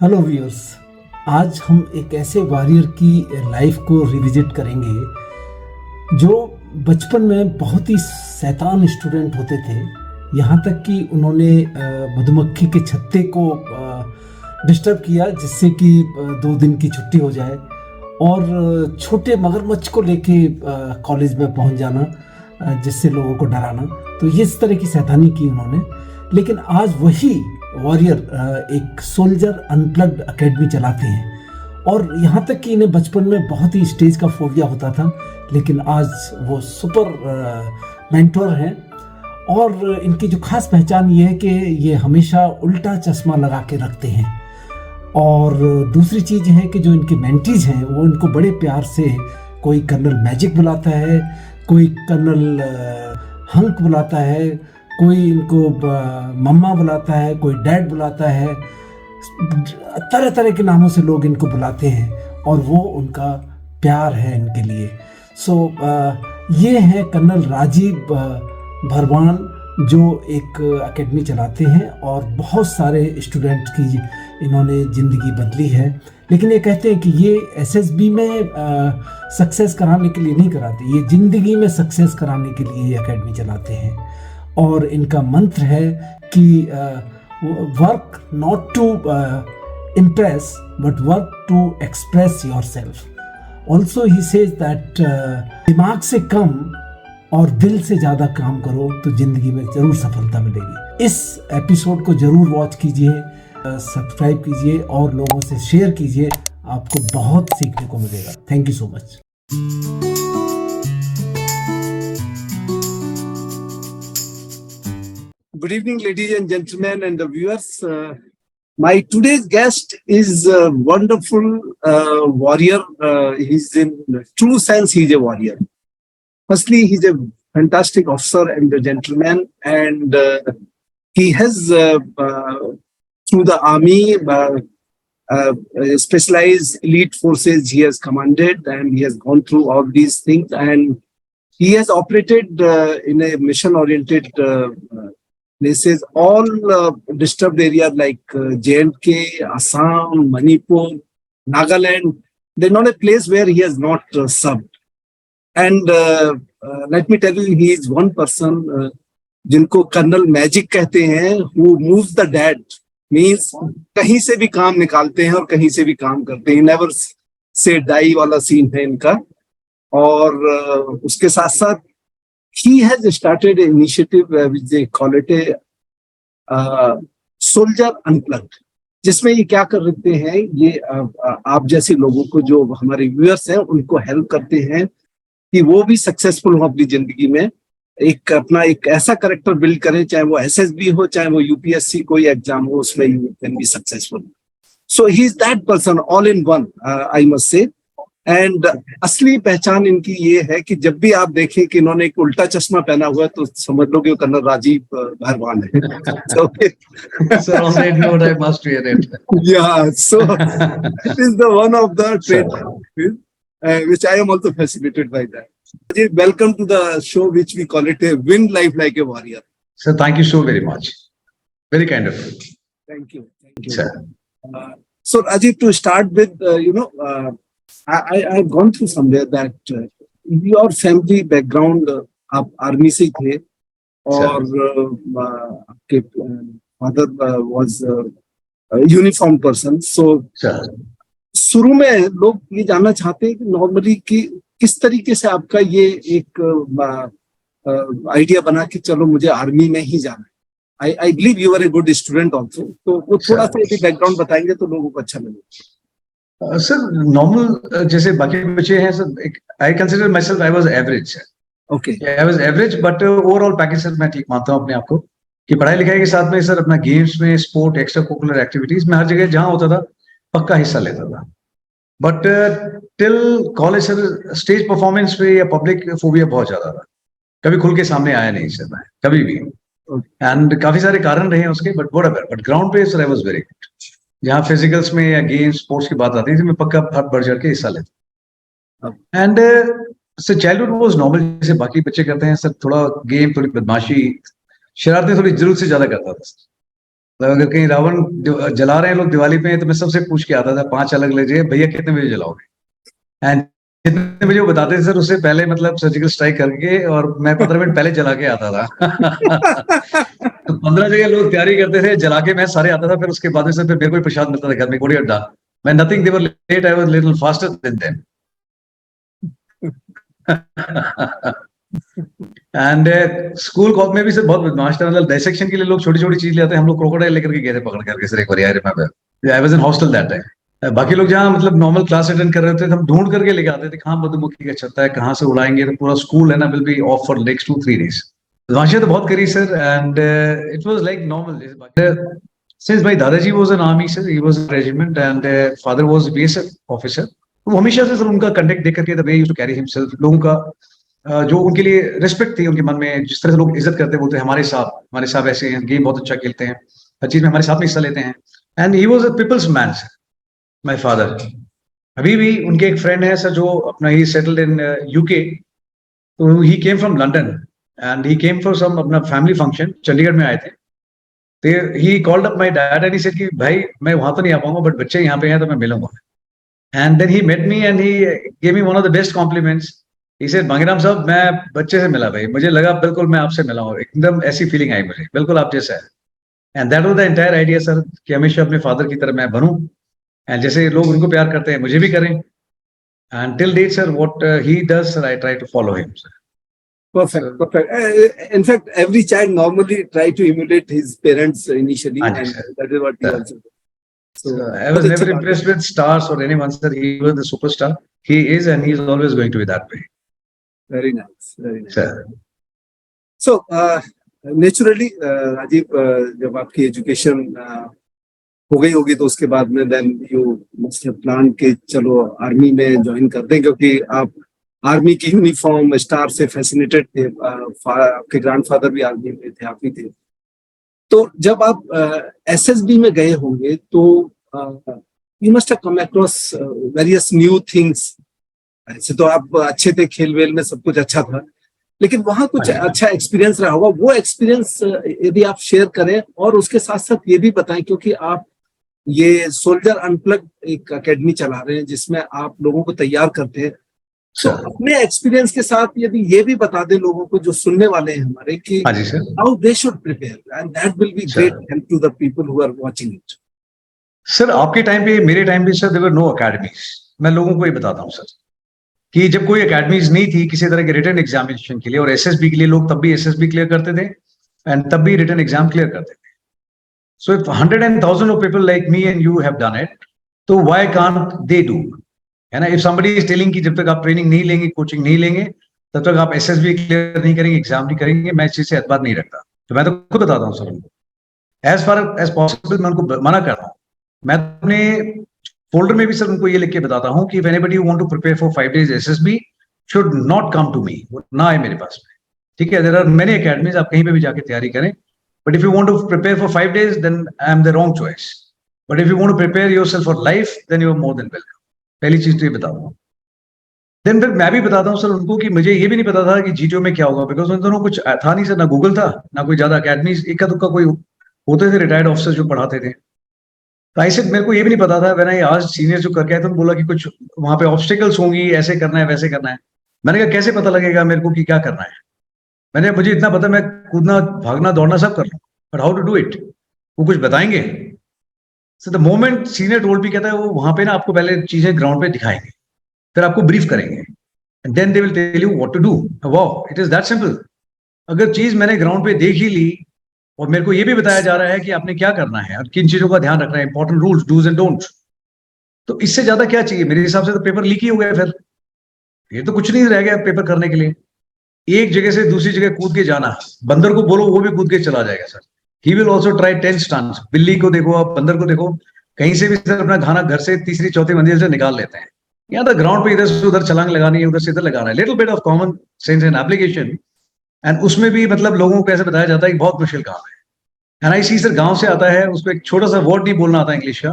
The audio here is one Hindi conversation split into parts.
Hello viewers. आज हम एक ऐसे वॉरियर की लाइफ को रिविजिट करेंगे जो बचपन में बहुत ही शैतान स्टूडेंट होते थे। यहाँ तक कि उन्होंने मधुमक्खी के छत्ते को डिस्टर्ब किया जिससे कि 2 दिन की छुट्टी हो जाए, और छोटे मगरमच्छ को लेके कॉलेज में पहुँच जाना, जिससे लोगों को डराना। तो ये इस तरह की शैतानी की उन्होंने। लेकिन आज वही वॉरियर एक सोल्जर अनप्लग्ड एकेडमी चलाते हैं, और यहाँ तक कि इन्हें बचपन में बहुत ही स्टेज का फोबिया होता था, लेकिन आज वो सुपर मेंटर हैं। और इनकी जो खास पहचान ये है कि ये हमेशा उल्टा चश्मा लगा के रखते हैं। और दूसरी चीज़ है कि जो इनके मेंटीज हैं वो इनको बड़े प्यार से कोई कर्नल मैजिक बुलाता है, कोई कर्नल हंक बुलाता है, कोई इनको मम्मा बुलाता है, कोई डैड बुलाता है। तरह तरह के नामों से लोग इनको बुलाते हैं, और वो उनका प्यार है इनके लिए। ये है कर्नल राजीव भरवान, जो एक एकेडमी चलाते हैं, और बहुत सारे स्टूडेंट की इन्होंने ज़िंदगी बदली है। लेकिन ये कहते हैं कि ये एसएसबी में सक्सेस कराने के लिए नहीं कराते, ये ज़िंदगी में सक्सेस कराने के लिए ये एकेडमी चलाते हैं। और इनका मंत्र है कि work not to impress but work to express yourself. Also he says that दिमाग से कम और दिल से ज़्यादा काम करो तो ज़िंदगी में ज़रूर सफलता मिलेगी। इस एपिसोड को ज़रूर वॉच कीजिए, सब्सक्राइब कीजिए और लोगों से शेयर कीजिए, आपको बहुत सीखने को मिलेगा। Thank you so much. Good evening, ladies and gentlemen, and the viewers. My today's guest is a wonderful warrior. He's in true sense, he's a warrior. Firstly, he's a fantastic officer and a gentleman, and he has, through the army, specialized elite forces he has commanded, and he has gone through all these things, and he has operated in a mission-oriented places, all disturbed areas like J&K, Assam, Manipur, Nagaland. There's not a place where he has not served. And let me tell you, he is one person, जिनको कर्नल मैजिक कहते हैं, who moves the dead, means कहीं से भी काम निकालते हैं और कहीं से भी काम करते हैं। Never say die वाला सीन है इनका। और उसके साथ साथ he has started an initiative which they call it a soldier unplugged, जिसमें ये क्या कर रहे हैं, ये आप जैसे लोगों को, जो हमारे व्यूअर्स हैं, उनको हेल्प करते हैं कि वो भी सक्सेसफुल हो अपनी जिंदगी में, एक अपना एक ऐसा करेक्टर बिल्ड करें, चाहे वो एसएसबी हो, चाहे वो यूपीएससी कोई एग्जाम हो, उसमें you can be successful. So he is that person, all in one, I must say. And असली पहचान इनकी ये है कि जब भी आप देखें कि इन्होंने एक उल्टा चश्मा पहना हुआ है, तो समझ लो कि वो कर्नल राजीव भरवान है। So on that note, I must wear it. Yeah, so it is the one of the traits which I am also fascinated by that. Rajiv, welcome to the show, which we call it a Win Life Like a Warrior. So thank you so very much. Very kind of you. Thank you. Thank you. Sir. So Rajiv, to start with, I've gone through somewhere that your family background, आप आर्मी से ही थे, और आपके फादर वाज यूनिफॉर्म पर्सन। सो शुरू में लोग ये जानना चाहते हैं कि नॉर्मली कि किस तरीके से आपका ये एक आइडिया बना कि चलो मुझे आर्मी में ही जाना है। I believe you are a good student also, तो वो थोड़ा सा यदि बैकग्राउंड बताएंगे तो लोगों को अच्छा लगेगा। सर नॉर्मल जैसे बाकी बच्चे हैं sir, I consider my self I was average. Okay, I was average, but overall package sir मैं ठीक मानता हूँ अपने आप को कि पढ़ाई लिखाई के साथ में सर अपना गेम्स में, स्पोर्ट, एक्स्ट्रा करिकुलर एक्टिविटीज में हर जगह जहाँ होता था पक्का हिस्सा लेता था। But till college sir stage performance पे या पब्लिक फोबिया बहुत ज्यादा था, कभी खुल के सामने आया नहीं सर मैं कभी भी। एंड काफी सारे कारण रहे हैं उसके, बट ग्राउंड पे sir I was very good. जहाँ फिजिकल्स में या गेम्स स्पोर्ट्स की बात आती थी, मैं पक्का बढ़ चढ़ के हिस्सा लेता। And sir childhood was normal, जैसे बाकी बच्चे करते हैं सर, थोड़ा गेम, थोड़ी बदमाशी, शरारतें थोड़ी जरूरत से ज्यादा करता था। मतलब अगर कहीं रावण जला रहे हैं लोग दिवाली पे, तो मैं सबसे पूछ के आता था 5 अलग लीजिए भैया कितने बजे जलाओगे, एंड जितने बजे वो बताते थे सर उससे पहले मतलब सर्जिकल स्ट्राइक करके, और मैं 15 मिनट पहले जला के आता था। तो 15 जगह लोग तैयारी करते थे, जला के मैं सारे आता था, फिर उसके बाद में सर फिर मेरे को ही प्रसाद मिलता था घर में, गोड़ी अड्डा। मैं nothing they were late, I was little faster than them. And school college में भी सर बहुत बदमाश था, मतलब डायसेक्शन के लिए लोग छोटी छोटी चीज ले आते हैं, हम लोग क्रोकोडाइल लेकर के गए थे पकड़ करके सर एक बार, I remember I was in hostel that time. बाकी लोग जहाँ मतलब नॉर्मल क्लास अटेंड कर रहे थे, हम ढूंढ करके लेके आते थे कहाँ मधुमक्खी का छत्ता है, कहाँ से उड़ाएंगे, तो पूरा स्कूल है ना will be off for next 2-3 days। बदमाशियां तो बहुत करी sir, and it was like normal. Since my दादाजी was an army sir, he was regiment, and father was BSF officer, तो हमेशा से सर उनका कंडक्ट देख करके the way he used to carry himself, लोगों का जो उनके लिए रिस्पेक्ट थी उनके मन में, जिस तरह से लोग इज्जत करते, बोलते हमारे साहब ऐसे हैं, गेम बहुत अच्छा खेलते हैं, हर चीज में हमारे साथ में हिस्सा लेते हैं, and he was a people's man sir, my father. अभी भी उनके एक फ्रेंड है सर जो अपना ही सेटल्ड इन यूके, तो he came from London and he came for some अपना फैमिली फंक्शन, चंडीगढ़ में आए थे, तो he called up my dad and he said कि भाई मैं वहां तो नहीं आ पाऊंगा, बट बच्चे यहाँ पे हैं तो मैं मिलूंगा। And then he met me and he gave me one of the best compliments. He said Mangeram साहब मैं बच्चे से मिला भाई, मुझे लगा बिल्कुल मैं आपसे मिला हूँ, एकदम ऐसी फीलिंग आई मुझे, बिल्कुल आप जैसा है। And that was the entire idea sir, कि हमेशा अपने फादर की तरह मैं बनूं, एंड जैसे लोग उनको प्यार करते हैं मुझे भी करें। And till date sir what he does sir I try to follow him sir. Perfect, perfect. In fact, every child normally try to emulate his parents initially, हाँ जी and sir. that is what he also did. So, I was बहुत अच्छी never बात है। impressed with stars or anyone sir, he was the superstar, he is and he is always going to be that way Very nice, very nice. sir। So, naturally, Rajiv, जब आपकी एजुकेशन हो गई होगी तो उसके बाद में then you must have plan के चलो आर्मी में ज्वाइन कर दें, क्योंकि आप आर्मी की यूनिफॉर्म स्टार से फैसिनेटेड थे, आपके ग्रैंडफादर भी आर्मी में थे, आप भी थे। तो जब आप एसएसबी में गए होंगे तो you must have come across various new things. ऐसे तो आप अच्छे थे, खेल वेल में सब कुछ अच्छा था, लेकिन वहां कुछ अच्छा एक्सपीरियंस रहा होगा, वो एक्सपीरियंस यदि आप शेयर करें, और उसके साथ साथ ये भी बताएं, क्योंकि आप ये सोल्जर अनप्लग एक एकेडमी चला रहे हैं जिसमें आप लोगों को तैयार करते हैं, तो अपने एक्सपीरियंस के साथ यदि ये भी बता दें लोगों को जो सुनने वाले हैं हमारे, कि हाँ जी sir. How they should prepare, and that will be great help to the people who are watching it. Sir आपके टाइम पे, मेरे टाइम पे sir there were no academies. मैं लोगों को ये बताता हूँ सर, कि जब कोई अकेडमीज नहीं थी किसी तरह के रिटन एग्जामिनेशन के लिए, और एसएसबी के लिए लोग तब भी एसएसबी क्लियर करते थे एंड तब भी रिटन एग्जाम क्लियर करते थे। So if 100,000 of people like me and you have done it, तो why can't they do, है ना? इफ somebody is telling कि जब तक आप ट्रेनिंग नहीं लेंगे, कोचिंग नहीं लेंगे, तब तक आप एसएसबी क्लियर नहीं करेंगे, एग्जाम नहीं करेंगे, मैं इस चीज से एतबार नहीं रखता। तो मैं तो खुद बताता हूँ सर उनको, एज फार एज पॉसिबल मैं उनको मना करता हूँ। मैं अपने फोल्डर में भी सर उनको ये लिख के बताता हूँ कि anybody who want to prepare for 5 days SSB should not come to me, ना आए मेरे पास में, ठीक है? देयर आर मेनी अकेडमीज, आप कहीं पे भी जाके तैयारी करें, but if you want to prepare for 5 days, then I am the wrong choice. But if you want to prepare yourself for life, then you are more than welcome. पहली चीज तो ये बता दूं। देन फिर मैं भी बताता हूँ सर उनको कि मुझे ये भी नहीं पता था कि जीटीओ में क्या होगा, बिकॉज उन दोनों कुछ था नहीं सर, ना गूगल था, ना कोई ज्यादा अकेडमीज, इक्का दुक्का कोई होते थे रिटायर्ड ऑफिसर जो पढ़ाते थे। तो ऐसे मेरे को ये भी नहीं पता था। मैंने आज सीनियर जो करके आए थे, बोला कि कुछ वहां पे ऑब्स्टिकल्स होंगी, ऐसे करना है वैसे करना है। मैंने कहा कैसे पता लगेगा मेरे को कि क्या करना है? मुझे इतना पता, मैं कूदना भागना दौड़ना सब कर लूँ, but how to do it वो कुछ बताएंगे। So the moment senior told भी, कहता है वो वहां पे ना आपको पहले चीजें ग्राउंड पे दिखाएंगे, फिर आपको ब्रीफ करेंगे, and then they will tell you what to do. Wow, it is that simple. अगर चीज मैंने ग्राउंड पे देख ही ली और मेरे को ये भी बताया जा रहा है कि आपने क्या करना है और किन चीजों का ध्यान रखना है, important rules, dos and don'ts, तो इससे ज्यादा क्या चाहिए? मेरे हिसाब से तो पेपर लीक ही हो गया, फिर ये तो कुछ नहीं रह गया पेपर करने के लिए। एक जगह से दूसरी जगह कूद के जाना, बंदर को बोलो वो भी कूद के चला जाएगा sir. He will also try 10 stunts. बिल्ली को देखो आप, बंदर को देखो, कहीं से भी सर अपना खाना घर से तीसरी चौथी मंजिल से निकाल लेते हैं। यहाँ तो ग्राउंड पे इधर से उधर छलांग लगानी है, उधर से इधर लगाना है, little bit of common sense and application, and उसमें भी मतलब लोगों को ऐसे बताया जाता है कि बहुत मुश्किल काम है। एंड आई सी सर गांव से आता है, उसको एक छोटा सा वर्ड नहीं बोलना आता इंग्लिश का,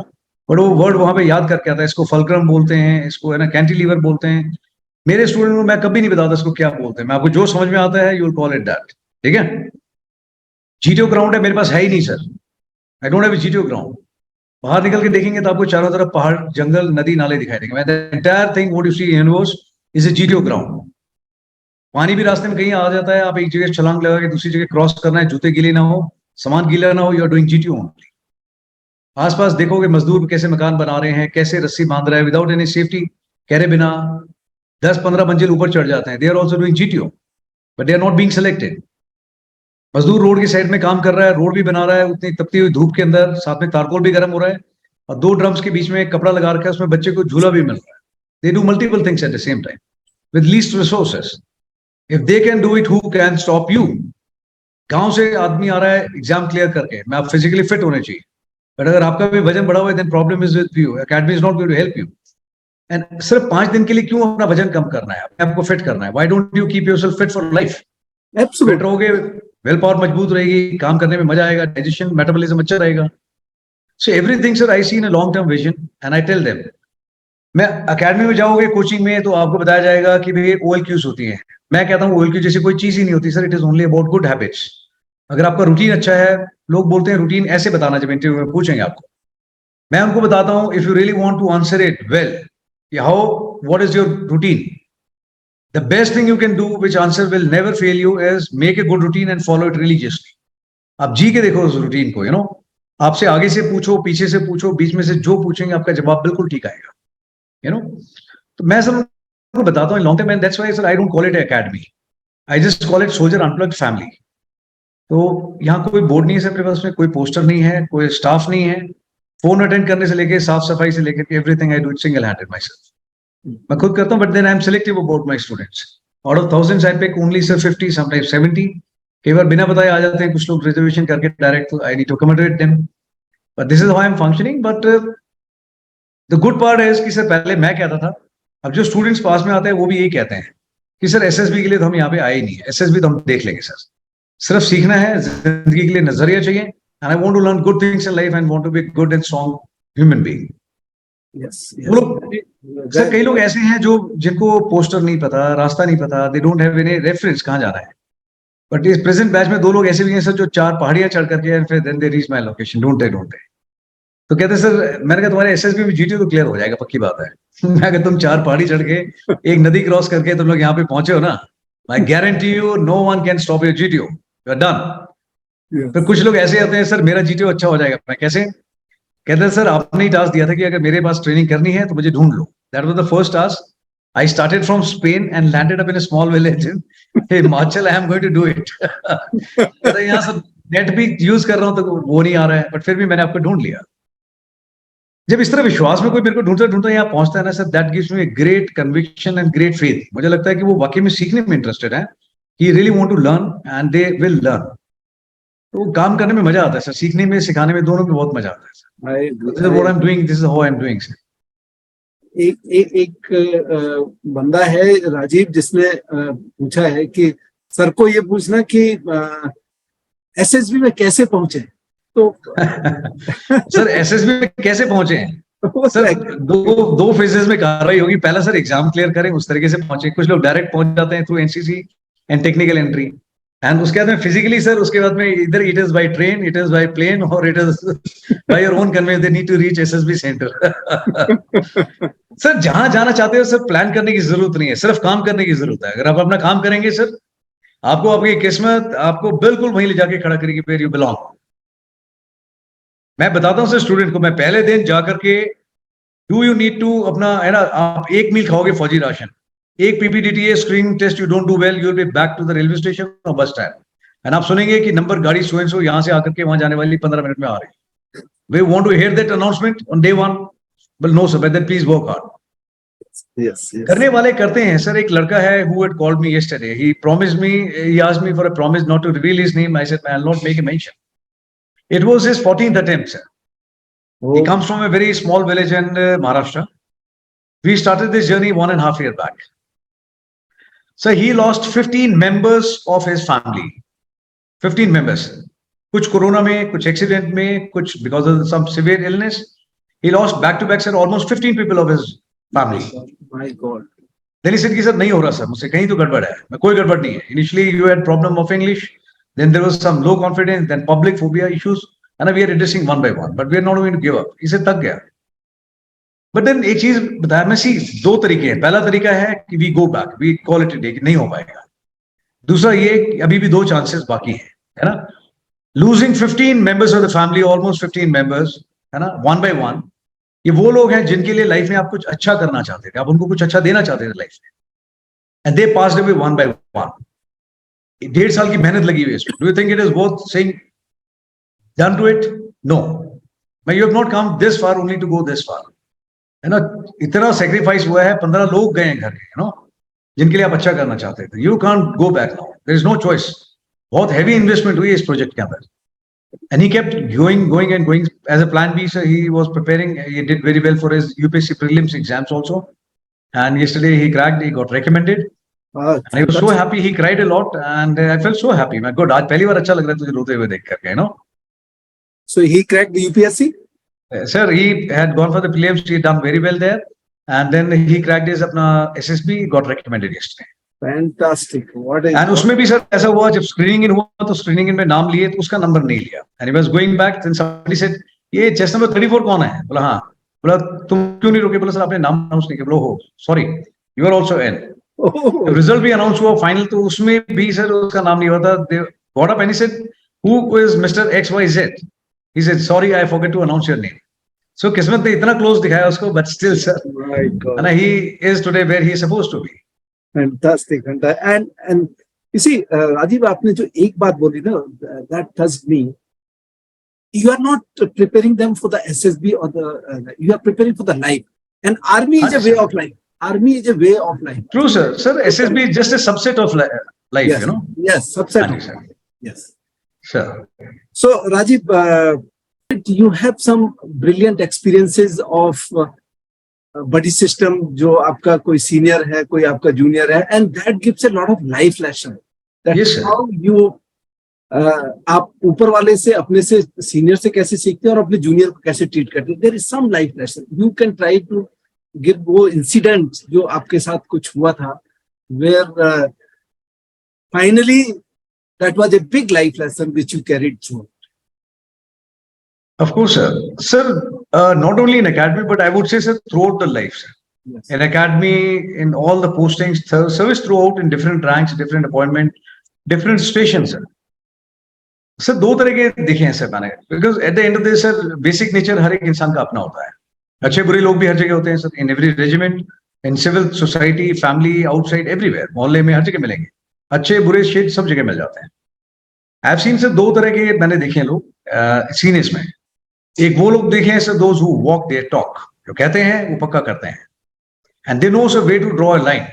बट वो वर्ड वहां पे याद करके आता है। इसको फल्क्रम बोलते हैं, इसको है ना कैंटिलीवर बोलते हैं। मेरे स्टूडेंट को मैं कभी नहीं बताता इसको क्या बोलते हैं, मैं आपको जो समझ में आता है you will call it that, ठीक है? जीटीओ ग्राउंड है मेरे पास, है ही नहीं sir. I don't have a GTO ground. बाहर निकल के देखेंगे तो आपको चारों तरफ पहाड़, जंगल, नदी, नाले दिखाई देंगे। The entire thing what you see universe is a GTO ground. पानी भी रास्ते में कहीं आ जाता है, आप एक जगह छलांग लगा के दूसरी जगह क्रॉस करना है, जूते गीले ना हो, सामान गीला ना हो, you are doing GTO only. आसपास देखोगे मजदूर कैसे मकान बना रहे हैं, कैसे रस्सी बांध रहे हैं विदाउट एनी सेफ्टी, कहरे बिना 10-15 मंजिल ऊपर चढ़ जाते हैं। They are also doing GTO but they are not being selected. मजदूर रोड की साइड में काम कर रहा है, रोड भी बना रहा है उतनी तपती हुई धूप के अंदर, साथ में तारकोल भी गर्म हो रहा है, और 2 ड्रम्स के बीच में एक कपड़ा लगा रखा है, उसमें बच्चे को झूला भी मिल रहा है। They do multiple things at the same time with least resources. If they can do it, who can stop you? गांव से आदमी आ रहा है एग्जाम क्लियर करके, मैं आप फिजिकली फिट होने चाहिए, बट अगर आपका भी वजन बढ़ा हुआ है, then problem is with you. Academy is not going to help you. And सिर्फ 5 दिन के लिए क्यों अपना वजन कम करना है, अपने आपको फिट करना है? Why don't you keep yourself fit for life? Fit Absolutely. रहोगे, विल पावर मजबूत रहेगी, काम करने में मजा आएगा, डाइजेशन मेटाबॉलिज्म अच्छा रहेगा। So everything sir I see in a long term vision and I tell them. मैं अकेडमी में जाओगे कोचिंग में तो आपको बताया जाएगा कि भाई OLQs होती हैं। मैं कहता हूँ OLQ जैसी कोई चीज ही नहीं होती sir, it is only about good habits. अगर आपका रूटीन अच्छा है, लोग बोलते हैं रूटीन ऐसे बताना, जब इंटरव्यू में पूछेंगे आपको, मैं उनको बताता हूँ if you really want to answer it well, how what is your routine, the best thing you can do which answer will never fail you is make a good routine and follow it religiously. आप जी के देखो उस रूटीन को, आपसे आगे से पूछो, पीछे से पूछो, बीच में से जो पूछेंगे आपका जवाब बिल्कुल ठीक आएगा। तो मैं सर उनको बताता हूँ long term, and that's why sir I don't call it academy, I just call it soldier unplugged family. तो यहाँ कोई बोर्ड नहीं है सर मेरे पास में, कोई पोस्टर नहीं है, कोई स्टाफ नहीं है, फोन अटेंड करने से लेके साफ सफाई से लेकर everything I do it single handed myself. मैं खुद करता हूँ, but then I am selective about my students. Out of thousands I pick only sir 50, sometimes 70। कई बार बिना बताए आ जाते हैं कुछ लोग रिजर्वेशन करके डायरेक्ट, तो I need to accommodate them, but this is how I am functioning. But the good part is कि सर पहले मैं कहता था, अब जो स्टूडेंट्स पास में आते हैं वो भी यही कहते हैं कि सर एसएसबी के लिए तो हम यहाँ पे आए ही नहीं है, एसएसबी तो हम देख लेंगे सर, सिर्फ सीखना है, जिंदगी के लिए नजरिया चाहिए, and I want to learn good things in life and want to be good and strong human being. Yes, yes. वो लोग सर, कई लोग ऐसे हैं जो जिनको पोस्टर नहीं पता, रास्ता नहीं पता, they don't have any reference कहाँ जाना है। बट इस प्रेजेंट बैच में 2 लोग ऐसे भी हैं सर जो 4 पहाड़ियां चढ़ करके एंड फिर then they reach my location, don't they तो कहते सर, मैंने कहा तुम्हारे एसएसबी में जीटीओ तो क्लियर हो जाएगा, पक्की बात है। मैं कहा तुम 4 पहाड़ी चढ़ के एक नदी क्रॉस करके तुम लोग यहाँ पे पहुंचे हो ना, I guarantee you no one can stop your GTO, you are done. फिर कुछ लोग ऐसे आते हैं सर मेरा जीटीओ अच्छा हो जाएगा, मैं कैसे? कहते हैं सर आपने ही टास्क दिया था कि अगर मेरे पास ट्रेनिंग करनी है तो मुझे ढूंढ लो, that was the first task. I started from Spain and landed up in a small village in Himachal, I am going to do it. यहाँ सर नेट भी यूज कर रहा हूँ तो वो नहीं आ रहा है, बट फिर भी मैंने आपको ढूंढ लिया। जब इस तरह विश्वास में कोई मेरे को ढूंढता ढूंढता यहाँ पहुंचता है ना sir, that gives me great conviction and great faith. मुझे लगता है कि वो वाकई में सीखने में इंटरेस्टेड है, he really want to learn and they will learn. तो काम करने में मजा आता है सर, सीखने में सिखाने में दोनों में बहुत मजा आता है sir. This is what I am doing, this is how I am doing sir. एक बंदा है राजीव, जिसने पूछा है कि सर को ये पूछना कि एसएसबी में कैसे पहुंचे। तो सर एसएसबी में कैसे पहुंचे हैं सर, दो फेजेस में कार्रवाई होगी। पहला सर एग्जाम क्लियर करें, उस तरीके से पहुंचे। कुछ लोग डायरेक्ट पहुंच जाते हैं through NCC and technical entry, and उसके बाद में फिजिकली सर, उसके बाद में इधर it is by train, it is by plane, और it is by your own conveyance, they need to reach SSB centre. Sir जहां जाना चाहते हो सर, प्लान करने की जरूरत नहीं है, सिर्फ काम करने की जरूरत है। अगर आप अपना काम करेंगे सर, आपको आपकी किस्मत आपको बिल्कुल वहीं ले जाके खड़ा करेगी वेयर यू बिलोंग। मैं बताता हूं सर स्टूडेंट को, मैं पहले दिन जाकर के, डू यू नीड टू अपना, है ना, आप 1 मील खाओगे फौजी राशन, 1 PPDTA screening test you don't do well, you will be back to the railway station और बस स्टैंड, एंड आप सुनेंगे कि नंबर गाड़ी सो एंड सो यहाँ से आकर के वहां जाने वाली 15 मिनट में आ रही है। We want to hear that announcement on day 1, but no sir, then please work hard. Yes, yes. करने वाले करते हैं सर। एक लड़का है who had called me yesterday, he promised me, he asked me for a promise not to reveal his name. I said I'll not make a mention. It was his 14th attempt, sir. He comes from a very small village in Maharashtra. We started this journey 1.5 years back. So he lost 15 members of his family. 15 members. कुछ कोरोना में, कुछ एक्सीडेंट में, कुछ because of some severe illness. He lost back to back, sir, almost 15 people of his family. My God. Then he said कि सर नहीं हो रहा सर मुझसे, कहीं तो गड़बड़ है। मैं कोई गड़बड़ नहीं है। Initially you had problem of English, then there was some low confidence, then public phobia issues. है ना, we are addressing one by one, but we are not going to give up, इसे थक गया। बट देन एक चीज बताया मैं, सी दो तरीके हैं। पहला तरीका है कि we go back, we call it day, नहीं हो पाएगा। दूसरा ये कि अभी भी 2 चांसेस बाकी है ना। Losing 15 members of the family, almost 15 members, है ना, वन बाय वन। ये वो लोग हैं जिनके लिए लाइफ में आप कुछ अच्छा करना चाहते थे, आप उनको कुछ अच्छा देना चाहते थे लाइफ में, and they passed away one by one. 1.5 साल की मेहनत लगी हुई है इसमें। Do you think it is worth saying done to it? No, मैं you have not come this far only to go this far, है ना। इतना सेक्रीफाइस हुआ है, 15 लोग गए हैं घर के, यू नो, जिनके लिए आप अच्छा करना चाहते थे। You can't go back now, there is no choice. बहुत हैवी इन्वेस्टमेंट हुई है इस प्रोजेक्ट के अंदर, and he kept going and going as a plan B. So he was preparing, he did very well for his UPSC prelims exams also, and yesterday he cracked, he got recommended, and he was so happy, he cried a lot, and I felt so happy. मैं good, आज पहली बार अच्छा लग रहा है तुझे रोते हुए देख करके, you know. So he cracked the UPSC? Sir, he had gone for the prelims, he had done very well there, and then he cracked his अपना SSB, got recommended yesterday. Fantastic. What a and उसमें भी सर ऐसा हुआ, जब स्क्रीनिंग इन हुआ तो स्क्रीनिंग इन में नाम लिए तो उसका नंबर नहीं लिया, and he was going back, then somebody said ये चेस्ट नंबर 34 कौन है? बोला हाँ। बोला तुम क्यों नहीं रोके? बोला सर आपने नाम अनाउंस नहीं किया। बोला हो sorry, you are also in. Result भी अनाउंस हुआ फाइनल, तो उसमें भी सर उसका नाम नहीं हुआ था। They got up and he said who is mister XYZ? He said sorry I forgot to announce your name. So किस्मत ने इतना क्लोज दिखाया उसको, but still sir, my God. and he is today where he is supposed to be. Fantastic, fantastic. And you see, Rajiv, आपने जो एक बात बोली ना, that touched me. You are not preparing them for the SSB or the, you are preparing for the life. And army is a way of life. Army is a way of life. True, sir. Sir, SSB is just a subset of life, Yes, you know. yes, subset. Thank you, of sir. life. Yes. Sure. So, Rajiv, you have some brilliant experiences of buddy system, जो आपका कोई senior है, कोई आपका junior है, and that gives a lot of life lesson. That's Yes, sir. how you आप ऊपर वाले से, अपने से senior से कैसे सीखते हैं और अपने junior को कैसे treat करते हैं. There is some life lesson. You can try to give वो incident जो आपके साथ कुछ हुआ था, where finally that was a big life lesson which you carried through. Of course, sir. Sir, not only in academy, but I would say, sir, throughout the life, sir. Yes. In academy, in all the postings, service throughout in different ranks, different appointment, different stations, sir. Sir दो तरह के देखे हैं सर मैंने, because at the end of the day sir basic nature हर एक इंसान का अपना होता है। अच्छे बुरे लोग भी हर जगह होते हैं sir, in every regiment, in civil society, family, outside, everywhere, मोहल्ले में हर जगह मिलेंगे। अच्छे बुरे शेड सब जगह मिल जाते हैं। आई हैव सीन सर दो तरह के मैंने देखे हैं लोग सीनियर्स में। एक वो लोग देखे हैं sir, those who walk their talk, जो कहते हैं वो पक्का करते हैं, and they know sir way to draw a line.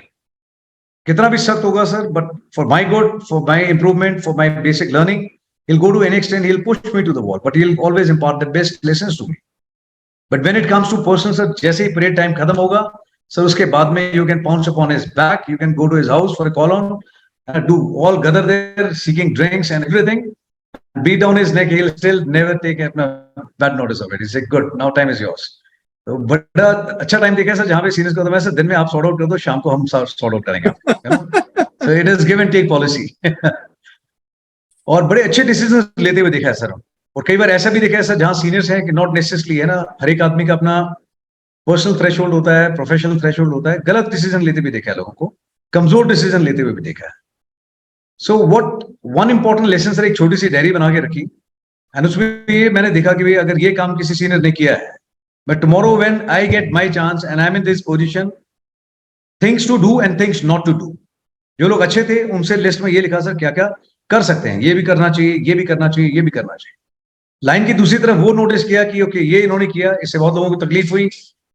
कितना भी सख्त होगा sir, but for my good, for my improvement, for my basic learning, he'll go to an extent, he'll push me to the wall, but he'll always impart the best lessons to me. But when it comes to personal sir, जैसे ही परेड टाइम खत्म होगा सर, उसके बाद में you can pounce upon his back, you can go to his house for a call on, do all gather there seeking drinks and everything, beat down his neck, he'll still never take a bad notice of it. He say good, now time is yours. तो बड़ा अच्छा टाइम देखा सर, जहाँ पे सीनियर्स को तो वैसे दिन में आप सॉर्ट आउट कर दो, शाम को हम सॉर्ट आउट करेंगे। So it is give and take policy. और बड़े अच्छे डिसीजन लेते हुए देखा है सर। और कई बार ऐसा भी देखा है सर, जहां सीनियर्स हैं कि नॉट नेसेसरली, है ना, हर एक आदमी का अपना पर्सनल थ्रेशोल्ड होता है, प्रोफेशनल थ्रेशोल्ड होता है, गलत डिसीजन लेते हुए देखा है लोगों को, कमजोर डिसीजन लेते हुए भी देखा है। So what one important lesson sir, एक छोटी सी डायरी बना के रखी, एंड उसमें ये मैंने देखा कि भाई अगर ये काम किसी सीनियर ने किया है, but tomorrow when I get my chance and I am in this position, things to do and things not to do. जो लोग अच्छे थे उनसे लिस्ट में ये लिखा सर क्या क्या कर सकते हैं, ये भी करना चाहिए, ये भी करना चाहिए, ये भी करना चाहिए। लाइन की दूसरी तरफ वो नोटिस किया कि ओके ये इन्होंने किया, इससे बहुत लोगों को तकलीफ हुई,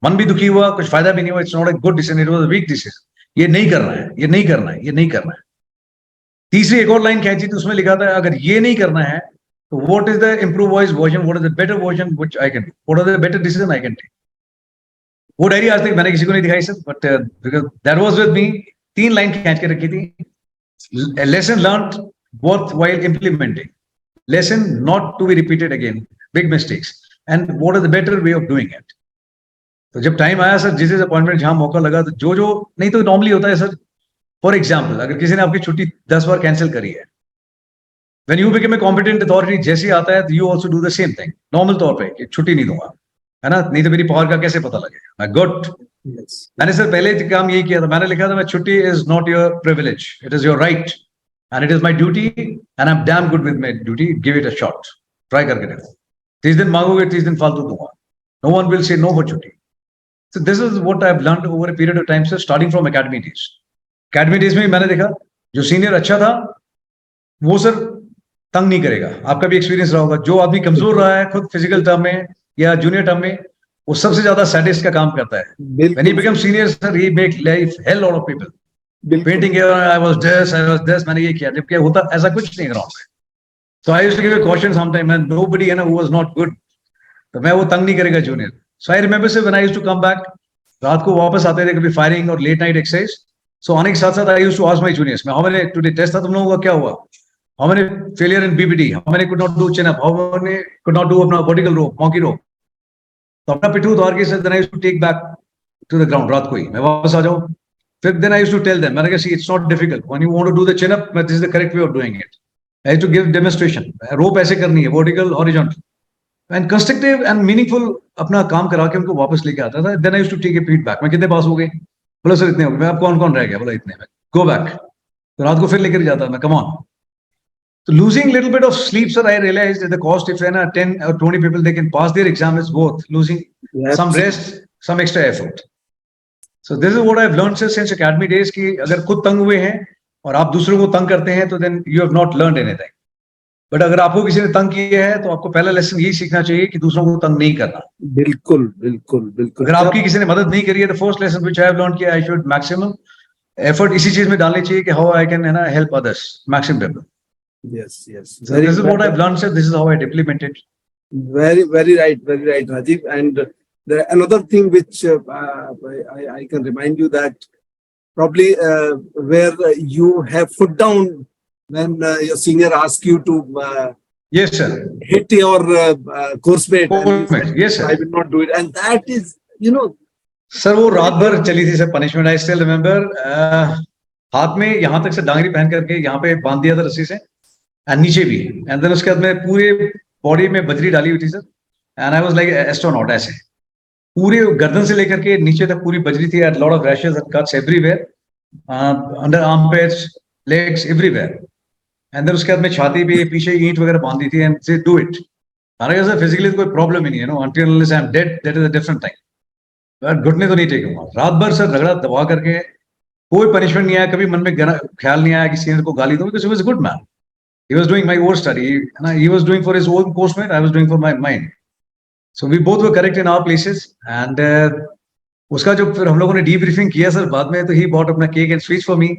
मन भी दुखी हुआ, कुछ फायदा भी नहीं हुआ, it's not a good decision, it was a weak decision, ये नहीं करना है, ये नहीं करना है, ये नहीं करना है। तीसरी एक और लाइन खींची तो उसमें लिखा था अगर ये नहीं करना है तो what is the improvised version, what is the better version which I can do, what are the better decision I can take. वो डायरी आज तक मैंने किसी को नहीं दिखाई sir, but because that was with me. 3 line खींच के रखी थी, lesson learned worthwhile implementing, lesson not to be repeated again, big mistakes, and what is the better way of doing it. तो जब टाइम आया सर, जिस अपॉइंटमेंट जहां मौका लगा, तो जो नहीं तो नॉर्मली होता है सर, फॉर एग्जाम्पल अगर किसी ने आपकी छुट्टी 10 बार कैंसिल करी है, When you become a competent authority, जैसे ही आता है, you also do the same thing. Normal तौर पे कि छुट्टी नहीं दूंगा, है ना? नहीं तो मेरी पावर का कैसे पता लगेगा? मैं good. Yes. मैंने सर पहले काम यही किया था. मैंने लिखा था मैं छुट्टी is not your privilege, it is your right, and it is my duty, and I'm damn good with my duty. Give it a shot. Try करके देखो. 30 दिन मांगोगे, 30 दिन फालतू दूंगा. No one will say no for छुट्टी. So this is what I've learned over a period of time, sir, starting from academy days. Academy days में मैंने देखा जो सीनियर अच्छा था वो सर तंग नहीं करेगा. आपका भी एक्सपीरियंस रहा होगा. जो आदमी कमजोर रहा है खुद फिजिकल टर्म में या जूनियर टर्म में, वो सबसे ज्यादा सैडिस्ट का काम करता है. When he becomes senior, sir, he make life hell out of people. Painting here, I was this, मैंने ये किया. जबकि होता ऐसा कुछ नहीं ग्राउंड में. So I used to give a caution sometime, and nobody, who was not good, तो मैं वो तंग नहीं करेगा junior. So I remember, sir, when I used to come back, रात को वापस आते थे कभी फायरिंग और लेट नाइट एक्सरसाइज. So आने के साथ साथ I used to ask my juniors, how many today test था तुम लोगों का, क्या हुआ? How many failure in BBD? How many could not do chin up? How many could not do अपना vertical rope, monkey rope? तो अपना पिट्ठू उतार के sir, then I used to take back to the ground. रात को ही मैं वापस आ जाऊँ. फिर then I used to tell them, मैंने कहा, see, it's not difficult. When you want to do the chin up, this is the correct way of doing it. I used to give demonstration. Rope ऐसे करनी है, vertical, horizontal, and constructive and meaningful अपना काम करा के उनको वापस लेके आता था. Then I used to take a feedback. मैं कितने पास हो गए? बोला सर इतने हो गए. मैं अब कौन कौन रह गया? बोला इतने में. Go back. तो रात को फिर लेकर जाता मैं. Come on. So losing little bit of sleep, sir, I realized that the cost, if 10 or 20 people they can pass their exam, is worth losing some rest, some extra effort. So this is what I've learned, sir, since academy days कि अगर खुद तंग हुए हैं और आप दूसरों को तंग करते हैं तो then you have not learned anything. But अगर आपको किसी ने तंग किया है तो आपको पहला लेसन यही सीखना चाहिए कि दूसरों को तंग नहीं करना. बिल्कुल बिल्कुल बिल्कुल. अगर आपकी किसी ने मदद नहीं करी है, the first lesson which I have learned कि I should maximum effort इसी चीज में डालनी चाहिए कि how I can help others, maximum people. Yes, yes. So this is what I've learned, sir. This is how I implemented. Very right, Rajiv. And another thing which I can remind you that probably where you have put down when your senior asks you to Yes, sir. hit your course mate. Yes, sir. I will not do it. And that is, sir वो रात भर चली थी sir punishment. I still remember. हाथ में यहाँ तक से डांगरी पहन करके यहाँ पे बांध दिया था रस्सी से, एंड नीचे भी. एंड देन उसके बाद में पूरे बॉडी में बजरी डाली हुई थी sir. And I was like astronaut. ऐसे पूरे गर्दन से लेकर के नीचे तक पूरी बजरी थी. At lot of rashes and cuts everywhere, under armpits, legs, everywhere. And then उसके बाद में छाती पे पीछे ईंट वगैरह बांध दी थी. एंड से डू इट. मैंने कहा सर फिजिकली कोई प्रॉब्लम ही नहीं है, until unless I am dead, that is a different thing. But घुटने तो नहीं टेकूंगा. रात भर सर रगड़ा दबा करके, कोई पनिशमेंट नहीं आया. कभी मन में ख्याल नहीं आया कि सीनियर को गाली दूं, because he was a good man. He was doing my own study, and he was doing for his own coursemate, I was doing for my mine. So we both were correct in our places. And उसका जो फिर हम लोगों ने डीब्रीफिंग किया सर बाद में, तो he bought अपना cake and sweets for me.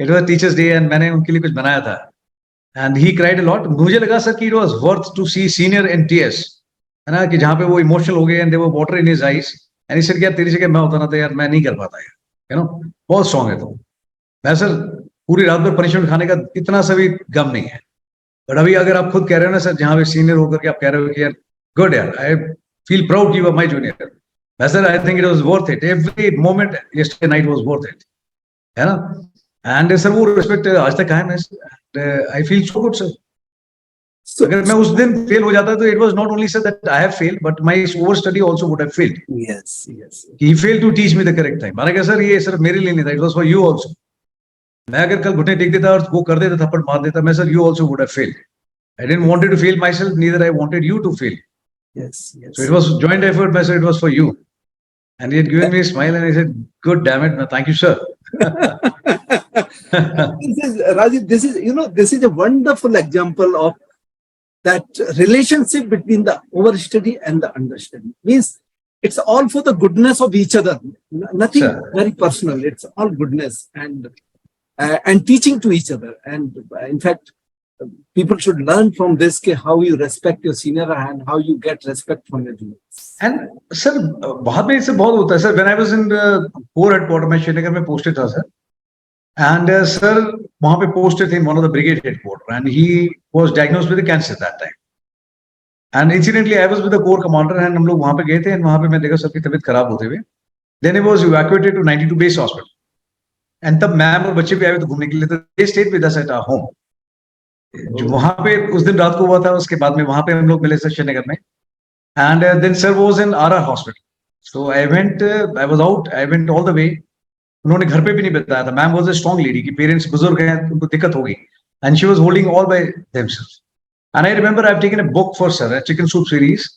It was teachers day and मैंने उनके लिए कुछ बनाया था. And he cried a lot. मुझे लगा सर कि it was worth to see senior in tears, है ना, कि जहाँ पे वो इमोशनल हो गए and there were water in his eyes. And he said यार तेरी जगह मैं होता ना तो यार मैं नहीं कर पाता यार, बहुत स्ट्रांग है तो. मैं सर पूरी रात भर पनिशमेंट खाने का इतना सा भी गम नहीं है. बट अभी अगर आप खुद कह रहे हो ना सर, जहाँ पे सीनियर होकर के आप कह रहे हो कि यार गुड यार, I feel proud you are my junior. मैं sir I think it was worth it. Every moment yesterday night was worth it, है ना. एंड सर वो रिस्पेक्ट आज तक है. मैं I feel so good sir. अगर मैं उस दिन फेल हो जाता तो it was not only sir that I have failed, but my over study also would have failed. Yes, yes. He failed to teach me the correct time. मैंने कहा सर ये सिर्फ मेरे लिए नहीं था, it was for you also. मैं अगर कल घुटने टेक देता और वो कर देता, थप्पड़ मार देता, मैं sir you also would have failed. I didn't wanted to fail myself, neither I wanted you to fail. Yes, yes. So it was joint effort, I said it was for you. And he had given me a smile and I said, good damn it, thank you, sir. This is, Rajiv, this is a wonderful example of that relationship between the overstudy and the understudy. Means it's all for the goodness of each other. Nothing Sir. very personal. It's all goodness and teaching to each other. And in fact, people should learn from this how you respect your senior and how you get respect from your juniors. And sir, बाद में इससे बहुत होता है sir. When I was in the core headquarters, मैं श्रीनगर में posted था सर. And sir, वहाँ पे posted थे in one of the brigade headquarters, and he was diagnosed with cancer that time. And incidentally, I was with the core commander, and हम लोग वहाँ पे गए थे, and वहाँ पे मैं देखा सबकी तबीयत खराब होते हुए. Then he was evacuated to 92 base hospital. And तब मैम और बच्चे भी आए तो घूमने के लिए, तो they stayed with us at our home. जो वहां पे उस दिन रात को हुआ था, उसके बाद में वहां पे हम लोग मिले सर श्रीनगर में. And then sir was in our hospital. So I was out, I went all the way. उन्होंने घर पे भी नहीं बताया था. Ma'am was a strong lady कि पेरेंट्स बुजुर्ग हैं, उनको दिक्कत होगी. And she was holding all by themselves. And I remember I have taken a book for sir, chicken soup series,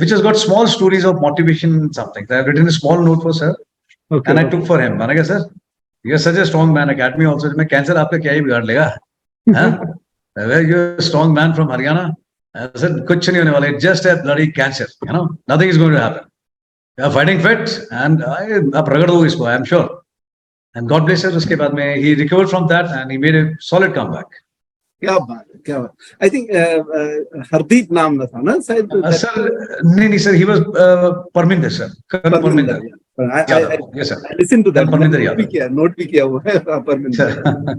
which has got small stories of motivation and something. I have written a small note for sir, Okay. and I took for him. मैंने कहा sir, you are such a strong man. Academy also. मैं कैंसर आपका क्या ही बिगाड़ लेगा? हाँ? You are a strong man from Haryana. Sir कुछ नहीं होने वाला. Just a bloody cancer. You know, nothing is going to happen. You are fighting fit, and आप रगड़ दो इसको. I am sure. And God bless her. उसके बाद में he recovered from that and he made a solid comeback. क्या बात है, क्या बात. आई थिंक हरदीप नाम था ना शायद. सर नहीं sir, he was Parminder sir, colonel Parminder. Yes sir. I listen to that. Parminder note भी किया हुआ है Parminder.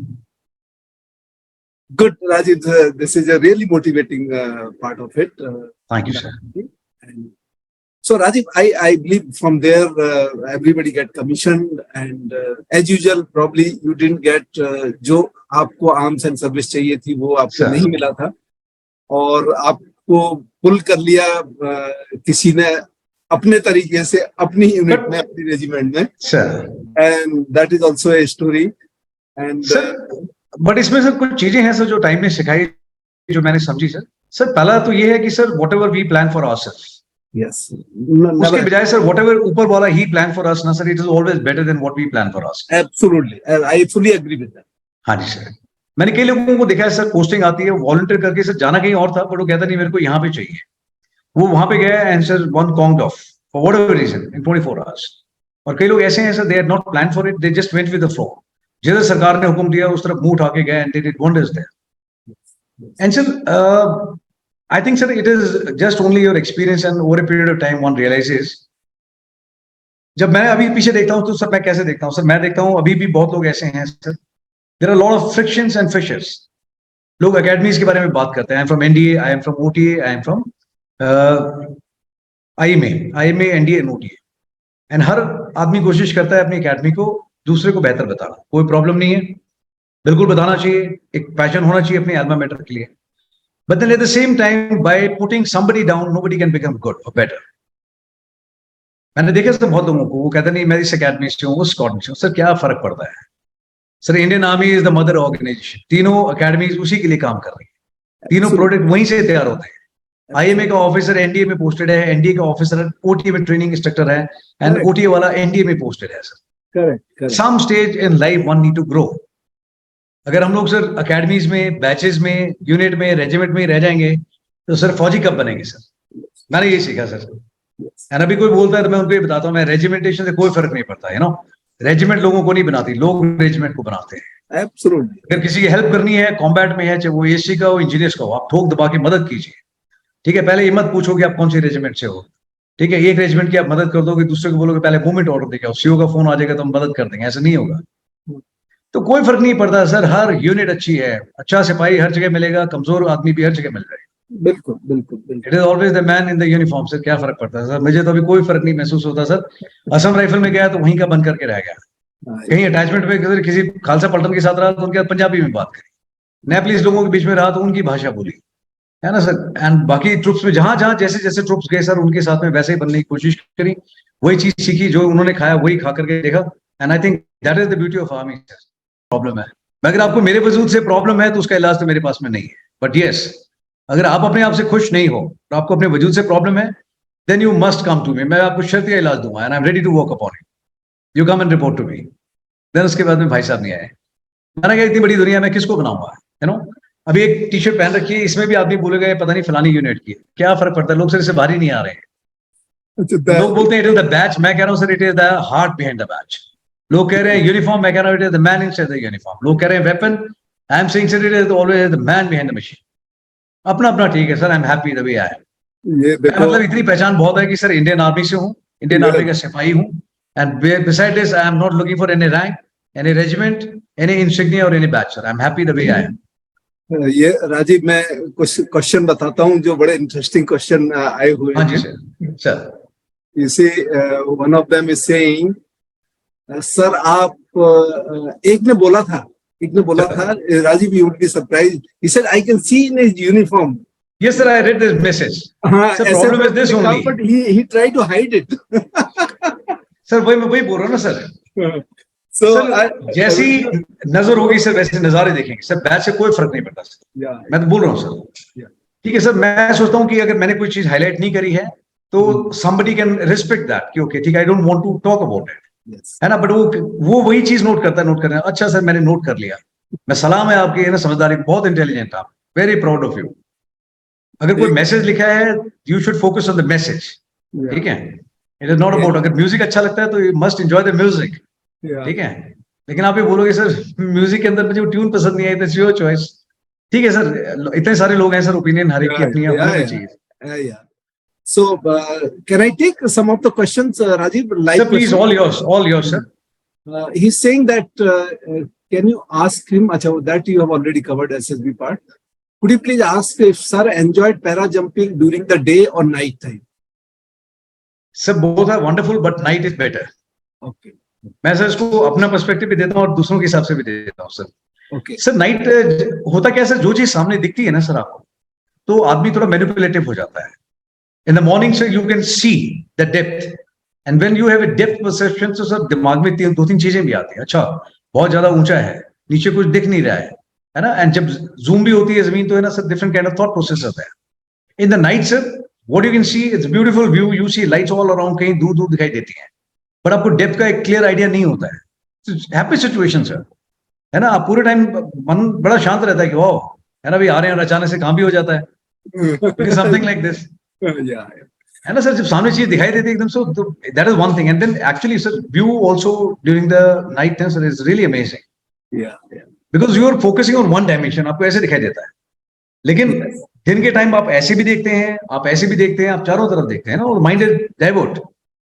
Good, Rajiv. This is a really motivating part of it. Thank you sir. And so Rajiv, I believe from there everybody get commissioned, and as usual probably you didn't get जो आपको आर्म्स एंड सर्विस चाहिए थी वो आपको नहीं मिला था, और आपको पुल कर लिया किसी ने अपने तरीके से अपनी यूनिट में, अपनी रेजिमेंट में. And that is also a story. And but इसमें सर कुछ चीजें हैं सर जो टाइम ने सिखाई, जो मैंने समझी सर. सर पहला तो ये है कि sir whatever we plan for ourselves, yes, उसके बजाय सर व्हाटएवर ऊपर वाला ही प्लान फॉर अस ना sir, it is always better than what we plan for us. Absolutely, I fully agree with that. हाँ जी सर. मैंने कई लोगों को देखा है सर, पोस्टिंग आती है, वॉलंटियर करके सर जाना कहीं और था, बट वो कहता नहीं मेरे को यहाँ पे चाहिए. वो वहां पे गया and sir one called off for whatever reason in 24 hours. और कई लोग ऐसे हैं sir, they had not plan for it, they just went with the flow. जिधर सरकार ने हुक्म दिया उस तरफ मुंह उठा के गए and they did wonders there. And sir I think sir it is just only your experience and over a period of time one realizes. जब मैं अभी पीछे देखता हूँ तो सर मैं कैसे देखता हूँ सर, मैं देखता हूँ अभी भी बहुत लोग ऐसे हैं sir, there are a lot of frictions and fissures. लोग academies के बारे में बात करते हैं. I am from NDA, I am from OTA, I am from IMA, NDA and OTA. And हर आदमी कोशिश करता है अपनी academy को दूसरे को बेहतर बताना. कोई प्रॉब्लम नहीं है, बिल्कुल बताना चाहिए, एक पैशन होना चाहिए अपने alma mater के लिए. But then at the same time, by putting somebody down, nobody can become good or better. मैंने देखा सर बहुत लोगों को, वो कहते नहीं मैं इस अकेडमी से हूँ, उस कॉलेज से हूँ. सर क्या फर्क पड़ता है sir? Indian army is the mother organisation. तीनों अकेडमीज उसी के लिए काम कर रही है, तीनों प्रोडक्ट वहीं से तैयार होते हैं. आईएमए का ऑफिसर एनडीए में पोस्टेड है, एनडीए का ऑफिसर ओटीए में ट्रेनिंग इंस्ट्रक्टर है, एंड ओटीए वाला एनडीए में पोस्टेड है sir. Correct. Some stage in life one need to grow. अगर हम लोग सर अकेडमीज में, बैचेस में, यूनिट में, रेजिमेंट में रह जाएंगे तो सर फौजी कब बनेंगे सर? मैंने ये सीखा सर. एंड अभी कोई बोलता है तो मैं उनको ये बताता हूँ, मैं रेजिमेंटेशन से कोई फर्क नहीं पड़ता है. रेजिमेंट लोगों को नहीं बनाती, लोग रेजिमेंट को बनाते हैं. एब्सोल्युटली. अगर किसी की हेल्प करनी है, कॉम्बैट में है, चाहे वो एससी का हो, इंजीनियर्स का हो, आप ठोक दबा के मदद कीजिए. ठीक है, पहले ये मत पूछो कि आप कौन सी रेजिमेंट से हो. ठीक है, एक रेजिमेंट की आप मदद कर दोगे, दूसरे को बोलोगे पहले मूवमेंट ऑर्डर देगा, सीओ का फोन आ जाएगा तो हम मदद कर देंगे, ऐसा नहीं होगा. तो कोई फर्क नहीं पड़ता सर, हर यूनिट अच्छी है, अच्छा सिपाही हर जगह मिलेगा, कमजोर आदमी भी हर जगह मिल जाएगा. बिल्कुल बिल्कुल. It is always the man in the uniform. Sir क्या फर्क पड़ता है सर? मुझे तो अभी कोई फर्क नहीं महसूस होता सर. असम राइफल में गया तो वहीं का बंद करके रह गया. कहीं अटैचमेंट में किसी खालसा पलटन के साथ रहा तो उनके पंजाबी में बात करी, नेपालीज लोगों के बीच में रहा तो उनकी भाषा बोली, है ना सर. एंड बाकी ट्रुप्स में जहां जहां जैसे जैसे ट्रुप्स गए सर, उनके साथ में वैसे ही बनने की कोशिश करी, वही चीज सीखी, जो उन्होंने खाया वही खा करके देखा. And I think that is the beauty of army. Problem है, अगर आपको मेरे वजूद से प्रॉब्लम है तो उसका इलाज तो मेरे पास में नहीं है. बट यस, अगर आप अपने आप से खुश नहीं हो तो आपको अपने वजूद से प्रॉब्लम है, then you must come to me. मैं आपको शर्त का इलाज दूंगा and I am ready to work upon it. You come and report to me. Then उसके बाद में भाई साहब नहीं आए. मैंने कहा इतनी बड़ी दुनिया में किसको बनाऊंगा, यू नो. अभी एक टी शर्ट पहन रखी है, इसमें भी आदमी बोलेगा पता नहीं फलानी यूनिट की, क्या फर्क पड़ता है? लोग सर इससे बाहर नहीं आ रहे हैं. लोग बोलते हैं इट इज द बैच, मैं कह रहा हूँ sir it is the heart behind the batch. लोग कह रहे हैं यूनिफॉर्म, मैं कह रहा हूँ it is the man inside the uniform. लोग कह रहे हैं weapon, I am saying sir it is always the man behind the machine. अपना अपना ठीक है sir, I am happy the way I am. ये मतलब इतनी पहचान बहुत है कि सर इंडियन आर्मी से हूँ, इंडियन आर्मी का सिपाही हूँ. And beside this I am not looking for any rank, any regiment, any insignia और any batch. Sir I am happy the way I am. ये राजीव, मैं कुछ क्वेश्चन बताता हूँ जो बड़े इंटरेस्टिंग क्वेश्चन आए हुए हैं. हाँ जी sir. Sir You see, one of them is saying, sir आप एक ने बोला था एक ने बोला था, Rajiv you would be surprised. He said I can see in his uniform. Yes, sir, I read this message. हाँ, Sir, ऐसे problem is this लिखा, only. but he tried to hide it. Sir वही बोल रहा हूँ ना सर। So सर जैसी नजर होगी सर वैसे नजारे देखेंगे सर, बैच से कोई फर्क नहीं पड़ता सर। yeah, मैं तो बोल रहा हूँ सर। ठीक है सर, मैं सोचता हूँ कि अगर मैंने कोई चीज हाईलाइट नहीं करी है तो somebody can respect that कि ओके ठीक है, I don't want to talk about it, yes. है ना, बट वो वही चीज नोट करता है, नोट करना अच्छा सर मैंने नोट कर लिया, मैं सलाम है आपकी, है ना, समझदारी, बहुत इंटेलिजेंट आप, वेरी प्राउड ऑफ यू। अगर कोई मैसेज लिखा है you should focus on the message, Yeah, ठीक है, इट इज नॉट अबाउट, अगर म्यूजिक अच्छा लगता है तो you must enjoy the music, yeah. ठीक है, लेकिन आप ये बोलोगे सर म्यूजिक के अंदर मुझे ट्यून पसंद नहीं आई, दैट्स योर चॉइस, ठीक है सर, इतने सारे लोग हैं सर, ओपिनियन हर एक की अपनी होनी चाहिए। Yeah. So can I take some of the questions, Rajiv? Live Sir, please, questions? all yours, sir. He's saying that can you ask him? Acha, that you have already covered SSB part. Could you please ask if sir enjoyed para jumping during the day or night time? Sir, both are wonderful, but night is better. Okay. मैं सर इसको अपना पर्सपेक्टिव भी देता हूँ और दूसरों के हिसाब से भी देता हूँ सर। Okay. सर नाइट होता क्या है सर, जो चीज सामने दिखती है ना सर आपको, तो आदमी थोड़ा मैनिपुलेटिव हो जाता है। In the morning sir you can see the depth, and when you have a depth perception तो सर दिमाग में दो तीन चीजें भी आती है, अच्छा बहुत ज्यादा ऊंचा है, नीचे कुछ दिख नहीं रहा है ना, एंड जब जूम भी होती है जमीन तो है ना sir, different kind of thought process होता है। In the night sir what you can see, it's beautiful view, you see lights all around, कहीं दूर दूर दिखाई देती है, पर आपको डेप्थ का एक क्लियर आइडिया नहीं होता है। हैप्पी सिचुएशन सर, है ना, आप पूरे टाइम मन बड़ा शांत रहता है कि वाह, है ना, भी आ रहे हैं और अचानक से काम भी हो जाता है, समथिंग लाइक दिस, Yeah. है ना सर, जब सामने चीज दिखाई देती है एकदम, so that is one thing, and then actually sir view also during the night time sir is really amazing, Yeah. Yeah. Because you are focusing on one dimension, आपको ऐसे दिखाई देता है, लेकिन दिन के टाइम आप ऐसे भी देखते हैं, आप ऐसे भी देखते हैं, आप चारों तरफ देखते हैं ना, और mind is divert,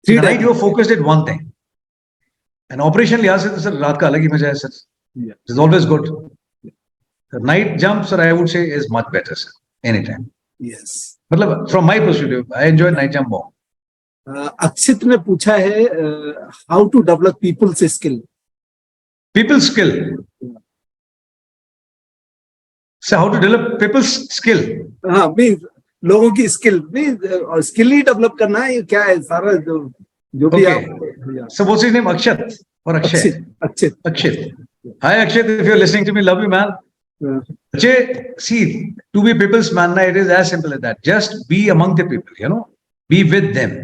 night you are focused at one thing, and operation लिहाज से तो सर रात का अलग ही मजा है sir, Yeah. It is always good. Night jump sir I would say is much better sir any time, Yes. मतलब from my perspective I enjoy night jump more. Akshit ने पूछा है how to develop peoples skill. People skill sir, how to develop peoples skill, हाँ मीन लोगों की स्किल, नहीं स्किल ही डेवलप करना है, क्या है सारा जो भी Okay. आप। Sir what's his name, Akshat और Akshay, Akshit Akshit Akshit, hi Akshit, if you are listening to me, love you man. Ajay, see, to be people's man, it is as simple as that. Just be among the people, you know, be with them.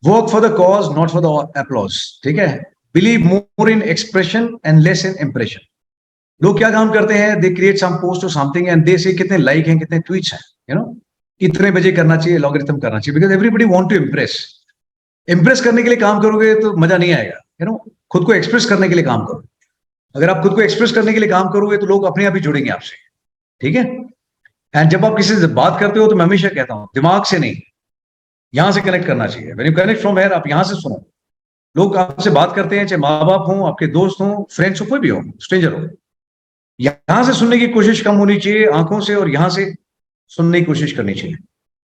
Work for the cause, not for the applause. ठीक है? Believe more in expression and less in impression. लोग क्या काम करते हैं? They create some post or something and they say कितने like हैं, कितने tweets हैं, you know, इतने बजे करना चाहिए, logarithm करना चाहिए, because everybody want to impress. Impress करने के लिए काम करोगे तो मजा नहीं आएगा, you know, खुद को express करने के लिए काम करो। अगर आप खुद को एक्सप्रेस करने के लिए काम करोगे तो लोग अपने आप ही जुड़ेंगे आपसे, ठीक है। एंड जब आप किसी से बात करते हो तो मैं हमेशा कहता हूं दिमाग से नहीं, यहां से कनेक्ट करना चाहिए। When you connect from here, आप यहां से सुनो। लोग आपसे बात करते हैं, चाहे माँ बाप हो, आपके दोस्त हो, फ्रेंड्स हो, कोई भी हो, स्ट्रेंजर हो, यहां से सुनने की कोशिश कम होनी चाहिए आंखों से, और यहां से सुनने की कोशिश करनी चाहिए।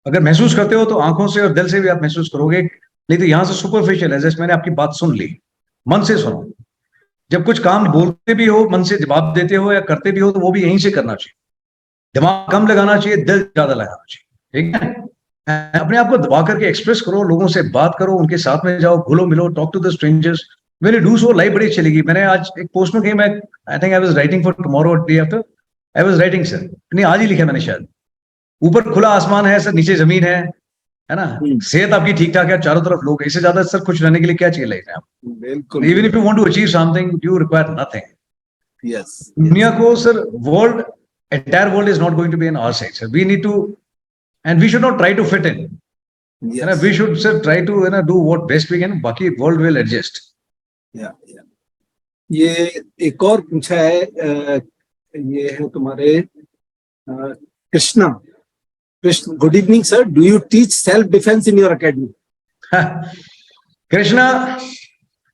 अगर महसूस करते हो तो आंखों से और दिल से भी आप महसूस करोगे, नहीं तो यहां से सुपरफिशियल है, जैसे मैंने आपकी बात सुन ली, मन से सुनो। जब कुछ काम बोलते भी हो, मन से जवाब देते हो या करते भी हो, तो वो भी यहीं से करना चाहिए। दिमाग कम लगाना चाहिए, दिल ज्यादा लगाना चाहिए, ठीक है। अपने आप को दबा करके एक्सप्रेस करो, लोगों से बात करो, उनके साथ में जाओ, घुलो मिलो, talk to the strangers. When you do so, life बड़ी चलेगी। मैंने आज एक पोस्ट में कही, मैं I think I was writing for tomorrow और day after, I was writing sir, नहीं आज ही लिखा मैंने शायद, ऊपर खुला आसमान है सर, नीचे जमीन है ना, सेहत आपकी ठीक ठाक है, चारों तरफ लोग, इससे ज्यादा सर खुश रहने के लिए क्या चाहिए लाइफ में आप? बिल्कुल। Even if you want to achieve something you require nothing. Yes. दुनिया को sir, world, entire world is not going to be in our side sir, we need to, and we should not try to fit in, है ना, we should sir try to, है ना, do what best we can, बाकी वर्ल्ड विल एडजस्ट। ये एक और पूछा है, ये है तुम्हारे Krishna. Good evening, sir. Do you teach self-defense in your academy? Krishna,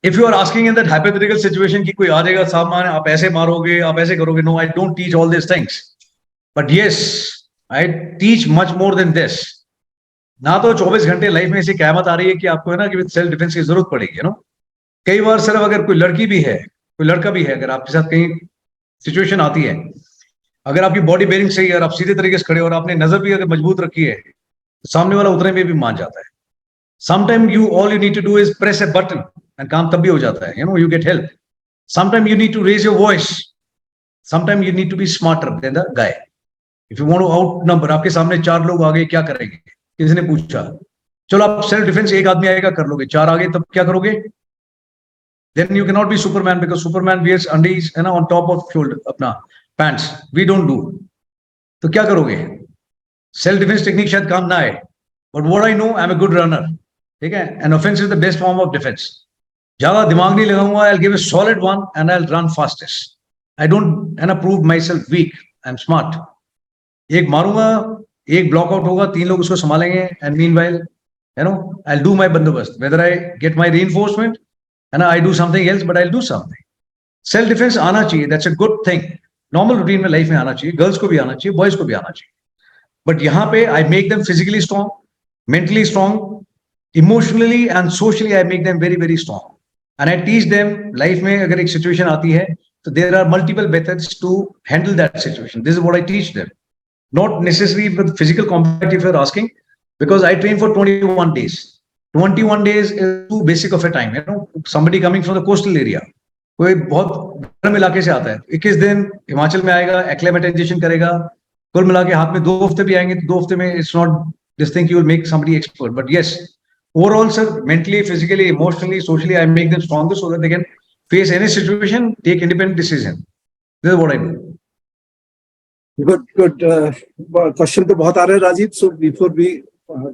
if you are asking in that hypothetical situation कि कोई आ जाएगा सामान, आप ऐसे मारोगे, आप ऐसे करोगे, no, I don't teach all these things. But yes, I teach much more than this. ना तो 24 घंटे लाइफ में ऐसी क़यामत आ रही है कि आपको, है ना, कि सेल्फ डिफेंस की जरूरत पड़ेगी, यू नो। कई बार सर अगर कोई लड़की भी है, कोई लड़का भी है, अगर आपके साथ कहीं सिचुएशन आती है, अगर आपकी बॉडी बेरिंग सही है और आप सीधे तरीके से खड़े हो और आपने नजर भी अगर मजबूत रखी है, तो सामने वाला उतने में भी मान जाता है. Sometimes all you need to do is press a button and काम तब भी हो जाता है. You get help. Sometimes you need to raise your voice. Sometimes you need to be smarter than the guy. If you want to outnumber, आपके सामने 4 लोग आ गए, क्या करेंगे? किसी ने पूछा, चलो आप सेल्फ डिफेंस एक आदमी आएगा कर लोगे, 4 आ गए तब क्या करोगे? Then you cannot be Superman because Superman wears undies on top of shoulder अपना pants. We don't do. तो क्या करोगे? सेल्फ डिफेंस टेक्निक शायद काम ना आए, but what I know, I'm a good runner. ठीक है? And offense is the best form of defense. ज्यादा दिमाग नहीं लगाऊंगा, I'll give a solid one and I'll run fastest. I don't prove myself weak. I'm smart. एक मारूंगा, एक ब्लॉक आउट होगा, 3 लोग उसको संभालेंगे, and meanwhile, I'll do my बंदोबस्त. Whether I get my reinforcement and I do something else, but I'll do something. Self defence आना चाहिए, that's a good thing. Normal routine में लाइफ में आना चाहिए, गर्ल्स को भी आना चाहिए, बॉयज को भी आना चाहिए. बट यहाँ पे I make them physically strong, mentally strong, emotionally and socially I make them very very strong. And I teach them life में अगर एक situation आती है, so there are multiple methods to handle that situation. This is what I teach them. Not necessarily with physical combat if you're asking, because I train for 21 days. 21 days is too basic of a time. Somebody coming from the coastal area, कोई बहुत गर्म इलाके से आता है, 21 दिन हिमाचल में आएगा, एक्लेमेटाइजेशन करेगा, कुल मिला के हाथ में 2 हफ्ते भी आएंगे, तो 2 हफ्ते में it's not this thing you will make somebody expert. But yes, overall, sir, mentally, physically, emotionally, socially, I make them stronger so that they can face any situation, take independent decision. This is what I do. Good. Question तो बहुत आ रहे हैं Rajiv. So before we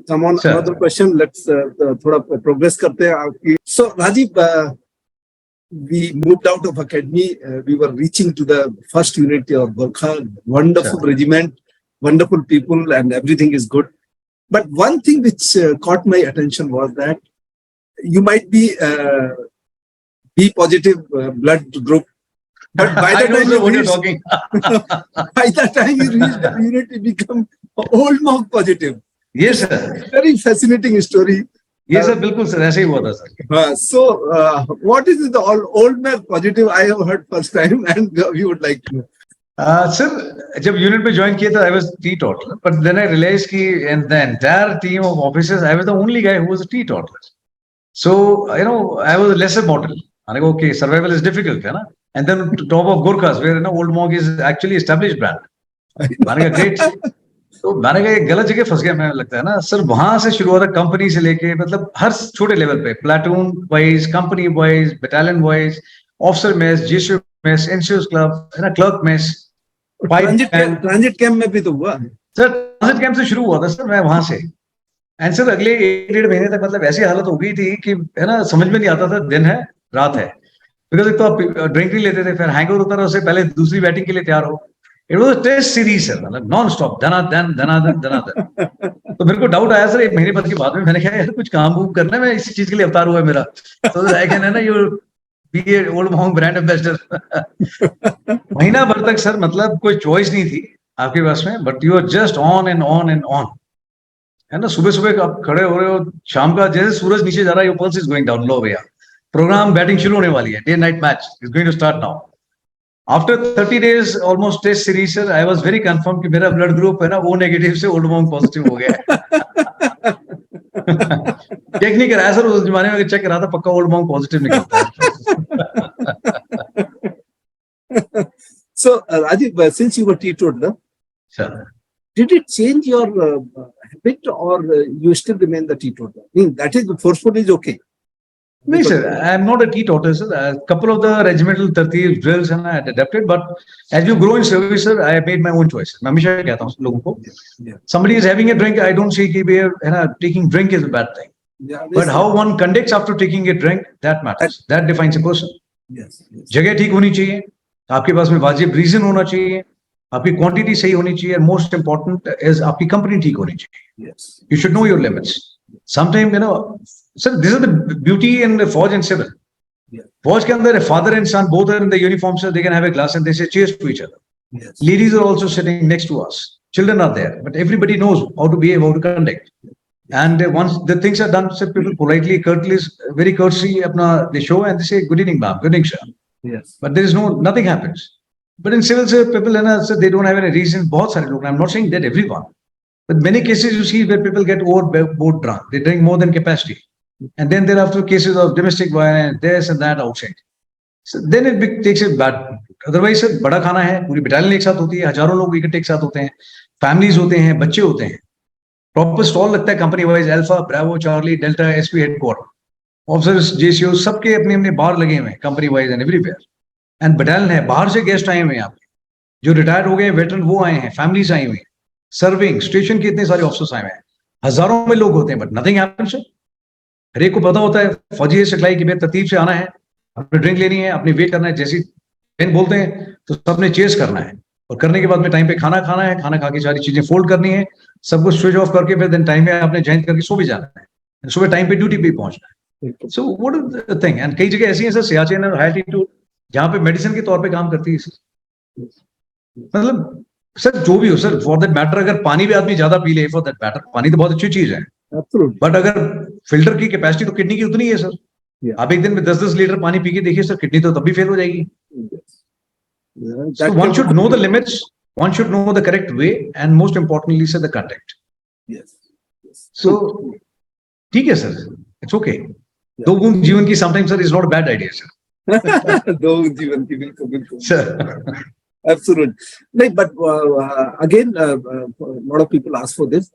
come on Sir. another question, let's थोड़ा progress करते हैं आपकी. So Rajiv, we moved out of academy. We were reaching to the first unit of Gorkha. Wonderful Sir. regiment, wonderful people, and everything is good. But one thing which caught my attention was that you might be B positive blood group, but by I the don't time know you what you're reach, talking. by the time you reach the unit, you become old monk positive. Yes, sir. Very fascinating story. Yes, sir. बिल्कुल सर, ऐसे ही हुआ था sir. So, what is the old man positive? I have heard first time, and we would like to know. Sir जब यूनिट में ज्वाइन किया था I was teetotaler, but then I realized कि and the entire team of officers I was the only guy who was a teetotaler. So I was a lesser mortal. I go, okay, survival is difficult, है ना? And then to top of Gurkhas, where old monk is actually established brand. मैंने कहा great. तो मैंने कहा गलत जगह फंस गया, मैं लगता है ना सर. वहां से शुरू हुआ था, कंपनी से लेके मतलब हर छोटे लेवल पे, platoon wise, company wise, battalion wise, officer mess, GSU mess, NCO club, है ना, क्लर्क मेस, ट्रांजिट कैंप में भी तो हुआ सर. ट्रांजिट कैंप से शुरू हुआ था सर, मैं वहां से. एंड सर अगले 1-1.5 महीने तक मतलब ऐसी हालत हो गई थी कि है ना, समझ में नहीं आता था दिन है रात है, बिकॉज एक तो आप ड्रिंक नहीं लेते थे, फिर हैंगओवर होता था, उससे पहले दूसरी बैटिंग के लिए तैयार हो. It was a test series sir, मतलब नॉन स्टॉप धनाधन धनाधन धनाधन. तो मेरे को डाउट आया सर 1 महीने बाद के बाद में, मैंने कहा यार कुछ काम वूम करना है, मैं इसी चीज के लिए अवतार हुआ है मेरा. तो आई कैन है ना, you be a Old Monk brand ambassador. महीना भर तक सर मतलब कोई चॉइस नहीं थी आपके पास में, but you are just on and on and on, है ना. सुबह सुबह आप खड़े हो रहे हो, शाम का जैसे सूरज नीचे जा रहा है, your pulse is going down, लो भैया प्रोग्राम बैटिंग शुरू होने वाली है, day night match is going to start now. After 30 days almost test series sir, I was very confirm कि मेरा ब्लड ग्रुप है ना O नेगेटिव से ओल्ड मॉन्क पॉजिटिव हो गया है. चेक नहीं कराया सर उस जमाने में, चेक करा था पक्का ओल्ड मॉन्क पॉजिटिव निकलता है. So, Rajiv, since you were teetotaler, sir did it change your habit, or you still remain the teetotaler? I mean, that is forceful is okay. नहीं sir, I am not a teetotaler sir. A couple of the regimental तरतीब drills and I had adapted, but as you grow in service sir, I have made my own choice. मैं हमेशा कहता हूँ लोगों को, somebody is having a drink, I don't see कि है ना, taking drink is a bad thing. Yeah, But how one conducts after taking a drink, that matters. That defines a person. Yes. जगह ठीक होनी चाहिए, आपके पास में वाजिब रीजन होना चाहिए, आपकी क्वांटिटी सही होनी चाहिए, and most important is आपकी कंपनी ठीक होनी चाहिए. Yes. You should know your limits. Sometimes sir, this is the beauty in the forge and civil. Yeah. Forge के अंदर father and son both are in the uniform, so they can have a glass and they say cheers to each other. Yes. Ladies are also sitting next to us. Children are there, but everybody knows how to behave, how to conduct. And once the things are done, so people politely, very courtesy, they show and they say, good evening, ma'am, good evening, sir. Yes. But there is nothing happens. But in civil से people है ना, so they don't have any reason. बहुत सारे लोग, I'm not saying that everyone, but many cases you see where people get overboard drunk. They drink more than capacity, and then thereafter cases of domestic violence, this and that outside. So then takes it bad. Otherwise sir बड़ा खाना है, पूरी बटालियन एक साथ होती है, हजारों लोग इकट्ठे एक साथ होते हैं, फैमिलीज होते हैं, बच्चे होते हैं, प्रॉपर स्टॉल लगता है company wise, alpha, Bravo, Charlie, delta, SP headquarter, officers, JCO, सबके अपने अपने बार लगे हुए हैं company wise and everywhere. And battalion है, बाहर से गेस्ट आए हुए हैं, यहाँ पे जो रिटायर्ड हो गए वेटरन वो आए हैं, फैमिलीज आई हुई हैं, सर्विंग स्टेशन के इतने सारे ऑफिसर्स आए हुए हैं, हजारों में लोग होते हैं, बट नथिंग हैपेंस. हर एक को पता होता है फौजी सिखलाई की तरतीब से आना है, अपनी ड्रिंक लेनी है, अपनी वेट करना है, जैसी पेन बोलते हैं तो सबने चेस करना है, और करने के बाद में टाइम पे खाना खाना है, खाना खा के सारी चीजें फोल्ड करनी है, सब कुछ स्विच ऑफ करके फिर देन टाइम पे आपने ज्वाइन करके सो भी जाना है, सुबह टाइम पे ड्यूटी पे पहुंचना है. So what is the thing. And कई जगह ऐसी है सर, सियाचिन और हाई एल्टीट्यूड, जहाँ पे मेडिसिन के तौर पे काम करती है. मतलब सर जो भी हो सर, फॉर दैट मैटर, अगर पानी भी आदमी ज्यादा पी ले, फॉर दैट मैटर, पानी तो बहुत अच्छी चीज है, बट अगर फिल्टर की कैपेसिटी तो किडनी की उतनी है सर. आप एक दिन में 10-10 लीटर पानी पी के देखिए सर, किडनी तो तब भी फेल हो जाएगी. So one should know the limits, one should know the correct way, and most importantly sir, the contact. Yes. So ठीक है सर, it's okay. दो बूंद जीवन की sometimes sir is not a bad idea sir. दो जीवन की बिल्कुल Sir. Absolutely. Like, but again, a lot of people ask for this.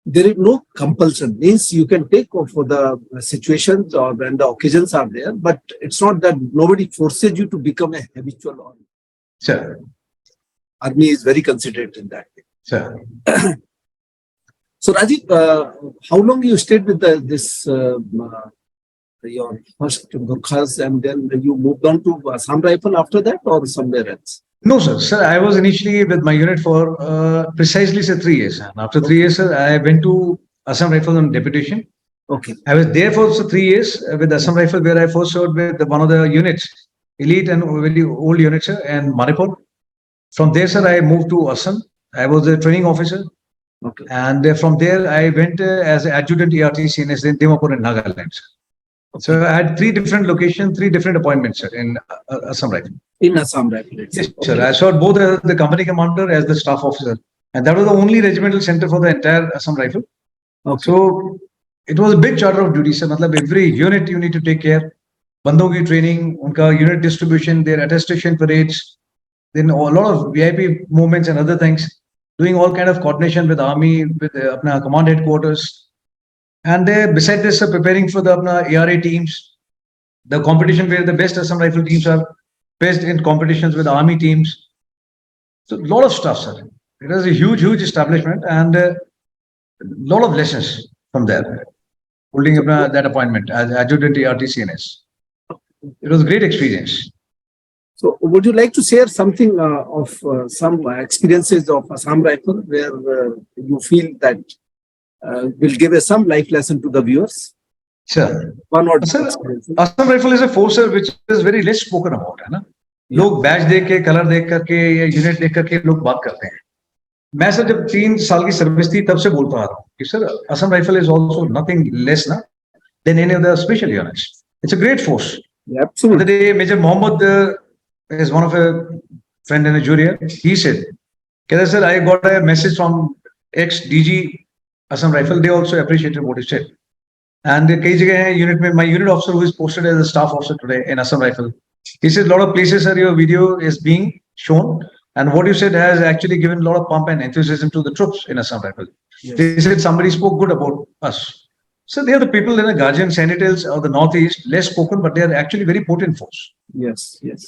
There is no compulsion. Means you can take off for the situations or when the occasions are there, but it's not that nobody forces you to become a habitual. Sir. Army is very considerate in that way. Sir. So Rajiv, how long you stayed with this your first Gurkhas, and then you moved on to Assam Rifle after that, or somewhere else? No, sir. Sir, I was initially with my unit for precisely sir 3 years. And after 3 years, sir, I went to Assam Rifle on deputation. Okay. I was there for 3 years with Assam Rifle, where I first served with one of the units, elite and very old units, sir, and Manipur. From there, sir, I moved to Assam. I was a training officer. Okay. And from there, I went as adjutant ERTC in Dimapur in Nagaland. Sir. So I had 3 different locations, 3 different appointments, sir, in Assam Rifle. In Assam Rifle. Yes, sir. I served both as the company commander as the staff officer, and that was the only regimental center for the entire Assam Rifle. Okay. So it was a big charter of duty, sir. मतलब every unit you need to take care. बंदों की training, उनका unit distribution, their attestation parades, then a lot of VIP movements and other things. Doing all kind of coordination with army, with अपना command headquarters. And beside this, preparing for the ARA teams, the competition where the best Assam Rifle teams are placed in competitions with army teams. So a lot of stuff, sir. It was a huge, huge establishment, and a lot of lessons from there. Holding that appointment as adjutant ERTCNS. It was a great experience. So would you like to share something of some experiences of Assam Rifle where you feel that will give us some life lesson to the viewers? Sure. One or two Sir, experiences. Assam Rifle is a force sir, which is very less spoken about, है ना? लोग बैच देख के, कलर देख करके या यूनिट देख करके लोग बात करते हैं. मैं सर जब 3 साल की सर्विस थी तब से बोलता आ रहा हूँ कि sir Assam rifle is also nothing less ना then any other special units. It's a great force. Absolutely. The day Major Mohammed is one of a friend in a junior. He said, "Sir, I got a message from ex DG Assam Rifle. They also appreciated what he said." And कई जगह है unit में, my unit officer who is posted as a staff officer today in Assam Rifle, he says a lot of places sir your video is being shown, and what you said has actually given a lot of pump and enthusiasm to the troops in Assam Rifle. Yes. They said somebody spoke good about us. So they are the people in the Guardian Sentinels or the Northeast, less spoken, but they are actually very potent force. Yes, yes.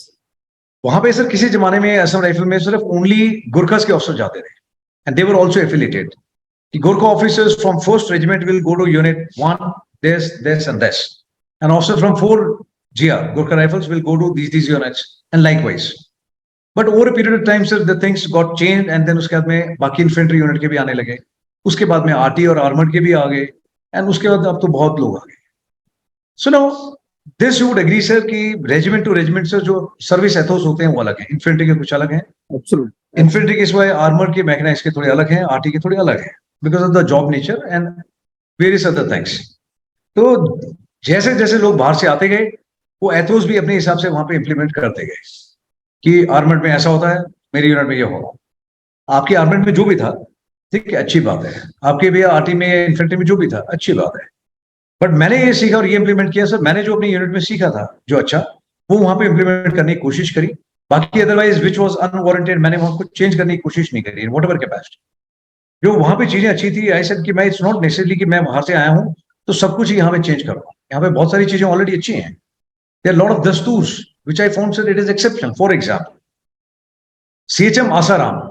वहां पे सर किसी जमाने में असम राइफल में सिर्फ ओनली गुरखास के ऑफिसर जाते थे, and they were also affiliated. Gurkha officers from 1st regiment will go to unit 1, this and this, and officers from 4 GR Gurkha rifles will go to these units, and likewise. But over a period of time sir the things got changed, and then उसके बाद में बाकी infantry unit के भी आने लगे, उसके बाद में RT और armored के भी आ गए, and उसके बाद अब तो बहुत लोग आ गए. So now this you would agree sir कि regiment to regiment sir जो service ethos होते हैं वो अलग हैं, infantry के कुछ अलग हैं. Absolutely. Infantry के सिवाय armored के mechanized के थोड़े अलग हैं, RT के थोड़े अलग हैं, because of the job nature and various other things. तो जैसे जैसे लोग बाहर से आते गए वो एथोस भी अपने हिसाब से वहां पे इंप्लीमेंट करते गए. कि आर्मेंट में ऐसा होता है, मेरी यूनिट में ये होगा। आपकी आर्मेंट में जो भी था, ठीक है, अच्छी बात है। आपके भी आरटी में, इन्फेंट्री में जो भी था, अच्छी बात है। बट मैंने ये सीखा और ये इंप्लीमेंट किया सर, मैंने जो अपनी यूनिट में सीखा था जो अच्छा, वो वहां पे इंप्लीमेंट करने की कोशिश करी। बाकी अदरवाइज विच वाज अनवारंटेड, मैंने वहां कुछ चेंज करने की कोशिश नहीं करी, वॉट एवर कैपेसिटी। जो वहां पे चीजें अच्छी थी, आई सेड कि मैं, इट्स नॉट नेसेसरली कि मैं बाहर से आया हूं तो सब कुछ यहाँ पे चेंज करूंगा। यहाँ पे बहुत सारी चीजें ऑलरेडी अच्छी हैं। देयर लॉट ऑफ दस्तूर्स which I found sir it is exceptional. For example, CHM Asaram,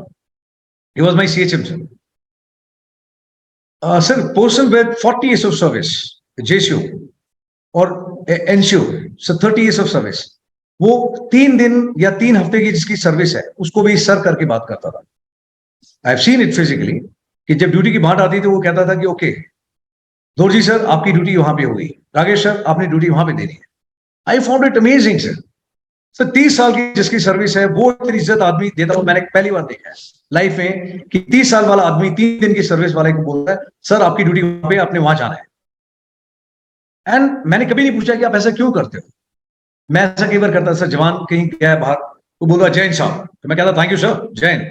he was my CHM sir. Sir, person with 40 years of service, JCO और NCO, so 30 years of service, वो 3 दिन या 3 हफ्ते की जिसकी सर्विस है उसको भी सर करके बात करता था। I have seen it physically कि जब ड्यूटी की बात आती थी वो कहता था कि ओके दोरजी सर आपकी ड्यूटी वहां पे होगी, राकेश सर आपने ड्यूटी वहां पे देनी है। I found it amazing sir. Sir 30 साल की जिसकी सर्विस है वो इतनी इज्जत आदमी देता हूं, मैंने पहली बार देखा है लाइफ में कि 30 साल वाला आदमी 3 दिन की सर्विस वाले को बोलता है सर आपकी ड्यूटी वहां पे, आपने वहां जाना है। एंड मैंने कभी नहीं पूछा कि आप ऐसा क्यों करते हो। मैं ऐसा कई बार करता, सर जवान कहीं गया है बाहर, वो बोल रहा जय हिंद साहब, तो मैं कहता थैंक यू सर, जय हिंद।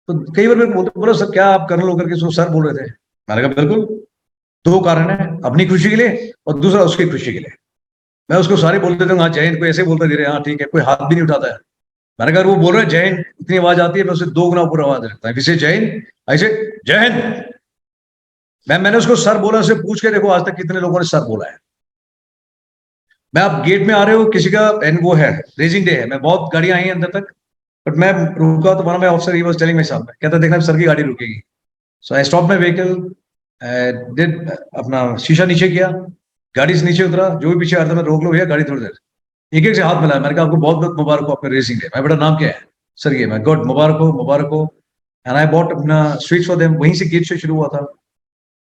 तो कई बार बोलते बोलो सर क्या आप कर्नल होकर के सर बोल रहे थे। मैंने कहा बिल्कुल, 2 कारण है, अपनी खुशी के लिए और दूसरा उसकी खुशी के लिए। मैं उसको सारे बोल देता हूँ हाँ जय हिंद, कोई ऐसे बोलता धीरे हाँ ठीक है, कोई हाथ भी नहीं उठाता है। मैंने कहा वो बोल रहे हैं जय हिंद, इतनी आवाज आती है, मैं उसे 2 गुना ऊपर आवाज रखता है, किसे जय हिंद, ऐसे जय हिंद। मैंने उसको सर बोला, उसे पूछ के देखो आज तक कितने लोगों ने सर बोला है। मैं आप गेट में आ रहे हो, किसी का वो है रेजिंग डे है, मैं बहुत गाड़ियां आई हैं अंदर तक, बट मैं रुका तो one of officer he was telling my साहब, कहता देखना सर की गाड़ी रुकेगी। So I stop my vehicle, did अपना शीशा नीचे किया, गाड़ी से नीचे उतरा, जो भी पीछे आ रहा था मैं रोक लो भैया गाड़ी थोड़ी देर, एक एक से हाथ मिलाया। मैंने कहा आपको बहुत बहुत मुबारक हो आपका रेसिंग डे। मैं बेटा नाम क्या है सर, ये मैं गुड, मुबारक हो मुबारक हो। एंड आई बॉट अपना स्वीट्स फॉर देम, वहीं से गेट से शुरू हुआ था।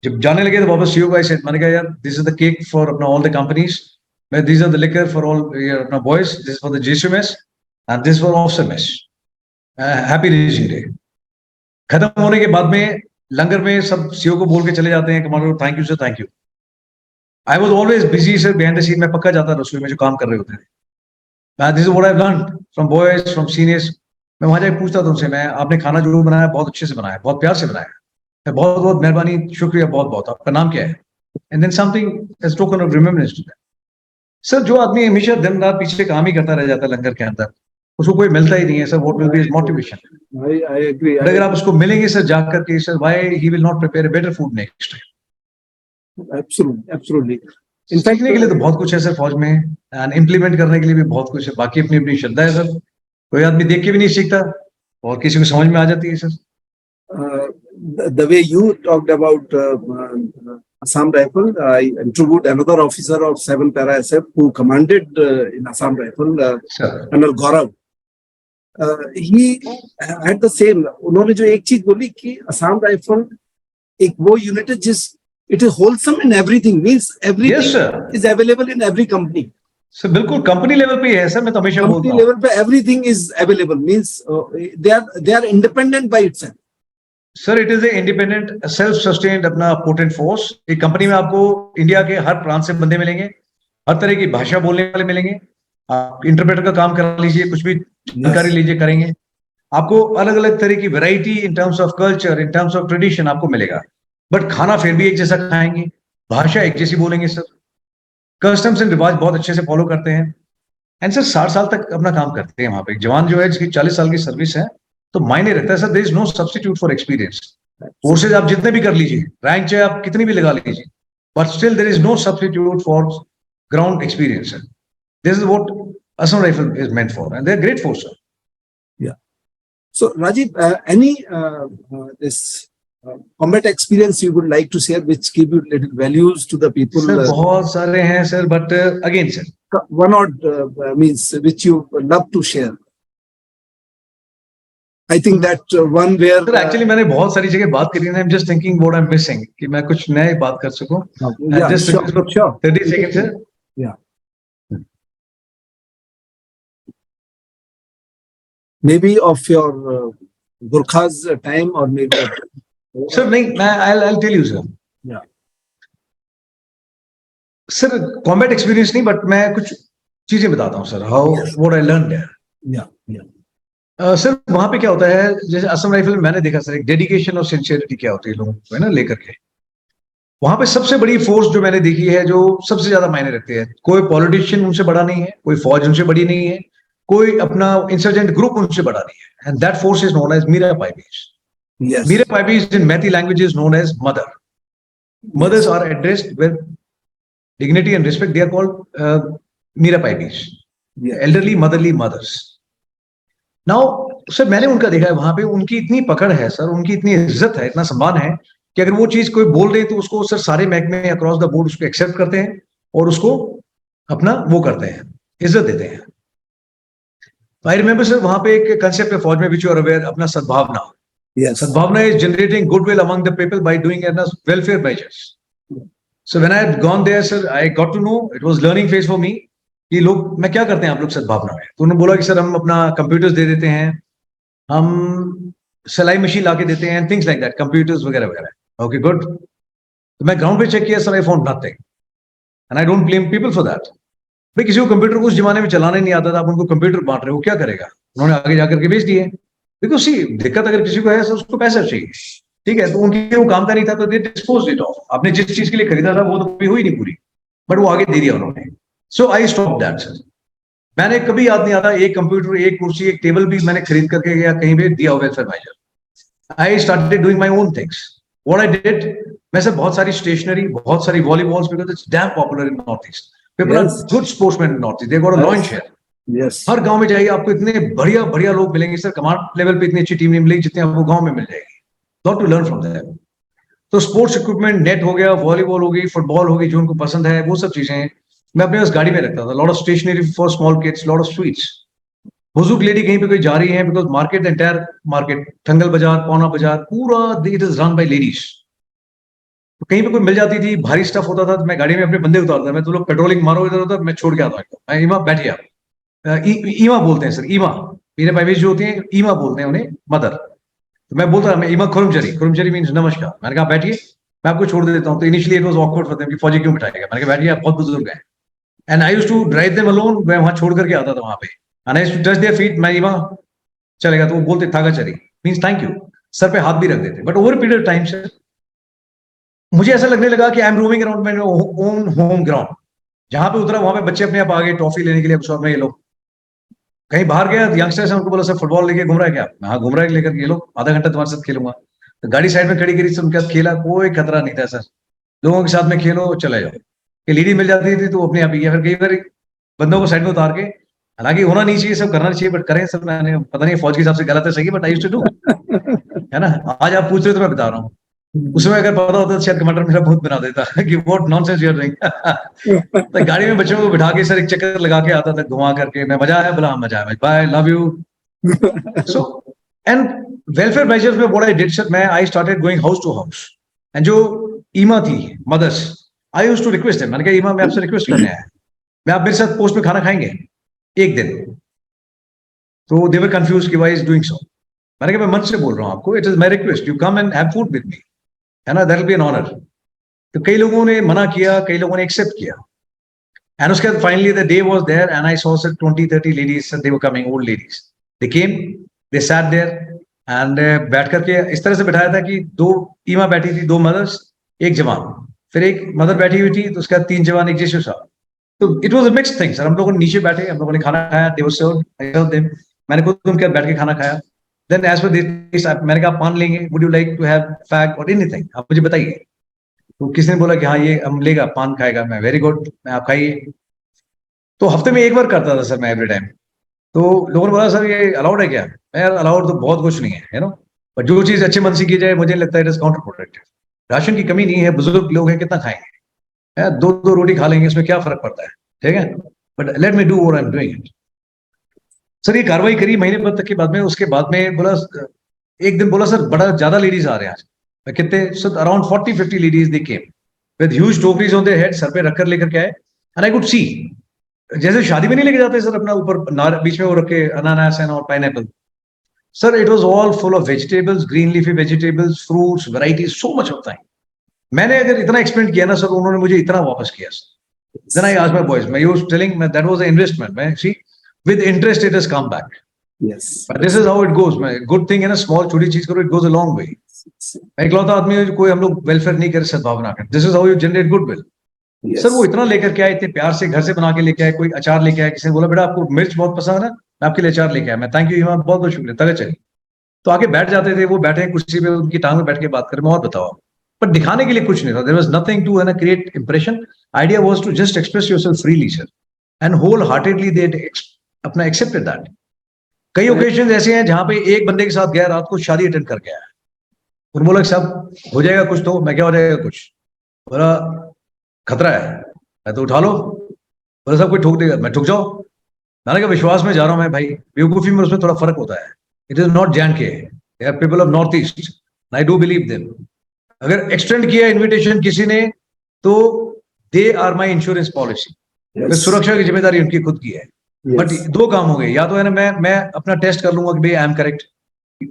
जब जाने लगे तो वापस सीओ का सेट, मैंने कहा यार this is the cake for अपना ऑल द कंपनीज, मैं this are the liquor for all अपना बॉयज, दिस फॉर द जेसू mess and this for officer mess, happy raising day. खत्म होने के बाद में लंगर में सब सीओ को बोल के चले जाते हैं commander thank you sir thank you. I was always busy sir behind the scene, मैं पक्का जाता रसोई में जो काम कर रहे होते थे। This is what I learn from boys from seniors. मैं वहां जाके पूछता था उनसे, मैं आपने खाना जो बनाया बहुत अच्छे से बनाया, बहुत प्यार से बनाया, बहुत बहुत मेहरबानी, शुक्रिया बहुत बहुत, आपका नाम क्या है। And then something as token of remembrance to that. Sir जो आदमी हमेशा दिन रात पीछे काम ही करता रह जाता है लंगर के अंदर, उसको कोई मिलता ही नहीं है sir, what will be his motivation. I agree. अगर आप उसको मिलेंगे सर जाकर के, sir why he will not prepare a better food next time. Absolutely, absolutely. इन सीखने के लिए तो बहुत कुछ है सर फौज में, एंड इम्प्लीमेंट करने के लिए भी बहुत कुछ है। बाकी अपनी अपनी श्रद्धा है सर, कोई आदमी देख के भी नहीं सीखता और किसी को समझ में आ जाती है sir. The way you talked about Assam Rifle, I interviewed another officer of 7 Para SF who commanded in Assam Rifle, sir Colonel Gaurav. He had the same. उन्होंने जो एक चीज बोली कि Assam Rifle एक वो यूनिट है जिस it is wholesome in everything, means everything Yes, sir. is available in every company. Sir बिल्कुल कंपनी लेवल पे ही है सर, मैं तो हमेशा बोलता Company हूँ। level पे everything is available, means they are independent by itself. Sir it is a independent self sustained अपना पोटेंट फोर्स। एक कंपनी में आपको इंडिया के हर प्रांत से बंदे मिलेंगे, हर तरह की भाषा बोलने वाले मिलेंगे, आप इंटरप्रेटर का काम करा लीजिए, कुछ भी जानकारी लीजिए करेंगे। आपको अलग अलग तरह की variety in terms of culture, in terms of tradition आपको मिलेगा, बट खाना फिर भी एक जैसा खाएंगे, भाषा एक जैसी बोलेंगे सर, कस्टम्स एंड रिवाज बहुत अच्छे से फॉलो करते हैं। एंड सर 60 साल तक अपना काम करते हैं वहां पे। एक जवान जो है जिसकी 40 साल की सर्विस है तो मायने रहता है sir, there is no substitute for experience. Courses आप जितने भी कर लीजिए, रैंक चाहे आप कितनी भी लगा लीजिए, but still there is no substitute for ground experience. This is what Assam Rifle is meant for, and they're great force, sir. Yeah. So Rajiv, any this combat experience you would like to share, which give you little values to the people? Sir, बहुत सारे हैं sir, but again sir, one odd means which you love to share. I think that one where sir actually मैंने बहुत सारी जगह बात करी है, I'm just thinking what I'm missing कि मैं कुछ नए बात कर सकूं। yeah, just sure. 30 seconds sir. Yeah. Maybe of your Gurkha's time, or maybe Sir, नहीं मैं I'll tell you sir. Yeah. Sir, combat experience नहीं, but मैं कुछ चीजें बताता हूँ sir, how what I learned there. Sir वहां पे क्या होता है, जैसे असम राइफल में मैंने देखा सर, एक डेडिकेशन और सिंसियरिटी क्या होती है लोगों को, है ना, लेकर के। वहां पे सबसे बड़ी फोर्स जो मैंने देखी है, जो सबसे ज्यादा मायने रखती है, कोई पॉलिटिशियन उनसे बड़ा नहीं है, कोई फौज उनसे बड़ी नहीं है, कोई अपना इंसर्जेंट ग्रुप उनसे बड़ा नहीं है, and that force is known as Meira Paibis. Yes. Mira Paibis in Methi language is known as mother. Mothers are addressed with dignity and respect. They are called Mira Paibis. Yes. Elderly, motherly mothers. Now, sir मैंने उनका देखा है, वहां पे उनकी इतनी पकड़ है सर, उनकी इतनी इज्जत है, इतना सम्मान है कि अगर वो चीज कोई बोल रहे तो उसको सर सारे महकमे अक्रॉस द बोर्ड उसको एक्सेप्ट करते हैं और उसको अपना वो करते हैं, इज्जत देते हैं. आई रिमेंबर सर वहां पे एक कंसेप्ट है फौज में, विच यू आर अवेयर, अपना सद्भावना. Yes. Sadbhavana is generating goodwill among the people by doing welfare measures. So when I had gone there, sir, I got to know, it was learning phase for me, कि लोग मैं क्या करते हैं आप लोग सद्भावना में. तो उन्होंने बोला कि सर हम अपना कंप्यूटर्स दे देते हैं, हम सिलाई मशीन ला के देते हैं, थिंग्स लाइक दैट, कंप्यूटर्स वगैरह वगैरह. Okay good. तो मैं ग्राउंड पे चेक किया sir, I found nothing, and I don't blame people for that. भाई किसी को कंप्यूटर उस जमाने में चलाने नहीं आता था, आप उनको कंप्यूटर बांट रहे हो, क्या करेगा. उन्होंने आगे जाकर के बेच दिए. बिकॉज सी दिक्कत अगर किसी को है सर, उसको पैसा चाहिए, ठीक है, तो उनके वो काम का नहीं था तो दे डिस्पोज्ड इट ऑफ. आपने जिस चीज के लिए खरीदा था वो तो भी हुई नहीं पूरी, बट वो आगे दे दिया उन्होंने. सो आई स्टॉप दैट सर. मैंने कभी याद नहीं आता एक कंप्यूटर, एक कुर्सी, एक टेबल भी मैंने खरीद करके या कहीं पे दिया welfare major. I started doing my own things. What I did, मैं सर बहुत सारी स्टेशनरी, बहुत सारी volleyballs, because it's damn popular in North East. People are good sportsman in North East, they got a launch here. Yes. हर गांव में जाइए आपको इतने बढ़िया बढ़िया लोग मिलेंगे सर, कमांड लेवल पे इतनी अच्छी टीम नहीं मिलेगी जितनी आपको गांव में मिल जाएगी. Not to learn from them. तो स्पोर्ट्स इक्विपमेंट, नेट हो गया, वॉलीबॉल हो गई, फुटबॉल हो गई, जो उनको पसंद है वो सब चीजें मैं अपने उस गाड़ी में रखता था. Lot of stationery for small kids, lot of sweets. बुजुर्ग लेडी कहीं पे कोई जा रही है, because market, entire market, Thangal Bazar, Paona Bazar, पूरा it is run by ladies. तो कहीं पे कोई मिल जाती थी, भारी स्टफ होता था, तो मैं गाड़ी में अपने बंदे उतारता, मैं तो लोग पेट्रोलिंग मारो इधर उधर, मैं छोड़ के आता हूँ. मैं इमा बैठिए आप. ईमा बोलते हैं सर, ईमा. मेरे पाइवेज जो होती हैं ईमा बोलते हैं उन्हें, मदर. तो मैं बोलता मैं ईमा खुरमचरी, खुरमचरी मीन्स नमस्कार. मैंने कहा बैठिए, मैं आपको छोड़ देता हूँ. तो initially it was awkward for them कि फौजी क्यों बिठाएगा. मैंने कहा बैठिए, आप बहुत बुजुर्ग हैं. And I used to drive them alone. मैं वहां छोड़ करके आता था वहां पे, and I used to touch their feet. मैं ईमा चलेगा तो वो बोलते थागाचरी मीन्स थैंक यू. सर पे हाथ भी रख देते. But over period of time sir मुझे ऐसा लगने लगा कि I am roaming around my own home ground. जहां पे उतरा वहां पे बच्चे अपने आप आ गए टॉफी लेने के लिए. शॉप में ये लोग कहीं बाहर गया, यंगस्टर्स उनको बोला सर फुटबॉल लेके घूम रहा है क्या. हाँ घूम रहा है, लेकर ये लोग आधा घंटा तुम्हारे साथ खेलूंगा. तो गाड़ी साइड में खड़ी करी, सब उनके साथ खेला, कोई खतरा नहीं था सर. लोगों के साथ में खेलो, चले जाओ. कि लीडी मिल जाती थी तो अपने आप ही, या फिर कई बार बंदों को साइड में उतार के, हालांकि होना नहीं चाहिए, सब करना चाहिए, बट करें सब. मैंने पता नहीं फौज के हिसाब से गलत है सही, but I used to do, है ना. आज आप पूछ रहे हो तो मैं बता रहा हूँ. उसमें अगर पता होता तो शायद कमांडर मेरा बहुत बना देता कि what nonsense you are doing. तो गाड़ी में बच्चों को बिठा के सर एक चक्कर लगा के आता था, घुमा करके. मैं मजा आया, बोला मजा आया, bye, love you. So and welfare measures में व्हाट आई डिड सर, मैं I started going house to house. And जो ईमा थी, mothers, I used to request them. मैंने कहा ईमा मैं आपसे रिक्वेस्ट करने आया, मैं आप मेरे साथ पोस्ट में खाना खाएंगे एक दिन. तो दे वर कंफ्यूज्ड कि व्हाई इज डूइंग सो. मैंने कहा मैं मन से बोल रहा हूँ आपको, it is my request, you come and have food with me, है ना, that will be an honour. तो कई लोगों ने मना किया, कई लोगों ने एक्सेप्ट किया. एंड उसके बाद finally the day was there and I saw sir 20-30 ladies, they were coming, old ladies. They came, they sat there and बैठ करके इस तरह से बैठाया था कि 2 ईमा बैठी थी, 2 मदर्स, 1 जवान. फिर एक मदर बैठी हुई थी, तो उसके बाद 3 जवान, 1 जेशु साहब. तो it was a mixed thing sir. हम लोगों ने नीचे बैठे, हम लोगों ने खाना खाया, they were served, I served them. मैंने खुद उनके साथ बैठ के खाना खाया. देन एज पर दिस मैंने कहा पान लेंगे, would you like to have fag और एनीथिंग, आप मुझे बताइए. तो किसी ने बोला कि हाँ ये हम लेगा, पान खाएगा. मैं वेरी गुड, मैं आप खाइए. तो हफ्ते में 1 बार करता था सर मैं, एवरी टाइम. तो लोगों ने बोला सर ये अलाउड है क्या. मैं यार अलाउड तो बहुत कुछ नहीं है, यू नो, पर जो चीज अच्छे मन से की जाए मुझे लगता है it is counter productive. Ration की कमी नहीं है, बुजुर्ग लोग हैं, कितना खाएंगे, 2 रोटी खा लेंगे, इसमें क्या फर्क पड़ता है, ठीक है. But let me do what I am doing it. Sir ये कार्रवाई करी महीने भर तक के बाद में. उसके बाद में बोला, एक दिन बोला सर बड़ा ज्यादा लेडीज आ रहे हैं आज. कितने sir, around 40-50 ladies they came with huge टोकरीज ऑन देयर हेड, सर पे रखकर लेकर के आए. एंड आई कुड सी, जैसे शादी में नहीं लेके जाते सर अपना ऊपर बीच में वो रखे अनानास एंड और pineapple. Sir it was all full of vegetables, green leafy vegetables, fruits, varieties, so much of thing. मैंने अगर इतना एक्सपेंड किया ना सर, उन्होंने मुझे इतना वापस किया sir. Then I asked my boys, मैं used telling that was a investment. मैं see with interest it has come back. Yes. But this is how it goes. Good thing है ना, small छोटी चीज करो, it goes a long way. मैं इकलौता आदमी हूँ कोई हम लोग वेलफेयर नहीं करे, सद्भावना कर. This is how you generate goodwill. Yes. Sir वो इतना लेकर के आए, इतने प्यार से घर से बना के लेके आए, कोई अचार लेके आया, किसी ने बोला बेटा आपको मिर्च बहुत पसंद है ना, मैं आपके लिए अचार लेके आया. मैं थैंक यू, बहुत बहुत शुक्रिया, तगड़े चलिए. तो आके बैठ जाते थे, वो बैठे कुर्सी पे, उनकी टांग में बैठ के बात करें, मैं और बताओ. पर दिखाने के लिए कुछ नहीं था. There was nothing to create impression. Idea was to just express yourself freely sir, and wholeheartedly they अपना एक्सेप्टेड दैट. कई ओकेजन ऐसे हैं जहां पे एक बंदे के साथ गया, रात को शादी अटेंड करके आया और बोला साहब हो जाएगा कुछ. तो मैं क्या हो जाएगा कुछ, बोला खतरा है. मैं तो उठा लो. बोला साहब कोई ठोक देगा, मैं ठुक जाओ. मैंने कहा विश्वास में जा रहा हूं मैं भाई, बेवकूफी में उसमें थोड़ा फर्क होता है. It is not J&K, they are people of North East, I do believe them. अगर एक्सटेंड किया इन्विटेशन किसी ने तो they are my insurance policy. सुरक्षा की जिम्मेदारी उनकी खुद की है. बट दो काम हो गए, या तो है ना मैं अपना टेस्ट कर लूंगा कि भाई आई एम करेक्ट,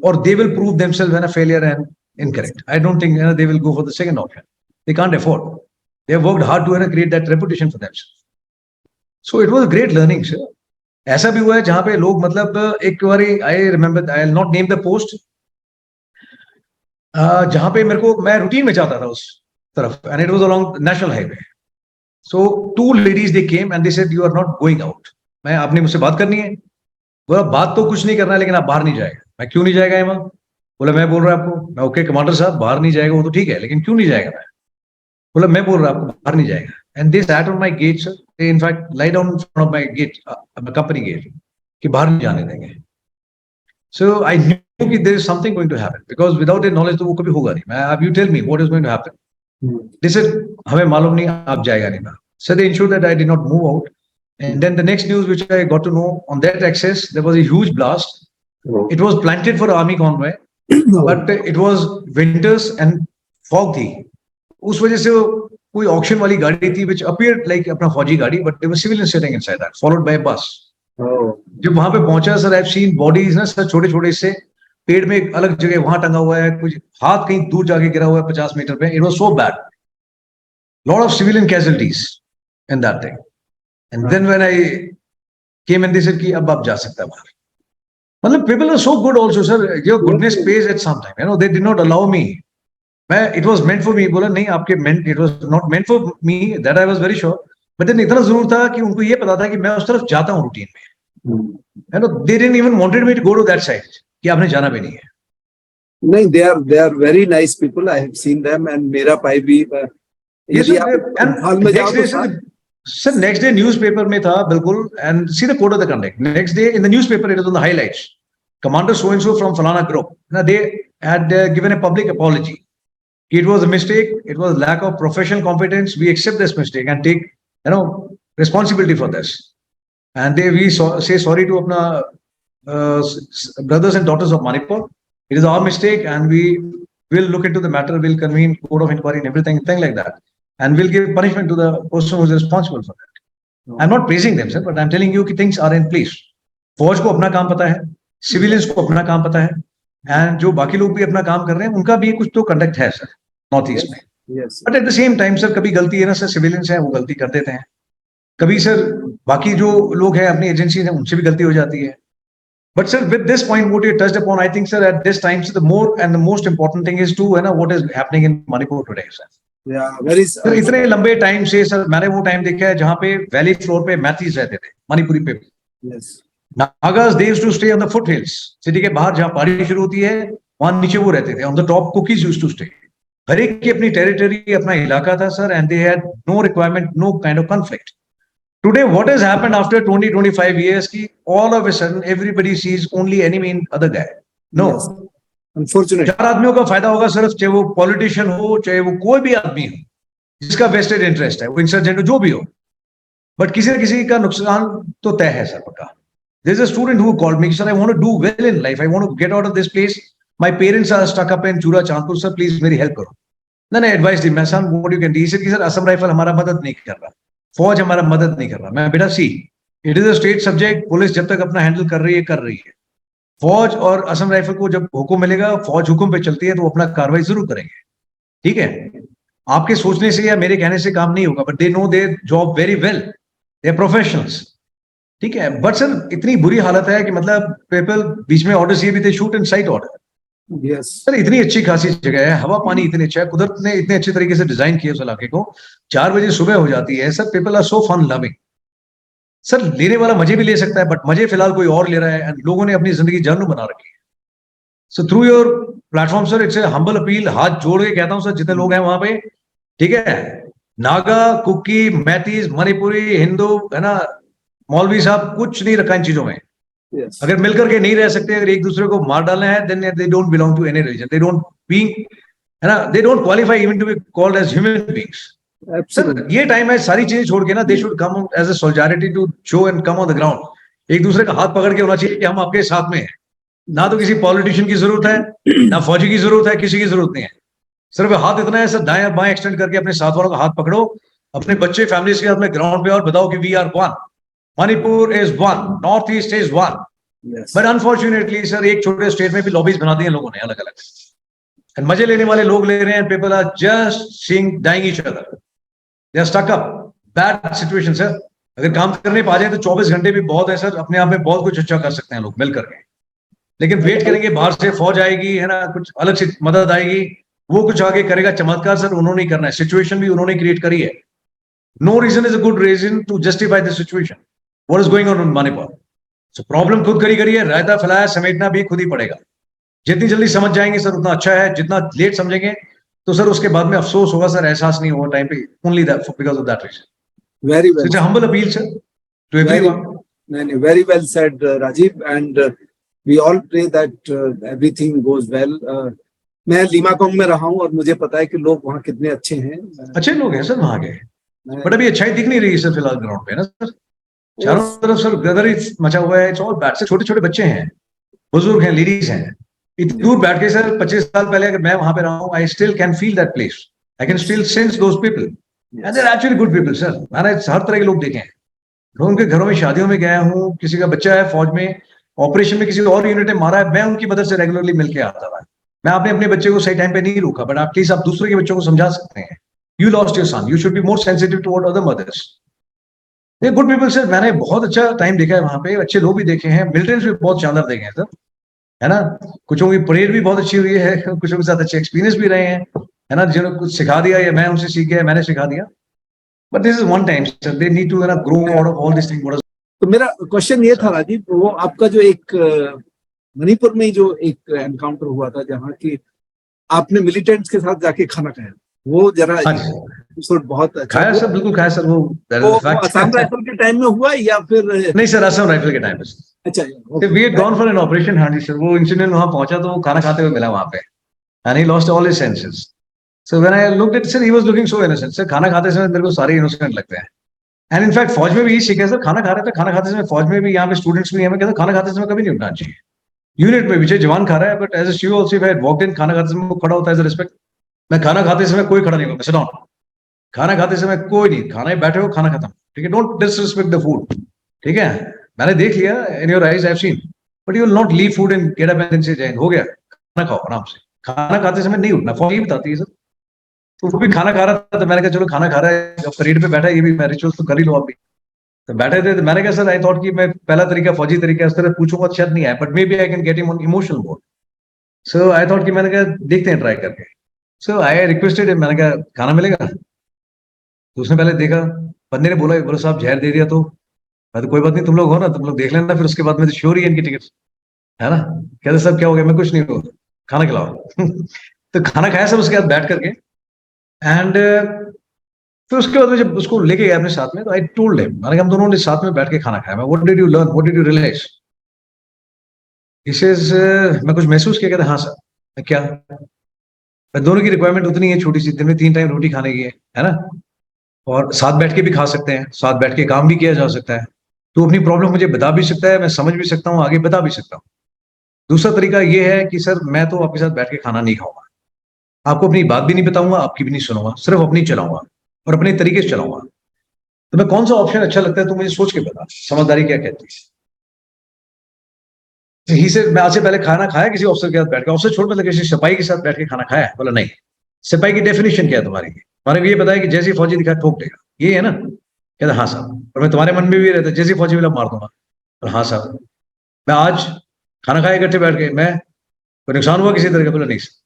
और दे विल प्रूव देमसेल्फ है ना failure and incorrect. I don't think they will go for the second option. They can't afford. They have worked hard to create that reputation for themselves. So it was great learning sir. ऐसा भी हुआ है जहां पे लोग मतलब एक बार I remember, I will not name the post, जहां पे मेरे को, मैं रूटीन में जाता था उस तरफ, and it was along national highway. So 2 ladies they came and they said you are not going out. मैं, आपने मुझसे बात करनी है. बोला बात तो कुछ नहीं करना है लेकिन आप बाहर नहीं जाएगा. मैं क्यों नहीं जाएगा एमा? बोला मैं बोल रहा आपको. मैं ओके कमांडर साहब बाहर नहीं जाएगा वो तो ठीक है, लेकिन क्यों नहीं जाएगा? मैं बोला मैं बोल रहा आपको बाहर नहीं जाएगा. And they sat on my gate sir, they in fact lie down in front of my gate, company gate, कि बाहर नहीं जाने देंगे. So I knew that there is something going to happen, because without a knowledge तो वो कभी होगा नहीं. मैं, अब you tell me what is going to happen. They said हमें मालूम नहीं, आप जाएगा नहीं. So they ensured that I did not move out. And then the next news which I got to know, on that access there was a huge blast. It was planted for army convoy, but it was winters and fog थी. उस वजह से कोई ऑक्शन वाली गाड़ी थी which appeared like अपना फौजी गाड़ी, but there were civilians sitting inside that, followed by a bus. जब वहां पे पहुंचा सर, I've seen bodies ना सर, छोटे छोटे से पेड़ में एक अलग जगह वहां टंगा हुआ है, कुछ हाथ कहीं दूर जाके गिरा हुआ है 50 मीटर पे. It was so bad. Lot of civilian casualties in that thing. And then when I came and they said कि अब आप जा सकते हैं बाहर. मतलब people are so good also sir. Your goodness pays at some time. You know, they did not allow me. मैं, it was meant for me. बोला नहीं आपके meant, it was not meant for me. That I was very sure. But then इतना जरूर था कि उनको ये पता था कि मैं उस तरफ जाता हूँ रूटीन में. You know, they didn't even wanted me to go to that side. कि आपने जाना भी नहीं है. नहीं, they are very nice people. I have seen them, and मेरा भाई भी. Yes, sir, next day newspaper में था बिल्कुल, and see the code of the conduct. Next day in the newspaper it was on the highlights. Commander so and so from Falana group. Now they had given a public apology. It was a mistake. It was lack of professional competence. We accept this mistake and take responsibility for this. And we say sorry to अपना brothers and daughters of Manipur. It is our mistake, and we will look into the matter. We'll convene court of inquiry and everything, thing like that. And we'll give punishment to the person who is responsible for that. I'm not praising them, sir, but I'm telling you कि things are in place. फौज को अपना काम पता है, civilians को अपना काम पता है, and जो बाकी लोग भी अपना काम कर रहे हैं, उनका भी कुछ तो conduct है सर नॉर्थ ईस्ट में. But at the same time, sir कभी गलती है ना सर, civilians हैं वो गलती कर देते हैं. कभी सर बाकी जो लोग हैं अपनी एजेंसी हैं उनसे भी गलती हो जाती है. But sir, with this point, what you touched upon, I think, sir, at this time, so the more and the most important thing is to, what is happening in Manipur today, sir. Yeah, very. Sir, इतने लंबे टाइम से सर मैंने वो टाइम देखा है जहाँ पे वैली फ्लोर पे मैथीज रहते थे, मणिपुरी पे. Yes. Nagas, they used to stay on the foothills. City के बाहर जहाँ पहाड़ी शुरू होती है, वहाँ नीचे वो रहते थे. On the top, cookies used to stay. हर एक की अपनी टेरिटरी, अपना इलाका था sir, and they had no requirement, no kind of conflict. Today, what has happened after 20-25 years? Ki all of a sudden, everybody sees only enemy in other guy. No. Yes. Unfortunately. 4 आदमियों का फायदा होगा सिर्फ, चाहे वो पॉलिटिशियन हो, चाहे वो कोई भी आदमी हो, जिसका वेस्टेड इंटरेस्ट है, वो इंसर्जेंट जो भी हो. बट किसी न किसी का नुकसान तो तय है सर पक्का. There's a student who called me, sir, I want to do well in life. I want to get out of this place. My parents are stuck up in Chura Chandpur, sir. Please मेरी help करो. Then I advised him, son, what you can do? He said, sir, Assam rifle हमारा मदद नहीं कर रहा, फौज हमारा मदद नहीं कर रहा. मैं बेटा see, it is a state subject. Police जब तक अपना हैंडल कर रही है. फौज और असम राइफल को जब हुक्म मिलेगा, फौज हुक्म पे चलती है तो वो अपना कार्रवाई जरूर करेंगे. ठीक है, आपके सोचने से या मेरे कहने से काम नहीं होगा. But they know their job very well. They are professionals. ठीक है, बट सर इतनी बुरी हालत है कि मतलब पीपल बीच में ऑर्डर्स ये भी थे, shoot in site order. Yes. Sir इतनी अच्छी खासी जगह है, हवा पानी इतने अच्छा है, कुदरत ने इतने अच्छे तरीके से डिजाइन किया उस इलाके को। 4 बजे सुबह हो जाती है sir, people are so fun loving. Sir लेने वाला मजे भी ले सकता है, बट मजे फिलहाल कोई और ले रहा है, and लोगों ने अपनी जिंदगी जहन्नुम बना रखी है। So through your platform sir, it's a humble appeal, हाथ जोड़ के कहता हूं सर, जितने लोग हैं वहां पे, ठीक है, नागा, कुकी, मैतीज, मणिपुरी, हिंदू, है ना, मौलवी साहब, कुछ नहीं रखा इन चीजों में। Yes. अगर मिलकर के नहीं रह सकते, अगर एक दूसरे को मार डालना है, then they don't belong to any religion, they don't being, है ना, they don't qualify even to be called as human beings. Sir Absolutely. ये टाइम है, सारी चीजें छोड़ के ना, they should come as a solidarity to show and come on the ground. एक दूसरे का हाथ पकड़ के होना चाहिए कि हम आपके साथ में हैं। ना तो किसी पॉलिटिशियन की जरूरत है, ना फौजी की जरूरत है, किसी की जरूरत नहीं है। सिर्फ हाथ इतना है सर, दाएं बाएं एक्सटेंड करके अपने साथ वालों का हाथ पकड़ो, अपने बच्चे फैमिलीज के साथ में ग्राउंड पे, और बताओ कि we are one, Manipur is one, North East is one. Yes. But unfortunately sir, एक छोटे स्टेट में भी लॉबीज बना दी हैं लोगों ने अलग अलग, एंड मजे लेने वाले लोग ले रहे हैं। People are just seeing dying each other, they are stuck up, bad situation sir. अगर काम करने पा जाए तो 24 घंटे भी बहुत है सर, अपने आप में बहुत कुछ अच्छा कर सकते हैं लोग मिल करके। लेकिन वेट करेंगे बाहर से फौज आएगी, है ना, कुछ अलग से मदद आएगी, वो कुछ आगे करेगा चमत्कार, सर उन्होंने ही करना है। सिचुएशन भी उन्होंने क्रिएट करी है। No reason is a good reason to justify the situation what is going on in Manipur. So problem खुद करी है, रायता फैलाया, समेटना भी खुद ही पड़ेगा। जितनी जल्दी समझ जाएंगे सर उतना अच्छा है, जितना लेट समझेंगे तो सर उसके बाद में अफसोस होगा सर, एहसास नहीं होगा टाइम पे, only that because of that reason. Very So well. it's a humble appeal, sir, to Very, everyone. very well said, Rajiv. And we all pray that everything goes well. मैं लीमाकोंग में रहा हूँ और मुझे पता है कि लोग वहाँ कितने अच्छे हैं। अच्छे लोग हैं सर वहां के, मैं- बट अभी अच्छाई दिख नहीं रही सर फिलहाल ग्राउंड पे, ना सर। चारों तरफ सर गदर मचा हुआ है, इट्स ऑल बैड। छोटे छोटे बच्चे हैं, बुजुर्ग हैं, लेडीज हैं। इतनी दूर बैठ के सर 25 साल पहले अगर मैं वहां पे रहा हूँ, I still can feel that place, I can still sense those people, and they are actually good people sir. मैंने हर तरह के लोग देखे हैं, मैं उनके घरों में शादियों में गया हूँ, किसी का बच्चा है फौज में, ऑपरेशन में किसी और यूनिट ने मारा है, मैं उनकी मदद से रेगुलरली मिलके आता था। मैं आपने अपने बच्चे को सही टाइम पे नहीं रोका, बट एटलीस्ट आप दूसरे के बच्चों को समझा सकते हैं। You lost your son, you should be more sensitive toward other mothers. ये गुड पीपल सर, मैंने बहुत अच्छा टाइम देखा है वहां पे, अच्छे लोग भी देखे हैं, मिलिटेंट्स भी बहुत शानदार देखे हैं सर, है ना। कुछों की परेड भी बहुत अच्छी हुई है, कुछों के साथ अच्छे एक्सपीरियंस भी रहे हैं, है ना, जिन्होंने कुछ सिखा दिया या मैं उनसे सीख गया, मैंने सिखा दिया। But this is one time sir, they need to grow out of all this thing. तो मेरा क्वेश्चन ये था राजीव, वो आपका जो एक मणिपुर में जो एक एनकाउंटर हुआ था जहाँ की आपने मिलिटेंट्स के साथ जाके खाना खाया, वो जरा एपिसोड बहुत अच्छा खाया सर, बिल्कुल खाया सर। वो असम राइफल के टाइम में हुआ या फिर नहीं सर, असम राइफल के टाइम पे। अच्छा, we had gone for an operation. हाँ जी सर, वो इंसिडेंट वहां पहुंचा तो वो खाना खाते हुए मिला वहां पे, and he lost all his senses. So when I looked at sir, he was looking so innocent sir. खाना खाते समय मेरे को सारे इनोसेंट लगते हैं, एंड इनफैक्ट फौज में भी यही सीखा सर। खाना खा रहे थे, खाना खाते समय फौज में भी, यहाँ पे स्टूडेंट्स भी हैं, मैं कहता खाना खाते समय कभी नहीं उठना चाहिए। यूनिट में भी चाहे जवान खा रहा है, बट एज अ शिव also if I walked in, खाना खाते समय वो खड़ा होता है एज अ रिस्पेक्ट। मैं खाना खाते समय कोई खड़ा नहीं होगा, सिट डाउन। खाना खाते समय कोई नहीं, खाना बैठे हो, खाना खत्म, ठीक है। डोंट डिसरिस्पेक्ट द फूड, ठीक है। मैंने देख लिया, in your eyes I have seen, but you will not leave food and get up and से जय हो गया। खाना खाओ आराम से, खाना खाते समय नहीं उठना, फौज ही बताती है सर। तो वो भी खाना खा रहा था, तो मैंने कहा चलो खाना खा रहा है, परेड पे बैठा है, ये भी रिचुअल्स तो कर ही लो आप भी। तो बैठे थे, तो मैंने कहा सर, आई थॉट कि मैं पहला तरीका फौजी तरीका उस तरह पूछूंगा शायद नहीं आया, but may be I can get him on emotional mode. So I thought कि मैंने कहा देखते हैं ट्राई करके। सो आई रिक्वेस्टेड, मैंने कहा खाना मिलेगा? तो उसने पहले देखा, बंदे ने बोला, बोलो साहब जहर दे दिया तो मैं तो कोई बात नहीं, तुम लोग हो ना, तुम लोग देख लेना, फिर उसके बाद में तो श्योर ही है इनकी टिकट, है ना। कहते सब क्या हो गया? मैं कुछ नहीं हुआ, खाना खिलाओ। तो खाना खाया सब उसके बाद बैठ करके, एंड फिर उसके बाद में जब उसको लेके गया अपने साथ में, तो आई टोल्ड हिम, मैंने कहा हम दोनों ने साथ में बैठ के खाना खाया। मैं what did you learn, what did you realise? He says मैं कुछ महसूस किया। कहता हाँ सर। मैं क्या? मैं दोनों की रिक्वायरमेंट उतनी है छोटी सी, दिन में 3 टाइम रोटी खाने की है ना, और साथ बैठ के भी खा सकते हैं, साथ बैठ के काम भी किया जा सकता है। तो अपनी प्रॉब्लम मुझे बता भी सकता है, मैं समझ भी सकता हूँ, आगे बता भी सकता हूँ। दूसरा तरीका ये है कि सर मैं तो आपके साथ बैठ के खाना नहीं खाऊंगा, आपको अपनी बात भी नहीं बताऊंगा, आपकी भी नहीं सुनूंगा, सिर्फ अपनी चलाऊंगा और अपने तरीके से चलाऊंगा। तो मैं कौन सा ऑप्शन अच्छा लगता है तो मुझे सोच के बता, समझदारी क्या कहती है। ही से मैं आज से पहले खाना खाया किसी ऑफिसर के साथ बैठ के, ऑफिसर छोड़, मतलब किसी सिपाही के साथ बैठ के खाना खाया? बोला नहीं। सिपाही की डेफिनेशन क्या है तुम्हारी? तुम्हारे को ये बताया कि जैसे फौजी दिखा ठोक देगा, ये है ना। कहता हाँ साहब, और मैं तुम्हारे मन में भी रहता जैसे फौजी वाला मार दूंगा, और हाँ साहब मैं आज खाना खाए इकट्ठे बैठ के, मैं कोई नुकसान हुआ किसी तरह का? बोला नहीं सर।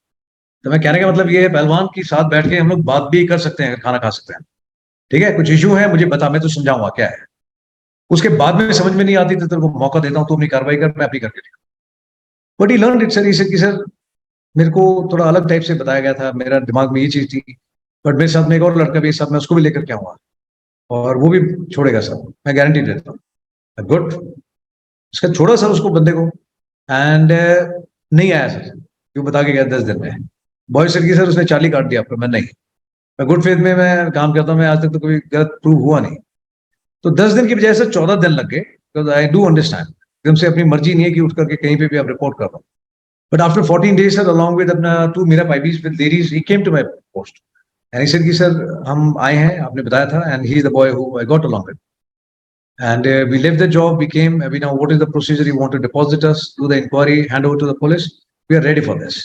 तो मैं कहने का मतलब ये है पहलवान की साथ बैठ के हम लोग बात भी कर सकते हैं, खाना खा सकते हैं, ठीक है? कुछ इशू है मुझे बता, मैं तो समझाऊंगा क्या है। उसके बाद में समझ में नहीं आती तो तेरे को मौका देता हूँ, तू अपनी कार्रवाई कर, मैं अपनी करके दिखा। But he learn it sir, इसे कि सर मेरे को थोड़ा अलग टाइप से बताया गया था, मेरा दिमाग में ये चीज थी, बट मेरे साथ में एक और लड़का भी साथ, मैं उसको भी लेकर के आऊंगा और वो भी छोड़ेगा सर, मैं गारंटी देता हूँ। गुड, उसका छोड़ा सर उसको बंदे को, एंड नहीं आया सर, क्यों बता के गया 10 दिन में। बॉय सर की सर उसने 40 काट दिया आपको, मैं नहीं, मैं गुड फेथ में मैं काम करता हूँ, मैं आज तक तो कोई गलत प्रूव हुआ नहीं। तो 10 दिन की बजाय सर 14 दिन लग गए, बिकॉज आई डू अंडरस्टैंड एकदम से अपनी मर्जी नहीं है कि उठ करके कहीं पे भी आप रिपोर्ट कर रहा हूँ। But after 14 days sir, along with अपना 2 Meira Paibis with ladies, he came to my post and he said कि सर हम आए हैं, आपने बताया था, and he is the boy who I got along with, and we left the job, we came, we know what is the procedure, you want to deposit us, do the inquiry, hand over to the police, we are ready for this.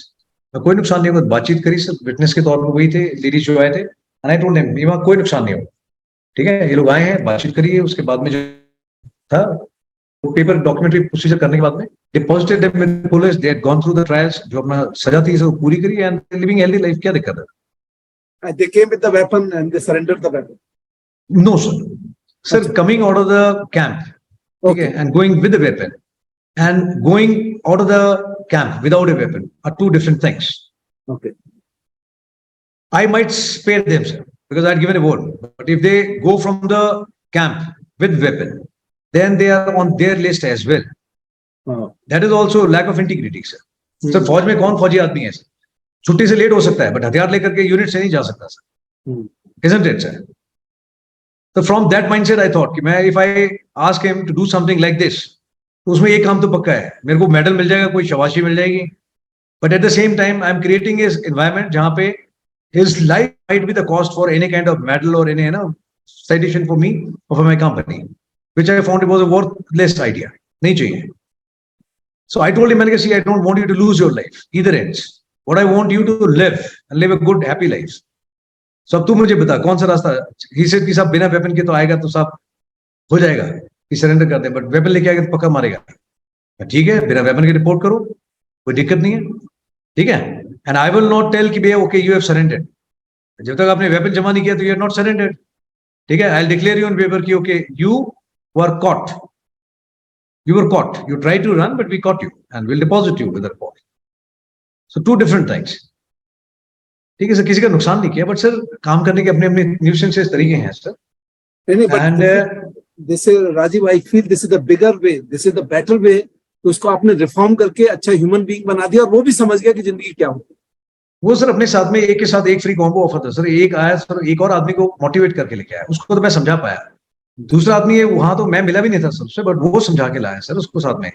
कोई नुकसान नहीं होगा, बातचीत करी सर, विटनेस के तौर पर वही थे, लेडीज जो आए थे, एंड आई टोल्ड देम वहां कोई नुकसान नहीं होगा, ठीक है? ये लोग आए हैं, बातचीत करिए, उसके बाद में जो था पेपर डॉक्यूमेंट्री प्रोसीजर करने के बाद में deposited them with police, they had gone through the trials, जो अपना सजा थी सब पूरी करी, एंड लिविंग हेल्दी लाइफ। क्या दिक्कत है? They came with the weapon and they surrendered the weapon. No sir, sir coming out of the camp, okay, and going with the weapon and going out of the camp without a weapon are two different things. Okay. I might spare them, sir, because I'd given a word. But if they go from the camp with weapon, then they are on their list as well. That is also lack of integrity, sir. Sir फौज में कौन फौजी आदमी है सर? छुट्टी से लेट हो सकता है बट हथियार लेकर के यूनिट से नहीं जा सकता sir, isn't it, sir? So from that mindset I thought कि मैं if I ask him to do something like this, तो उसमें एक काम तो पक्का है, मेरे को मेडल मिल जाएगा, कोई शाबाशी मिल जाएगी, but at the same time I am creating his environment जहाँ पे his life might be the cost for any kind of medal or any citation for me or for my company, which I found it was a worthless idea. नहीं चाहिए. So I told him, see, I don't want you to lose your life, either ends. What I want you to live and live a good, happy life. So अब तू मुझे बता कौन सा रास्ता? He said कि साहब बिना वेपन के तो आएगा तो साहब हो जाएगा कि सरेंडर कर दे, बट वेपन लेके आएगा तो पक्का मारेगा। ठीक है, बिना वेपन के रिपोर्ट करो, कोई दिक्कत नहीं है, ठीक है? And I will not tell कि भैया ओके यू हैव सरेंडर्ड, जब तक आपने वेपन जमा नहीं किया तो यू आर नॉट सरेंडर्ड, ठीक है? I will declare you on paper कि okay you were caught, you were caught, you tried to run but we caught you and we'll deposit you with the report. So two different things. ठीक है सर, किसी का नुकसान नहीं किया बट सर काम करने के अपने अपने न्यूसेंसेस तरीके हैं sir. And this is Rajiv, I feel this is the bigger way, this is the better way. तो उसको आपने रिफॉर्म करके अच्छा ह्यूमन बीइंग बना दिया और वो भी समझ गया कि जिंदगी क्या होती है. वो सर अपने साथ में एक के साथ एक फ्री कॉम्बो ऑफर था सर, एक आया सर, एक और आदमी को मोटिवेट करके लेके आया, उसको तो मैं समझा पाया. दूसरा आदमी है वहां तो मैं मिला भी नहीं था सबसे, बट वो समझा के लाया सर उसको साथ में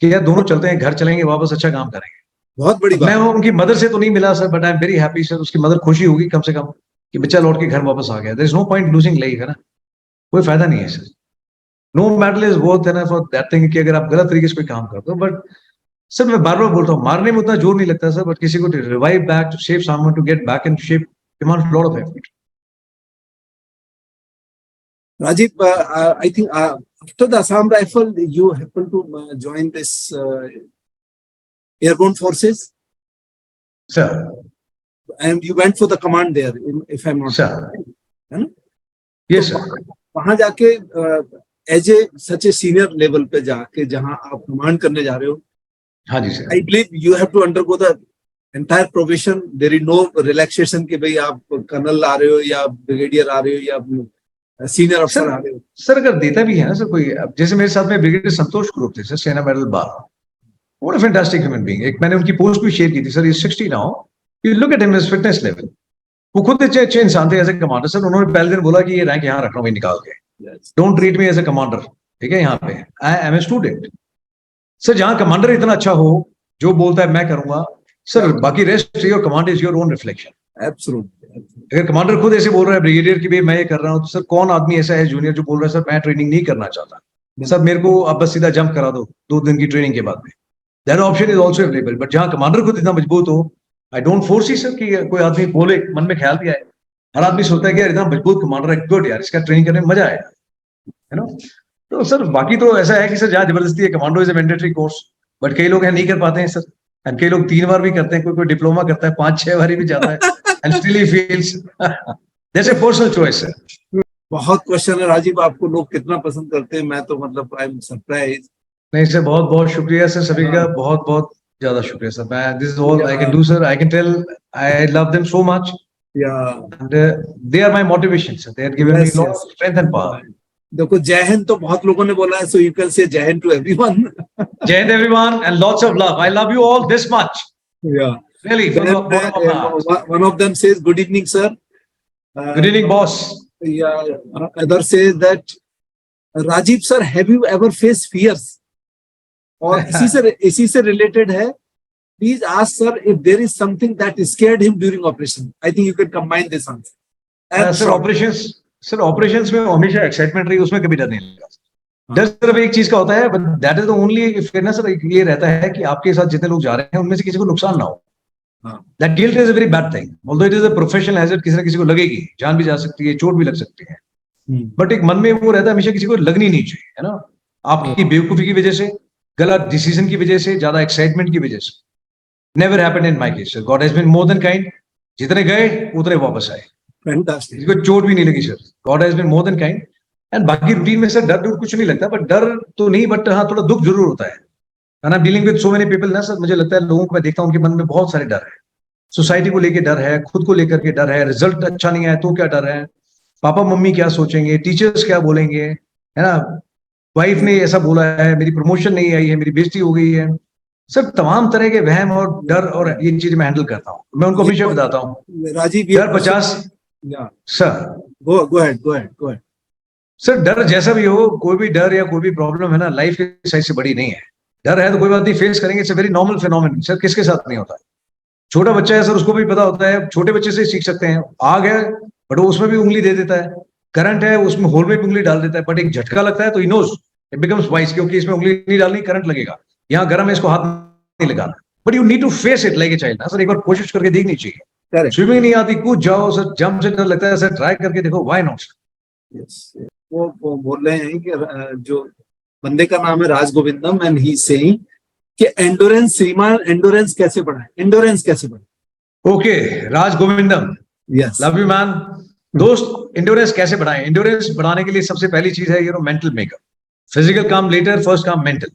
कि यार दोनों चलते हैं, घर चलेंगे वापस, अच्छा काम करेंगे. बहुत बड़ी बात. मैं उनकी मदर से तो नहीं मिला sir, but I am very happy sir, उसकी मदर खुशी होगी कम से कम कि बच्चा लौट के घर वापस आ गया. There is no point losing life, है ना, कोई फायदा नहीं है sir. No medal is worth है ना फॉर दैट थिंग कि अगर आप गलत तरीके से कोई काम करते हो. बट सर मैं बार बार बोलता हूँ, मारने में उतना जोर नहीं लगता सर, बट किसी को revive back to save someone to get back in shape demands lot of effort. Rajiv, I think after the Assam Rifle, you happened to join this airborne forces. Sir. And you went for the command there, if I'm not sir. Right. Yes, sir. वहां जाके as a such a senior level पे जाके जहां आप कमांड करने जा रहे हो, हाँ जी sir, I believe you have to undergo the entire probation. There is no relaxation कि भाई आप कर्नल आ रहे हो या ब्रिगेडियर आ रहे हो या सीनियर अफसर आ रहे हो. सर अगर देता भी है ना सर कोई, जैसे मेरे साथ में ब्रिगेडियर संतोष ग्रुप थे सर, सेना medal bar, what a fantastic human being. एक मैंने उनकी पोस्ट भी शेयर की थी sir, is 60 now, you look at him his fitness level. वो खुद अच्छे इंसान थे एज ए कमांडर सर. उन्होंने पहले दिन बोला कि ये रैंक यहाँ रखना भाई निकाल के, don't treat me as a commander, ठीक है? यहाँ पे I am a student. Sir जहाँ कमांडर इतना अच्छा हो, जो बोलता है मैं करूंगा सर, बाकी rest your command is your own reflection. Absolutely. अगर कमांडर खुद ऐसे बोल रहा है ब्रिगेडियर की भाई मैं ये कर रहा हूँ, तो सर कौन आदमी ऐसा है जूनियर जो बोल रहा है सर मैं ट्रेनिंग नहीं करना चाहता, सर मेरे को अब बस सीधा जंप करा दो 2 दिन की ट्रेनिंग के बाद में. That option is also available. But जहाँ कमांडर खुद इतना मजबूत हो, आई डोंट फोर्सी सर कि कोई आदमी बोले, मन में ख्याल भी आए, हर आदमी सोचता है कि यार इतना मजबूत कमांडर है, गुड यार इसका ट्रेनिंग करने में मजा आएगा. है ना। तो सर बाकी तो ऐसा है कि सर जहाँ जबरदस्ती है, commando is a mandatory course, but कई लोग हैं नहीं कर पाते हैं सर, एंड कई लोग 3 बार भी करते हैं, कोई कोई डिप्लोमा करता है 5-6 बार भी जाता है and still he feels that's a personal choice sir. बहुत क्वेश्चन है राजीव, आपको लोग कितना पसंद करते हैं, मैं तो मतलब आई एम सरप्राइज। नहीं सर, बहुत बहुत शुक्रिया सर सभी का, बहुत बहुत ज्यादा शुक्रिया सर। मैं this is all I can do sir, I can tell I love them so much या and they are my motivation sir, they are given me lot of strength and power. देखो जय हिंद तो बहुत लोगों ने बोला है, सो यू कैन से जय Hind to everyone. Jai Hind everyone and lots of love, I love you all this much Yeah. really from the bottom of my heart. One of them says, "Good evening, sir." Good evening boss. Yeah. Other says that, Rajiv sir, have you ever faced fears? और इसी से related है. Please ask sir if there is something that scared him during operation. I think you can combine this answer. Sir operations में हमेशा एक्साइटमेंट रही, उसमें कभी डर नहीं लगा। डर सिर्फ एक चीज का होता है, but that is the only fairness sir, ये रहता है कि आपके साथ जितने लोग जा रहे हैं उनमें से किसी को नुकसान ना हो। That guilt is a very bad thing, although it is a professional hazard, किसी ना किसी को लगेगी, जान भी जा सकती है, चोट भी लग सकती है, बट एक मन में वो रहता है हमेशा किसी को लगनी नहीं चाहिए, है ना। आपकी बेवकूफी की वजह से, गलत डिसीजन की वजह से, ज्यादा एक्साइटमेंट की वजह से, never happened in my case sir, God has been more than kind, जितने गए उतने वापस आए, Fantastic. किसी को चोट भी नहीं लगी sir, God has been more than kind. And बाकी रूटीन में सर डर कुछ नहीं लगता, बट डर तो नहीं, बट हाँ थोड़ा दुख जरूर होता है। And I am dealing with so many people ना सर, मुझे लगता है लोगों को मैं देखता हूँ उनके मन में बहुत सारे डर है, सोसाइटी को लेके डर है, खुद को लेकर के डर है, रिजल्ट अच्छा नहीं आया तो क्या डर है, पापा मम्मी क्या सोचेंगे, टीचर्स क्या बोलेंगे, है ना, वाइफ ने ऐसा बोला है, मेरी प्रमोशन नहीं आई है, मेरी बेइज्जती हो गई है, सब तमाम तरह के वहम और डर और ये चीज मैं हैंडल करता हूँ, मैं उनको हमेशा बताता हूँ। राजीव, डर 50 सर, go ahead. सर डर जैसा भी हो, कोई भी डर या कोई भी प्रॉब्लम है ना, लाइफ के साइज से बड़ी नहीं है। डर है तो कोई बात नहीं, फेस करेंगे, it's a very normal phenomenon sir, किसके साथ नहीं होता है। छोटा बच्चा है सर, उसको भी पता होता है, छोटे बच्चे से सीख सकते हैं, आग है बट वो उसमें भी उंगली दे देता है, करंट है उसमें होल में भी उंगली डाल देता है, बट एक झटका लगता है तो he knows, it becomes wise, क्योंकि इसमें उंगली नहीं डालनी, करंट लगेगा, यहाँ गर्म है इसको हाथ नहीं लगाना, but you need to face it like a child sir, एक बार कोशिश करके देखनी चाहिए। स्विमिंग नहीं आती, कूद जाओ सर, जंप से डर लगता है सर, ट्राई करके देखो, व्हाई नॉट। वो बोल रहे हैं कि जो बंदे का नाम है राज गोविंदम, एंड ही सेइंग कि एंडोरेंस, श्रीमान एंडोरेंस कैसे बढ़ाए, okay Raj Govindam, yes, love you man. दोस्त एंडोरेंस कैसे बढ़ाएं? एंडोरेंस बढ़ाने के लिए सबसे पहली चीज है मेंटल मेकअप। फिजिकल काम लेटर, फर्स्ट काम मेंटल।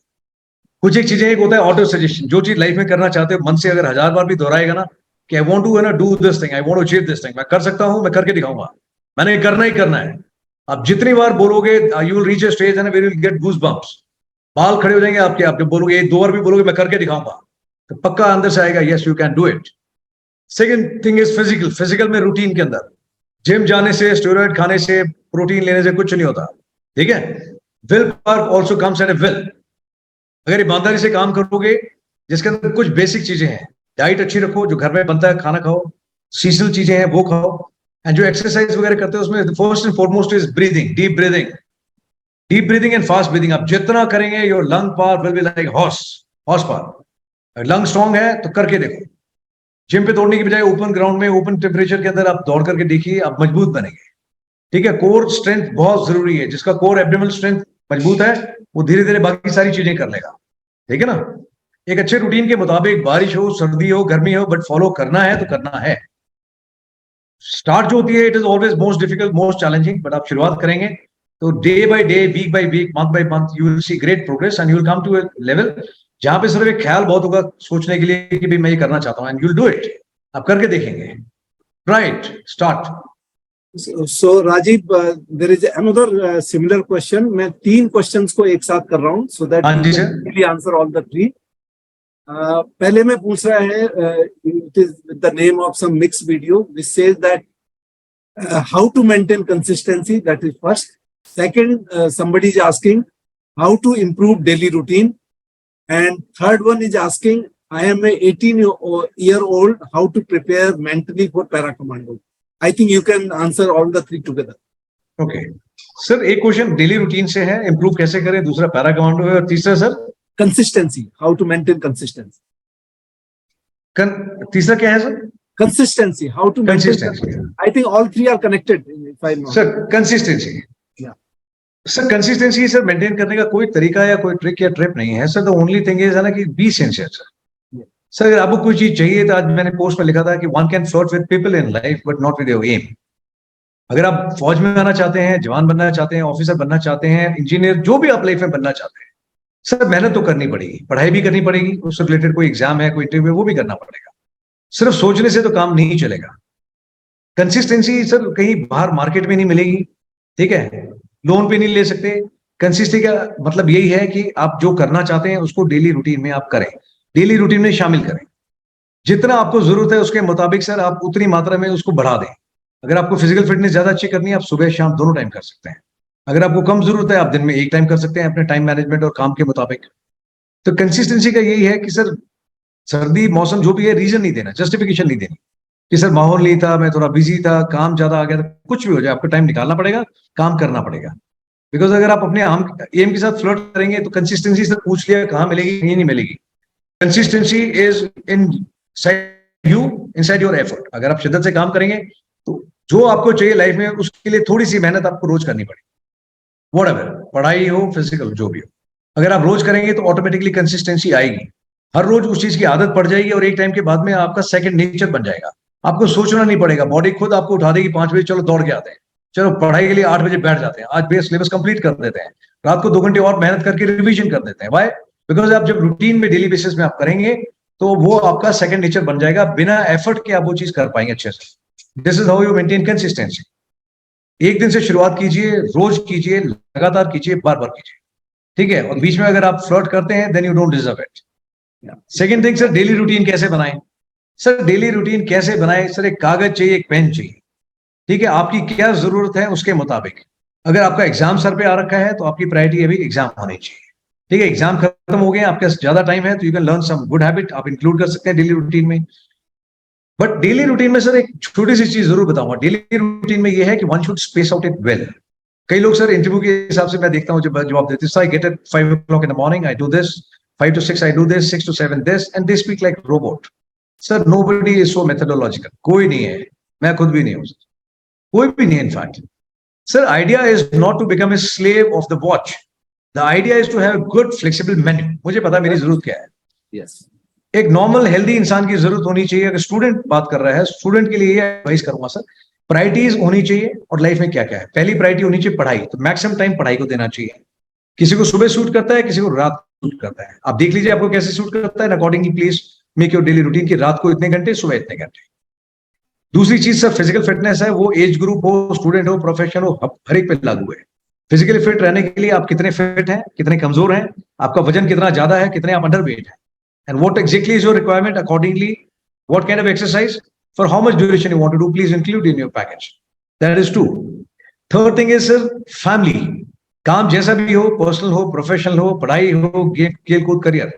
कुछ एक चीजें, एक होता है ऑटो सजेशन, जो चीज लाइफ में करना चाहते हो मन से अगर 1000 बार भी दोहराएगा ना कि I want to do this thing, I want to achieve this thing, मैं कर सकता हूं, मैं करके दिखाऊंगा, मैंने करना ही करना है। आप जितनी बार बोलोगे, you will reach a stage and you will get goose bumps, बाल खड़े हो जाएंगे आपके, आप जब बोलोगे, 2 बार भी बोलोगे मैं करके दिखाऊंगा, तो पक्का अंदर से आएगा yes you can do it. Second thing is physical. Physical में रूटीन के अंदर जिम जाने से, स्टेरॉइड खाने से, प्रोटीन लेने से कुछ नहीं होता, ठीक है। Will power also comes at A will. अगर ईमानदारी से काम करोगे, जिसके अंदर कुछ बेसिक चीजें हैं, डाइट अच्छी रखो, जो घर में बनता है खाना खाओ, सीजनल चीजें हैं वो खाओ, एंड जो एक्सरसाइज वगैरह करते हो उसमें first and foremost is breathing, deep breathing and fast breathing. आप जितना करेंगे your lung power will be like horse power. Lung strong है तो करके देखो, जिम पे दौड़ने की बजाय ओपन ग्राउंड में, ओपन टेम्परेचर के अंदर आप दौड़ करके देखिए, आप मजबूत बनेंगे, ठीक है। कोर स्ट्रेंथ बहुत जरूरी है, जिसका कोर एब्डोमिनल स्ट्रेंथ मजबूत है वो धीरे धीरे बाकी सारी चीजें कर लेगा, ठीक है ना। एक अच्छे रूटीन के मुताबिक, बारिश हो, सर्दी हो, गर्मी हो, बट फॉलो करना है तो करना है। स्टार्ट जो होती है, it is always most difficult, most challenging, but आप शुरुआत करेंगे तो day by day, week by week, month by month, you will see great progress and you will come to a level जहां पे सिर्फ एक ख्याल बहुत होगा सोचने के लिए कि भाई मैं ये करना चाहता हूं, and you will do it. आप करके देखेंगे। Right, start. So Rajiv, there is another similar question. मैं 3 questions को एक साथ कर रहा हूँ so that हाँ जी you sir. can really answer all the 3. पहले मैं पूछ रहा है, it is with the name of some mixed video which says that how to maintain consistency, that is first. Second, somebody is asking how to improve daily routine, and third one is asking, I am a 18-year-old, how to prepare mentally for para commando. I think you can answer all the 3 together. Okay sir, एक क्वेश्चन डेली रूटीन से है, इंप्रूव कैसे करें, दूसरा पैरा कमांडो है, और तीसरा sir Consistency, how to maintain consistency. तीसरा क्या है sir? Consistency, how to maintain Consistency. I think all 3 are connected, if I know. Sir consistency. Yeah. Sir consistency sir maintain करने का कोई तरीका या कोई ट्रिक या ट्रिप नहीं है sir. The only thing is है ना कि बी सिंसियर सर। सर अगर आपको कोई चीज चाहिए तो आज मैंने पोस्ट में लिखा था कि one can flirt with people in life but not with your M. अगर आप फौज में आना चाहते हैं, जवान बनना चाहते हैं, ऑफिसर बनना चाहते हैं, इंजीनियर, जो भी आप लाइफ में बनना चाहते हैं, सर मेहनत तो करनी पड़ेगी, पढ़ाई भी करनी पड़ेगी, उससे रिलेटेड कोई एग्जाम है, कोई इंटरव्यू है, वो भी करना पड़ेगा। सिर्फ सोचने से तो काम नहीं चलेगा। कंसिस्टेंसी सर कहीं बाहर मार्केट में नहीं मिलेगी, ठीक है, लोन पे नहीं ले सकते। कंसिस्टेंसी का मतलब यही है कि आप जो करना चाहते हैं उसको डेली रूटीन में आप करें, डेली रूटीन में शामिल करें। जितना आपको जरूरत है उसके मुताबिक सर आप उतनी मात्रा में उसको बढ़ा दें। अगर आपको फिजिकल फिटनेस ज्यादा अच्छी करनी है, आप सुबह शाम दोनों टाइम कर सकते हैं। अगर आपको कम जरूरत है, आप दिन में एक टाइम कर सकते हैं अपने टाइम मैनेजमेंट और काम के मुताबिक। तो कंसिस्टेंसी का यही है कि सर सर्दी मौसम जो भी है, रीजन नहीं देना, जस्टिफिकेशन नहीं देनी कि सर माहौल नहीं था, मैं थोड़ा बिजी था, काम ज्यादा आ गया था, कुछ भी हो जाए आपको टाइम निकालना पड़ेगा, काम करना पड़ेगा। बिकॉज अगर आप अपने एम के साथ फ्लर्ट करेंगे तो कंसिस्टेंसी सर पूछ लिया कहाँ मिलेगी, कहीं नहीं मिलेगी। Consistency is in you, inside your effort. अगर आप शिद्दत से काम करेंगे तो जो आपको चाहिए लाइफ में, उसके लिए थोड़ी सी मेहनत आपको रोज करनी पड़ेगी। व्हाटएवर, पढ़ाई हो, फिजिकल, जो भी हो, अगर आप रोज करेंगे तो ऑटोमेटिकली कंसिस्टेंसी आएगी। हर रोज उस चीज की आदत पड़ जाएगी और एक टाइम के बाद में आपका सेकंड नेचर बन जाएगा। आपको सोचना नहीं पड़ेगा, बॉडी खुद आपको उठा देगी 5 बजे, चलो दौड़ के आते हैं, चलो पढ़ाई के लिए 8 बजे बैठ जाते हैं, आज बेस सिलेबस कंप्लीट कर देते हैं, रात को 2 घंटे और मेहनत करके रिवीजन कर देते हैं। वाई? बिकॉज आप जब रूटीन में डेली बेसिस में आप करेंगे तो वो आपका सेकंड नेचर बन जाएगा। बिना एफर्ट के आप वो चीज कर पाएंगे अच्छे से। This is how you maintain consistency. एक दिन से शुरुआत कीजिए, रोज कीजिए, लगातार कीजिए, बार बार कीजिए, ठीक है। और बीच में अगर आप फ्लर्ट करते हैं then you don't deserve it. Second thing sir, daily routine कैसे बनाएं? सर डेली रूटीन कैसे बनाएं? सर एक कागज चाहिए, एक पेन चाहिए, ठीक है। आपकी क्या जरूरत है उसके मुताबिक। अगर आपका एग्जाम सर पे आ रखा है तो आपकी प्रायोरिटी अभी एग्जाम होनी चाहिए, ठीक है। एग्जाम खत्म हो गए, आपके पास ज्यादा टाइम है तो you can learn some good habit, आप इंक्लूड कर सकते हैं डेली रूटीन में। बट डेली रूटीन में सर एक छोटी सी चीज जरूर बताऊंगा। डेली रूटीन में यह है कि one should space out it well. कई लोग सर इंटरव्यू के हिसाब से मैं देखता हूँ जब जवाब देते हैं, I get at 5 o'clock in the morning, I do this, 5 to 6 I do this, 6 to 7 this, and they speak like robot. Sir, nobody is so methodological. कोई नहीं है, मैं खुद भी नहीं हूँ, कोई भी नहीं है in fact. Sir, idea is not to become a slave of the watch. The idea is to have a good flexible menu. मुझे पता मेरी जरूरत क्या है। Yes. एक नॉर्मल हेल्दी इंसान की जरूरत होनी चाहिए। अगर स्टूडेंट बात कर रहा है, स्टूडेंट के लिए ये एडवाइस करूंगा सर, प्रायोरिटीज होनी चाहिए और लाइफ में क्या क्या है। पहली प्रायोरिटी होनी चाहिए पढ़ाई, तो मैक्सिमम टाइम पढ़ाई को देना चाहिए। किसी को सुबह सूट करता है, किसी को रात सूट करता है, आप देख लीजिए आपको कैसे सूट करता है, accordingly please make your daily routine की रात को इतने घंटे, सुबह इतने घंटे। दूसरी चीज सर फिजिकल फिटनेस है, वो एज ग्रुप हो, स्टूडेंट हो, प्रोफेशन हो, हर एक पे लागू है। फिजिकली फिट रहने के लिए आप कितने फिट हैं, कितने कमजोर हैं, आपका वजन कितना ज्यादा है, कितने आप अंडर वेट है, and what exactly is your requirement, accordingly what kind of exercise for how much duration you want to do, please include in your package. That is 2. Third thing is sir family. काम जैसा भी हो, पर्सनल हो, प्रोफेशनल हो, पढ़ाई हो, खेल कूद, करियर,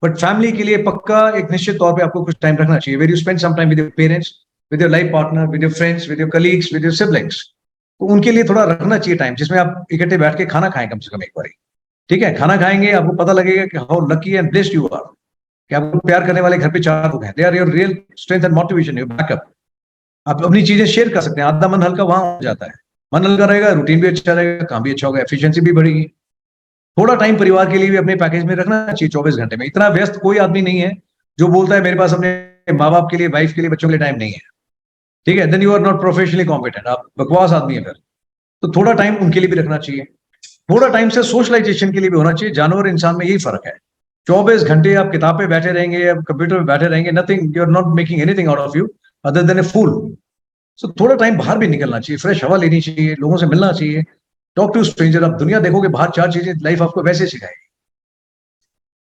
बट फैमिली के लिए पक्का एक निश्चित तौर पे आपको कुछ टाइम रखना चाहिए। where you spend some time with your parents, with your life partner, with your friends, with your colleagues, with your siblings. तो उनके लिए थोड़ा रखना चाहिए टाइम, जिसमें आप इकट्ठे बैठ के खाना खाएं कम से कम एक बार, ठीक है। खाना खाएंगे, आपको पता लगेगा कि how lucky and blessed you are, कि आपको प्यार करने वाले घर पे 4 लोग हैं। They are your real strength and motivation, your backup. आप अपनी चीजें शेयर कर सकते हैं, आधा मन हल्का वहां हो जाता है, मन हल्का रहेगा, रूटीन भी अच्छा रहेगा, काम भी अच्छा होगा, एफिशिएंसी भी बढ़ेगी। थोड़ा टाइम परिवार के लिए भी अपने पैकेज में रखना चाहिए। 24 घंटे में इतना व्यस्त कोई आदमी नहीं है जो बोलता है मेरे पास अपने माँ बाप के लिए, वाइफ के लिए, बच्चों के लिए टाइम नहीं है, ठीक है। Then you are not professionally competent, आप बकवास आदमी है फिर। तो थोड़ा टाइम उनके लिए भी रखना चाहिए। थोड़ा टाइम से सोशलाइजेशन के लिए भी होना चाहिए। जानवर इंसान में यही फर्क है। 24 घंटे आप किताब पे बैठे रहेंगे या कंप्यूटर पे बैठे रहेंगे, nothing, you are not making anything out of you other than a fool. So थोड़ा टाइम बाहर भी निकलना चाहिए, फ्रेश हवा लेनी चाहिए, लोगों से मिलना चाहिए, टॉक टू स्ट्रेंजर। आप दुनिया देखोगे बाहर, 4 चीजें लाइफ आपको वैसे सिखाएगी,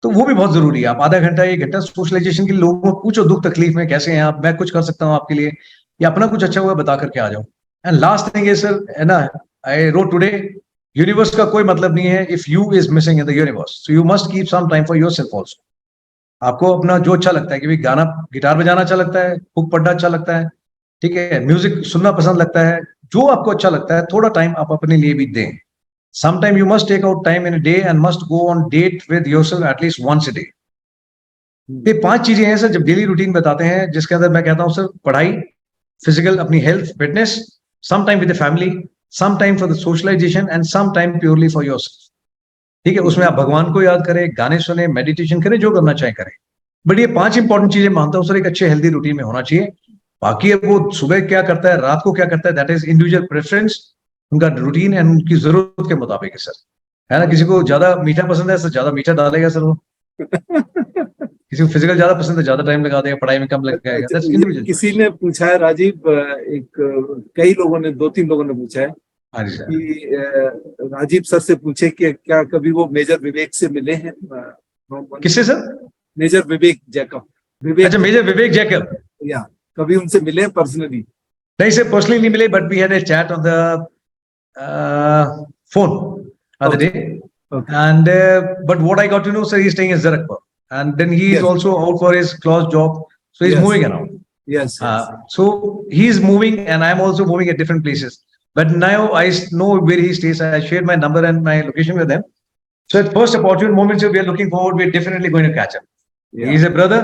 तो वो भी बहुत जरूरी है। आप आधा घंटा 1 घंटा सोशलाइजेशन के लिए लोगों को पूछो, दुख तकलीफ में कैसे हैं आप, मैं कुछ कर सकता हूँ आपके लिए, या अपना कुछ अच्छा हुआ बता करके आ जाओ। And last thing is sir, है ना, आई रोट टुडे, यूनिवर्स का कोई मतलब नहीं है if you is missing in the universe, so you must keep some time for yourself also. आपको अपना जो अच्छा लगता है, कि भाई गाना, गिटार बजाना अच्छा लगता है, बुक पढ़ना अच्छा लगता है, ठीक है, म्यूजिक सुनना पसंद लगता है, जो आपको अच्छा लगता है थोड़ा टाइम आप अपने लिए भी दें। Sometime you must take out time in a day and must go on date with yourself at least once a day. ये 5 चीजें हैं सर जब डेली रूटीन बताते हैं, जिसके अंदर मैं कहता हूं सर पढ़ाई, फिजिकल, अपनी health, fitness, some time with the family, some time for the socialisation and some time purely for yourself. ठीक है, उसमें आप भगवान को याद करें, गाने सुने, मेडिटेशन करें, जो करना चाहे करें। बट ये 5 इंपॉर्टेंट चीजें मानता हूं सर एक अच्छे हेल्दी रूटीन में होना चाहिए। बाकी अब वो सुबह क्या करता है, रात को क्या करता है, दैट इज इंडिविजुअल प्रेफरेंस, उनका रूटीन एंड उनकी जरूरत के मुताबिक है सर, है ना। किसी को ज्यादा मीठा पसंद है सर, ज्यादा मीठा डालेगा सर वो। किसी को फिजिकल ज्यादा पसंद है, ज्यादा टाइम लगा देगा, पढ़ाई में कम लगाएगा। That's individual. किसी ने पूछा है राजीव, कई लोगों ने, 2-3 लोगों ने पूछा है हाँ जी सर। कि राजीव सर से पूछे कि क्या कभी वो मेजर विवेक से मिले हैं? किससे सर? मेजर विवेक जैकब। अच्छा, मेजर विवेक जैकब। या कभी उनसे मिले हैं पर्सनली? नहीं सर, पर्सनली नहीं मिले, but we had a chat on the phone other day. Okay. And but what I got to know, sir, he's staying in Zarakpur, and then he is Yes. also out for his close job, so he's Yes. moving around. Yes. So he's moving, and I'm also moving at different places. But now I know where he stays. I shared my number and my location with them. So at first opportune moment, sir, we are looking forward. We're definitely going to catch him. Yeah. He's a brother,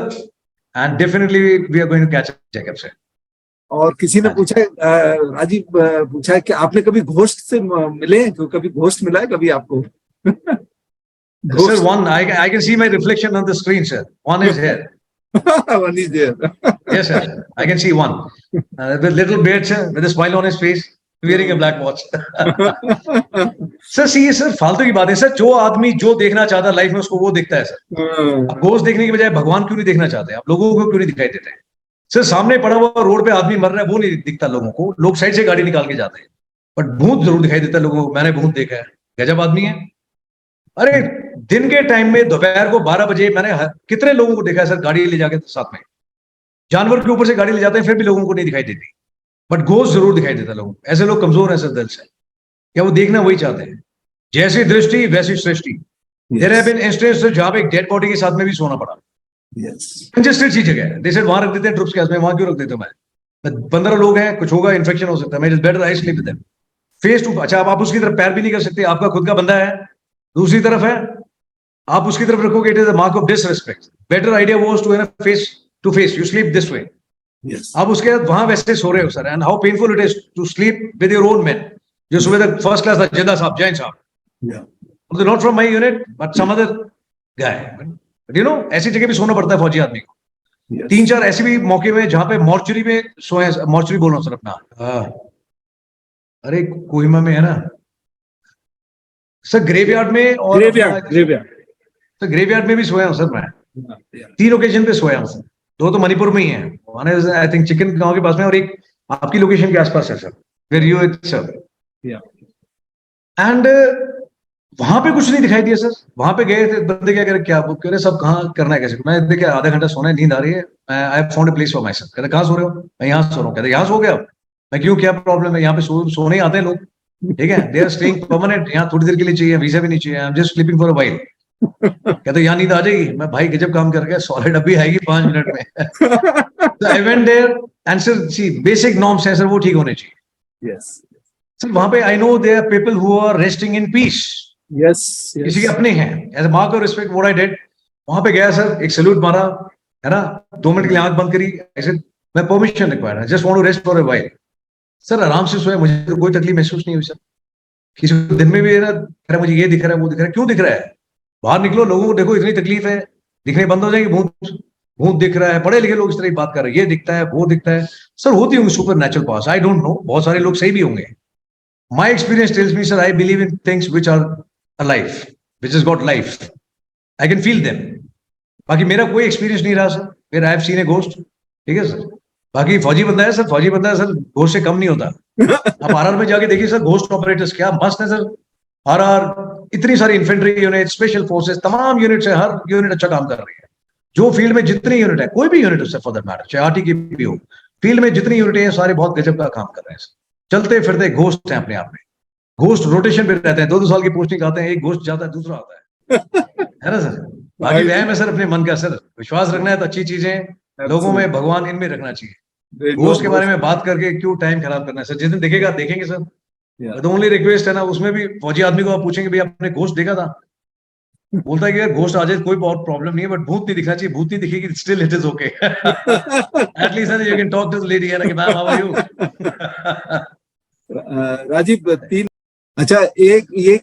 and definitely we are going to catch Jacob, sir. और किसी ने पूछा है, राजीव पूछा है कि आपने कभी घोस्ट से मिले हैं? कभी घोस्ट मिला है कभी आपको? Sir, one I can see my reflection on the screen, sir. One is here. One is there. Yes, sir. I can see one with little beard, sir, with a smile on his face, wearing a black watch. Sir see sir फालतू की बात है सर। जो आदमी जो देखना चाहता है लाइफ में, उसको वो दिखता है सर। अब घोस्ट देखने के बजाय भगवान क्यों नहीं देखना चाहते? आप लोगों को क्यों नहीं दिखाई देते हैं? सर सामने पड़ा हुआ रोड पे आदमी मर रहा है, वो नहीं दिखता लोगों को। लोग साइड से गाड़ी निकाल के जाते हैं, बट भूत जरूर दिखाई देता है लोगों को। मैंने भूत देखा है, गजब आदमी है। अरे दिन के टाइम में दोपहर को 12 बजे मैंने कितने लोगों को देखा है सर, गाड़ी ले जाके साथ में, जानवर के ऊपर से गाड़ी ले जाते हैं, फिर भी लोगों को नहीं दिखाई देती, बट घोस्ट जरूर दिखाई देता है लोगों को। ऐसे लोग कमजोर हैं सर दिल से, क्या वो देखना वही चाहते हैं? जैसी दृष्टि वैसी सृष्टि। देयर हैव बीन इंस्टेंसेस जहां पे एक डेड बॉडी के साथ में भी सोना पड़ा। कंजेस्टेड सी जगह है, जैसे वहां रख देते हैं ट्रुप्स के, में वहां क्यों रख देते हो? मैं 15 लोग हैं, कुछ होगा, इन्फेक्शन हो सकता है, मैं just better I sleep with them face to. अच्छा, आप उसकी तरफ पैर भी नहीं कर सकते, आपका खुद का बंदा है, दूसरी तरफ है, आप उसकी तरफ रखोगे, it is a mark of disrespect. Better idea was to face to face, you sleep this way. आप उसके बाद वहां वैसे सो रहे हो sir, and how painful it is to sleep with your own man, जो सुबह तक फर्स्ट क्लास था, जिंदा साहब, जैन साहब, not from my unit but some other guy. You know, ऐसी जगह भी सोना पड़ता है फौजी आदमी को। 3-4 ऐसे भी मौके में जहां पे मॉर्चरी में सोए, मॉर्चरी बोल रहा हूं सर अपना, अरे कोहिमा में है ना सर, ग्रेवयार्ड में, और ग्रेवयार्ड सर ग्रेवयार्ड में भी सोया हूं सर मैं। 3 ओकेजन पे सोया हूं सर, 2 तो मणिपुर में ही है, one is I think chicken गांव के पास में, और एक आपकी लोकेशन के आसपास है sir, where you it sir. And वहां पे कुछ नहीं दिखाई दिया सर। वहां पे गए थे बंदे, क्या करे, क्या वो कह रहे सब कहाँ करना है कैसे? मैं देखिए आधा घंटा सोना है, नींद आ रही है, I have found a place for my self. कहते कहाँ सो रहे हो? मैं यहाँ सो रहा हूँ। कहते यहाँ सो गया? मैं क्यों, क्या प्रॉब्लम है? यहाँ पे सोने आते हैं लोग, ठीक है, दे आर स्टेइंग परमानेंट, यहाँ थोड़ी देर के लिए चाहिए, वीजा भी नहीं चाहिए, I am just sleeping for a while. कहते यहाँ नींद आ जाएगी। मैं भाई गजब काम कर गया, सॉलिड अभी आएगी 5 मिनट में। I went there and sir see basic norms हैं सर, वो ठीक होने चाहिए। सर वहां पे I know there are people who are resting in peace. किसी के अपने हैं, as a mark of respect what I did, वहां पे गया सर, एक सैल्यूट मारा, है ना, 2 मिनट के लिए आंख बंद करी, ऐसे मैं permission required, I just want to rest for a while. Sir आराम से सोया, मुझे तो कोई तकलीफ महसूस नहीं हुई सर। किसी को दिन में भी है ना, मुझे ये दिख रहा है, वो दिख रहा है, क्यों दिख रहा है? बाहर निकलो, लोगों को देखो, इतनी तकलीफ है, दिखने बंद हो जाएगी, भूत भूत दिख रहा है, पढ़े लिखे लोग इस तरह की बात कर रहे हैं, ये दिखता है, वो दिखता है। सर होती होंगी supernatural powers, I don't know, बहुत सारे लोग सही भी होंगे। My experience tells me sir, I believe in things which are alive, which has got life. I can feel them. बाकी मेरा कोई एक्सपीरियंस नहीं रहा सर, फिर I have seen a ghost, ठीक है सर। बाकी फौजी बंदा है सर, फौजी बंदा है सर, घोस्ट से कम नहीं होता। आप आरआर में जाके देखिए सर, घोस्ट ऑपरेटर्स क्या मस्त है सर। आरआर, इतनी सारी इन्फेंट्री यूनिट, स्पेशल फोर्सेस, तमाम यूनिट्स है, हर यूनिट अच्छा काम कर रही है। जो फील्ड में जितनी यूनिट है, कोई भी यूनिट उससे फॉर दैट मैटर, चाहे आरटी की भी हो, फील्ड में जितनी यूनिट है सारे बहुत गजब का काम कर रहे हैं। चलते फिरते घोस्ट हैं अपने आप में। घोस्ट रोटेशन पे रहते हैं, 2-2 साल की पोस्टिंग आते हैं, एक घोस्ट जाता है, दूसरा आता है ना सर। बाकी वहम है सर अपने मन का सर, विश्वास रखना है तो अच्छी चीजें लोगों में, भगवान इनमें रखना चाहिए। घोस्ट के बारे में बात करके क्यों टाइम खराब करना है सर, जिस दिन देखेगा देखेंगे सर। तो ओनली रिक्वेस्ट है ना, उसमें भी फौजी आदमी को आप पूछेंगे भैया आपने घोस्ट देखा था, बोलता है कि यार घोस्ट आ जाए कोई बहुत प्रॉब्लम नहीं है, बट भूत नहीं दिखना चाहिए, भूत नहीं दिखेगी still it is okay. At least you can talk to the lady, है ना, कि ma'am how are you. Rajiv तीन, अच्छा एक ये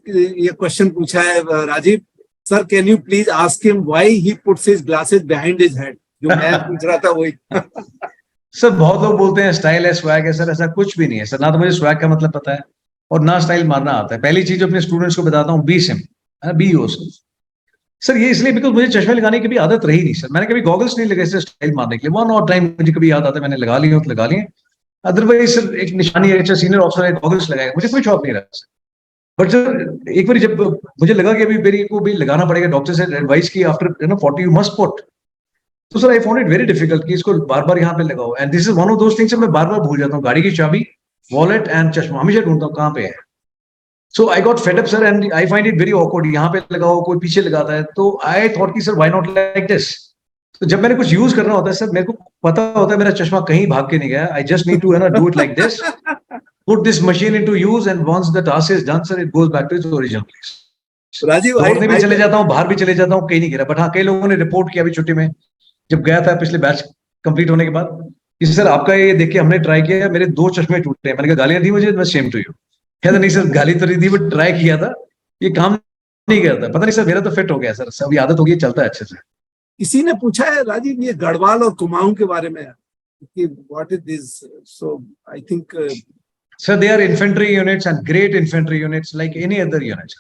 क्वेश्चन पूछा है Rajiv sir, can you please ask him why he puts his glasses behind his head, जो मैं पूछ रहा था वही। सर बहुत लोग बोलते हैं स्टाइल है, स्वैग है। सर ऐसा कुछ भी नहीं है सर, ना तो मुझे स्वैग का मतलब पता है और ना स्टाइल मारना आता है। पहली चीज जो अपने स्टूडेंट्स को बताता हूँ, be simple, be yourself. Sir ये इसलिए बिकॉज मुझे चश्मे लगाने की कभी आदत रही नहीं सर, मैंने कभी गॉगल्स नहीं लगाए सर स्टाइल मारने के लिए। वन और टाइम मुझे कभी याद आता है मैंने लगा लिए हो तो लगा लिए, अदरवाइज सर एक निशानी है, अच्छा सीनियर ऑफिसर है गॉगल्स लगाएगा, मुझे कोई शौक नहीं रहा सर। बट सर एक बार जब मुझे लगा कि अभी मेरी को भी लगाना पड़ेगा, डॉक्टर से एडवाइस की आफ्टर 40 यू मस्ट पुट, तो sir I found it very difficult कि इसको बार बार यहाँ पे लगाओ। And this is one of those things मैं बार बार भूल जाता हूँ, गाड़ी की चाबी, वॉलेट एंड चश्मा हमेशा ढूंढता हूँ कहाँ पे है। So I got fed up sir and I find it very awkward, यहाँ पे लगाओ कोई पीछे लगाता है, तो आई थॉट कि sir why not like this. तो जब मैंने कुछ यूज करना होता है सर, मेरे को पता होता है मेरा चश्मा कहीं भाग के नहीं गया, I just need to do it like this, put this machine into use, and once the task is done sir, it goes back to its original place. Rajiv दौड़ने भी चले जाता हूँ, बाहर भी चले जाता हूँ, कहीं नहीं गिरा। बट हाँ कई लोगों ने रिपोर्ट किया अभी छुट्टी में जब गया था पिछले बैच कंप्लीट होने के बाद कि सर आपका ये देख के हमने ट्राई किया, मेरे 2 चश्मे टूटे हैं। मैंने कहा गालियां दी मुझे, मैं शेम टू यू। कहता नहीं सर गाली तो नहीं दी, बट ट्राई किया था, ये काम नहीं करता। पता नहीं सर मेरा तो फिट हो गया सर, अभी आदत हो गई, चलता है अच्छे से। किसी ने पूछा है राजीव ये गढ़वाल और कुमाऊं के बारे में कि what is this, so I think sir they are infantry units and great infantry units like any other unit.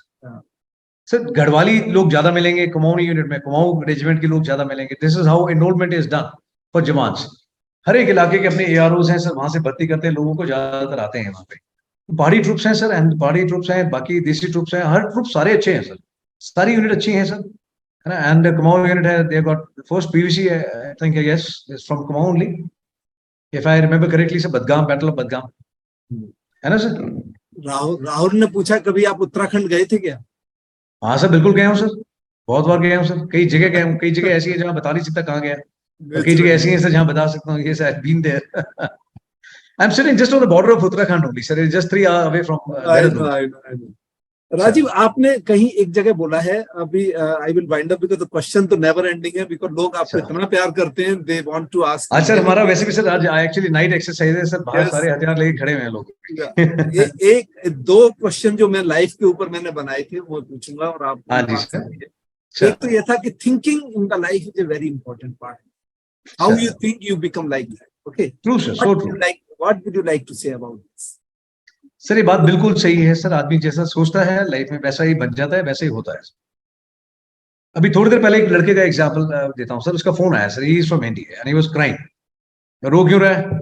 Sir Garhwali लोग ज्यादा मिलेंगे कुमाऊं यूनिट में, कुमाऊं रेजिमेंट के लोग ज्यादा मिलेंगे। This is how enrolment is done for jawans. हर एक इलाके के अपने एआरओज हैं सर, वहां से भर्ती करते हैं लोगों को, ज्यादातर आते हैं वहां पे। पहाड़ी ट्रूप्स हैं सर, एंड पहाड़ी ट्रूप्स हैं, बाकी देसी ट्रूप्स हैं, हर ट्रूप सारे अच्छे हैं सर, सारी यूनिट अच्छी हैं सर, है ना। एंड कुमाऊं यूनिट है, they got first PVC I think yes is from Kumaon only, if I remember correctly sir, Budgam, battle of Budgam, है ना सर। राहुल ने पूछा कभी आप उत्तराखंड गए थे क्या? हाँ सर बिल्कुल गया हूँ सर, बहुत बार गया हूँ सर, कई जगह गया हूँ, कई जगह ऐसी है जहाँ बता नहीं सकता कहाँ गया, और कई जगह ऐसी है सर जहाँ बता सकता हूँ ये sir been there. I am sitting just on the border of Uttarakhand only sir, just 3 hours away from Dehradun. Rajiv आपने कहीं एक जगह बोला है, अभी I will wind up because the question तो नेवर एंडिंग है, बिकॉज़ लोग आपको इतना प्यार करते हैं, दे वांट टू आस्क। आज सर हमारा वैसे भी सर आज एक्चुअली नाइट एक्सरसाइज है सर, बाहर सारे हथियार लेके खड़े हुए हैं लोग। ये एक 2 क्वेश्चन जो मैं लाइफ के ऊपर मैंने बनाए थे वो पूछूंगा और आप। हाँ जी सर। एक तो ये था कि thinking in the life is a very important part, how you think you become like that, okay. True sir, so true. What would you like to say about this? Sir ये बात बिल्कुल सही है सर, आदमी जैसा सोचता है लाइफ में वैसा ही बन जाता है, वैसा ही होता है। अभी थोड़ी देर पहले एक लड़के का एग्जांपल देता हूँ सर, उसका फोन आया sir, he is from India and he was crying. रो क्यों रहा है?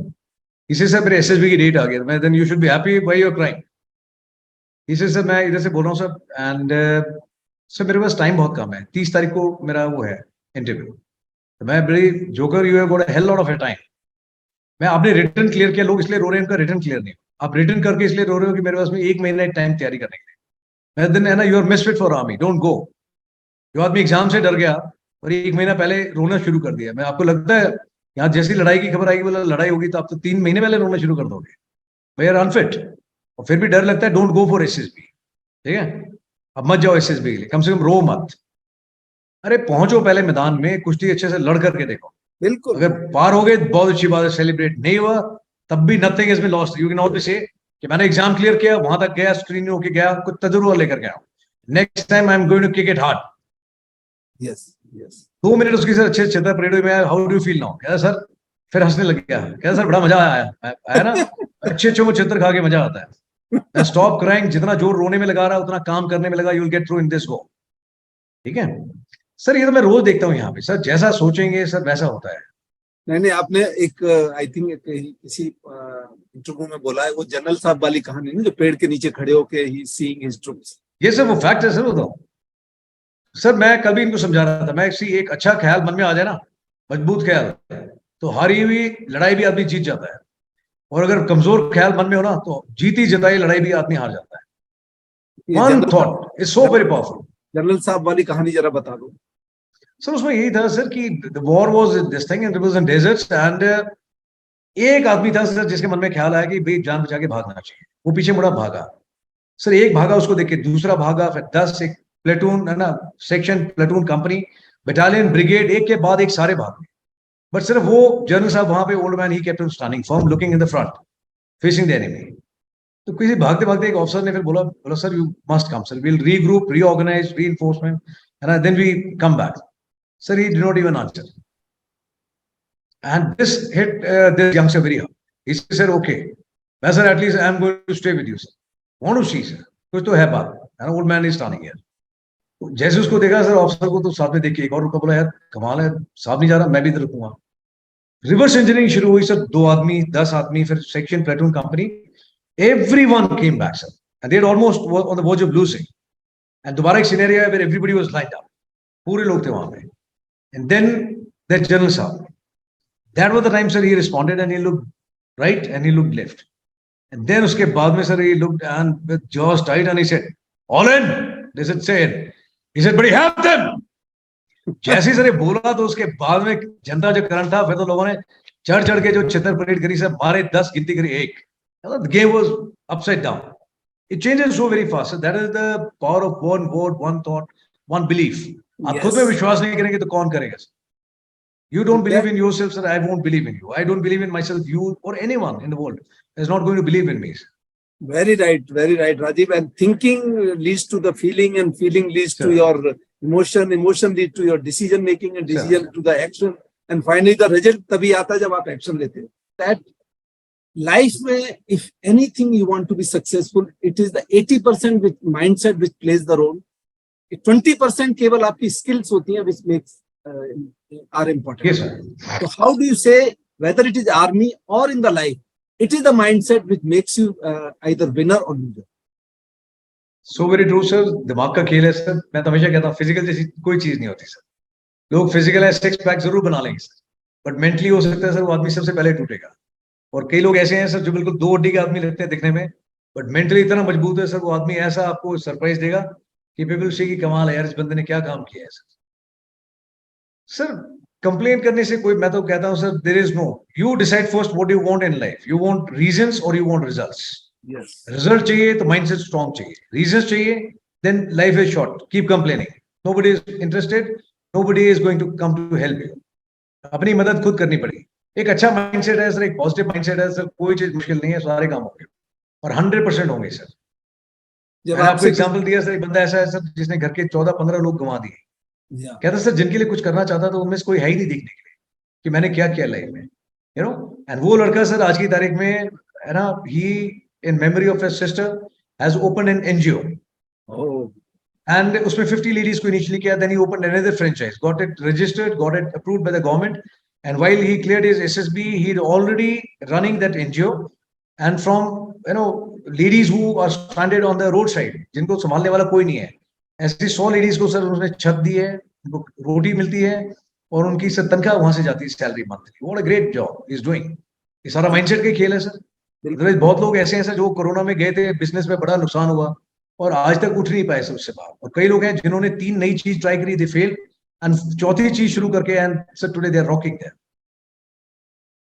इसे सर मेरे एसएसबी की डेट आ गई, मैं then you should be happy, why you are crying? इसे सर मैं इधर से बोल रहा हूँ सर, एंड सर मेरे पास टाइम बहुत कम है, 30 तारीख को मेरा वो है इंटरव्यू। तो मैं बड़ी joker, you have got a hell lot of time. मैं आपने रिटर्न क्लियर किया, लोग इसलिए रो रहे हैं, उनका रिटर्न क्लियर नहीं। आप रिटर्न करके इसलिए रो रहे हो कि मेरे पास में 1 महीना टाइम तैयारी करने के लिए। मैं दिन है ना, you are misfit for army, don't go. जो आदमी एग्जाम से डर गया और 1 महीना पहले रोना शुरू कर दिया, मैं आपको लगता है यहाँ जैसी लड़ाई की खबर आएगी, बोला लड़ाई होगी तो आप तो 3 महीने पहले रोना शुरू कर दोगे, भाई यार अनफिट। और फिर भी डर लगता है, डोंट गो फॉर एसएसबी, ठीक है। अब मत जाओ एसएसबी के लिए, कम से कम रो मत। अरे पहुंचो पहले मैदान में, कुश्ती अच्छे से लड़ करके देखो। बिल्कुल, अगर पार हो गए बहुत अच्छी बात है, सेलिब्रेट। नहीं हुआ तब भी nothing is been lost, you can always say कि मैंने एग्जाम क्लियर किया, वहां तक गया, स्क्रीन होके गया, कुछ तजुर्बा लेकर गया, next time I am going to kick it hard. Yes yes. 2 minute उसकी सर अच्छे चित्र परेड हुई, मैं how do you feel now? कहता सर, फिर हंसने लग गया, कहता सर बड़ा मजा आया ना, अच्छे वो चित्र खा के मजा आता है। स्टॉप क्राइंग, जितना जोर रोने में लगा रहा है उतना काम करने में लगा, you will get through in this go, ठीक है सर। ये तो मैं रोज देखता हूँ यहाँ पे सर, जैसा सोचेंगे सर वैसा होता है। नहीं आपने एक आई थिंक किसी इंटरव्यू में बोला है, वो जनरल साहब वाली कहानी नहीं, जो पेड़ के नीचे खड़े होके ही सीइंग हिज ट्रूप्स। ये सर वो फैक्ट है सर, वो तो सर मैं कभी इनको समझा रहा था, मैं एक अच्छा ख्याल मन में आ जाए ना, मजबूत ख्याल, तो हारी हुई लड़ाई भी आदमी जीत जाता है, और अगर कमजोर ख्याल मन में हो ना तो जीती जिताई लड़ाई भी आदमी हार जाता है। One thought is so very powerful. General साहब वाली कहानी जरा बता दो सर। उसमें यही था सर कि the war was this thing and it was in desserts, and एक आदमी था सर जिसके मन में ख्याल आया कि भाई जान बचा के भागना चाहिए, वो पीछे मुड़ा भागा सर। एक भागा, उसको देख के दूसरा भागा, फिर 10 एक प्लेटून है ना, section, platoon, company, battalion, brigade, एक के बाद एक सारे भाग गए। बट सिर्फ वो जनरल साहब वहां पे, old man, he kept on standing firm, looking in the front, facing the enemy. तो किसी भागते भागते एक ऑफिसर ने फिर बोला बोला sir you must come sir, will regroup, reorganise, reinforcement and then we come back. Sir he did not even answer. And this hit this youngster very hard. He said, "Okay, मैं sir at least I am going to stay with you, sir. Want to see sir? कुछ तो है बात." And old man is standing here. तो जैसे उसको देखा सर ऑफिसर को, तो साथ में देख के एक और रुका, बोला यार कमाल है, साहब नहीं जा रहा, मैं भी इधर रुकूंगा. रिवर्स इंजीनियरिंग शुरू हुई सर. 2 आदमी, 10 आदमी, फिर section, platoon, company, everyone came back sir, and they had almost were on the verge of losing. And दोबारा एक सिनेरियो है where everybody was lined up. पूरे लोग थे वहां पे. And then that general साहब, that was the time sir he responded and he looked right and he looked left. And then उसके बाद में sir he looked and with jaws tight and he said, "All in." They said, "Say in." He said, "But he have them." जैसे सर ये बोला तो उसके बाद में जनता जो करंट था, फिर तो लोगों ने चढ़ चढ़ के जो छितर परेड करी सर, मारे 10, गिनती करी 1. The game was upside down. It changes so very fast. So that is the power of one word, one thought, one belief. आप खुद में विश्वास नहीं करेंगे तो कौन करेगा? You don't believe in yourself, sir. I won't believe in you. I don't believe in myself. You or anyone in the world is not going to believe in me. Very right, Rajiv. And thinking leads to the feeling, and feeling leads to your emotion. Emotion leads to your decision making, and decision to the action. And finally, the result तभी आता है जब आप action लेते हैं. That life में, if anything you want to be successful, it is the 80% with mindset which plays the role. 20% केवल आपकी skills होती हैं which makes are important. Yes, sir. So how do you say whether it is army or in the life? It is the mindset which makes you either winner or loser. So very true, sir. दिमाग का खेल है सर. मैं तो हमेशा कहता हूँ फिजिकल जैसी कोई चीज नहीं होती सर. लोग फिजिकल है, 6 पैक जरूर बना लेंगे सर, बट मेंटली हो सकता है सर वो आदमी सबसे पहले टूटेगा. और कई लोग ऐसे हैं सर जो बिल्कुल 2 हड्डी के आदमी लगते हैं दिखने में, बट मेंटली इतना मजबूत है सर, वो आदमी ऐसा आपको सरप्राइज देगा कि पीपल से की कमाल है यार, इस बंदे ने क्या काम किया है सर. सर कंप्लेन करने से कोई, मैं तो कहता हूं sir, there is no, you decide first what you want in life. You want reasons और you want results. Yes. Result चाहिए तो माइंडसेट स्ट्रांग चाहिए. रीजंस चाहिए, then life is short. Keep complaining. Nobody is interested, nobody is going to come to help you. अपनी मदद खुद करनी पड़ेगी. एक अच्छा माइंडसेट है सर, एक पॉजिटिव माइंडसेट है सर, कोई चीज मुश्किल नहीं है, सारे काम होंगे और 100% होंगे सर. मैंने आपको एग्जांपल दिया सर, एक बंदा ऐसा है सर जिसने घर के 14-15 लोग गंवा दिए. कहता सर जिनके लिए कुछ करना चाहता था उनमें से कोई है ही नहीं देखने के लिए कि मैंने क्या किया लाइफ में, यू नो. एंड वो लड़का सर आज की तारीख में है ना, he in memory of his sister has opened an NGO. And उसमें 50 लेडीज को इनिशियली किया, then he opened another franchise, got it registered, got it approved by the government. And while he cleared his SSB, he already running that NGO. And from you know ladies who are stranded on the road side, जिनको संभालने वाला कोई नहीं है, ऐसी 100 लेडीज को सर उसने छत दी है, उनको रोटी मिलती है और उनकी सर तनख्वाह वहां से जाती है, salary monthly. What a great job is doing. ये सारा माइंडसेट का खेल है सर. बहुत लोग ऐसे हैं सर जो कोरोना में गए थे, बिजनेस में बड़ा नुकसान हुआ और आज तक उठ नहीं पाए सर उससे बाहर. और कई लोग हैं जिन्होंने 3 नई चीज ट्राई करी, दे फेल, एंड 4थी चीज शुरू करके and sir today they are rocking there.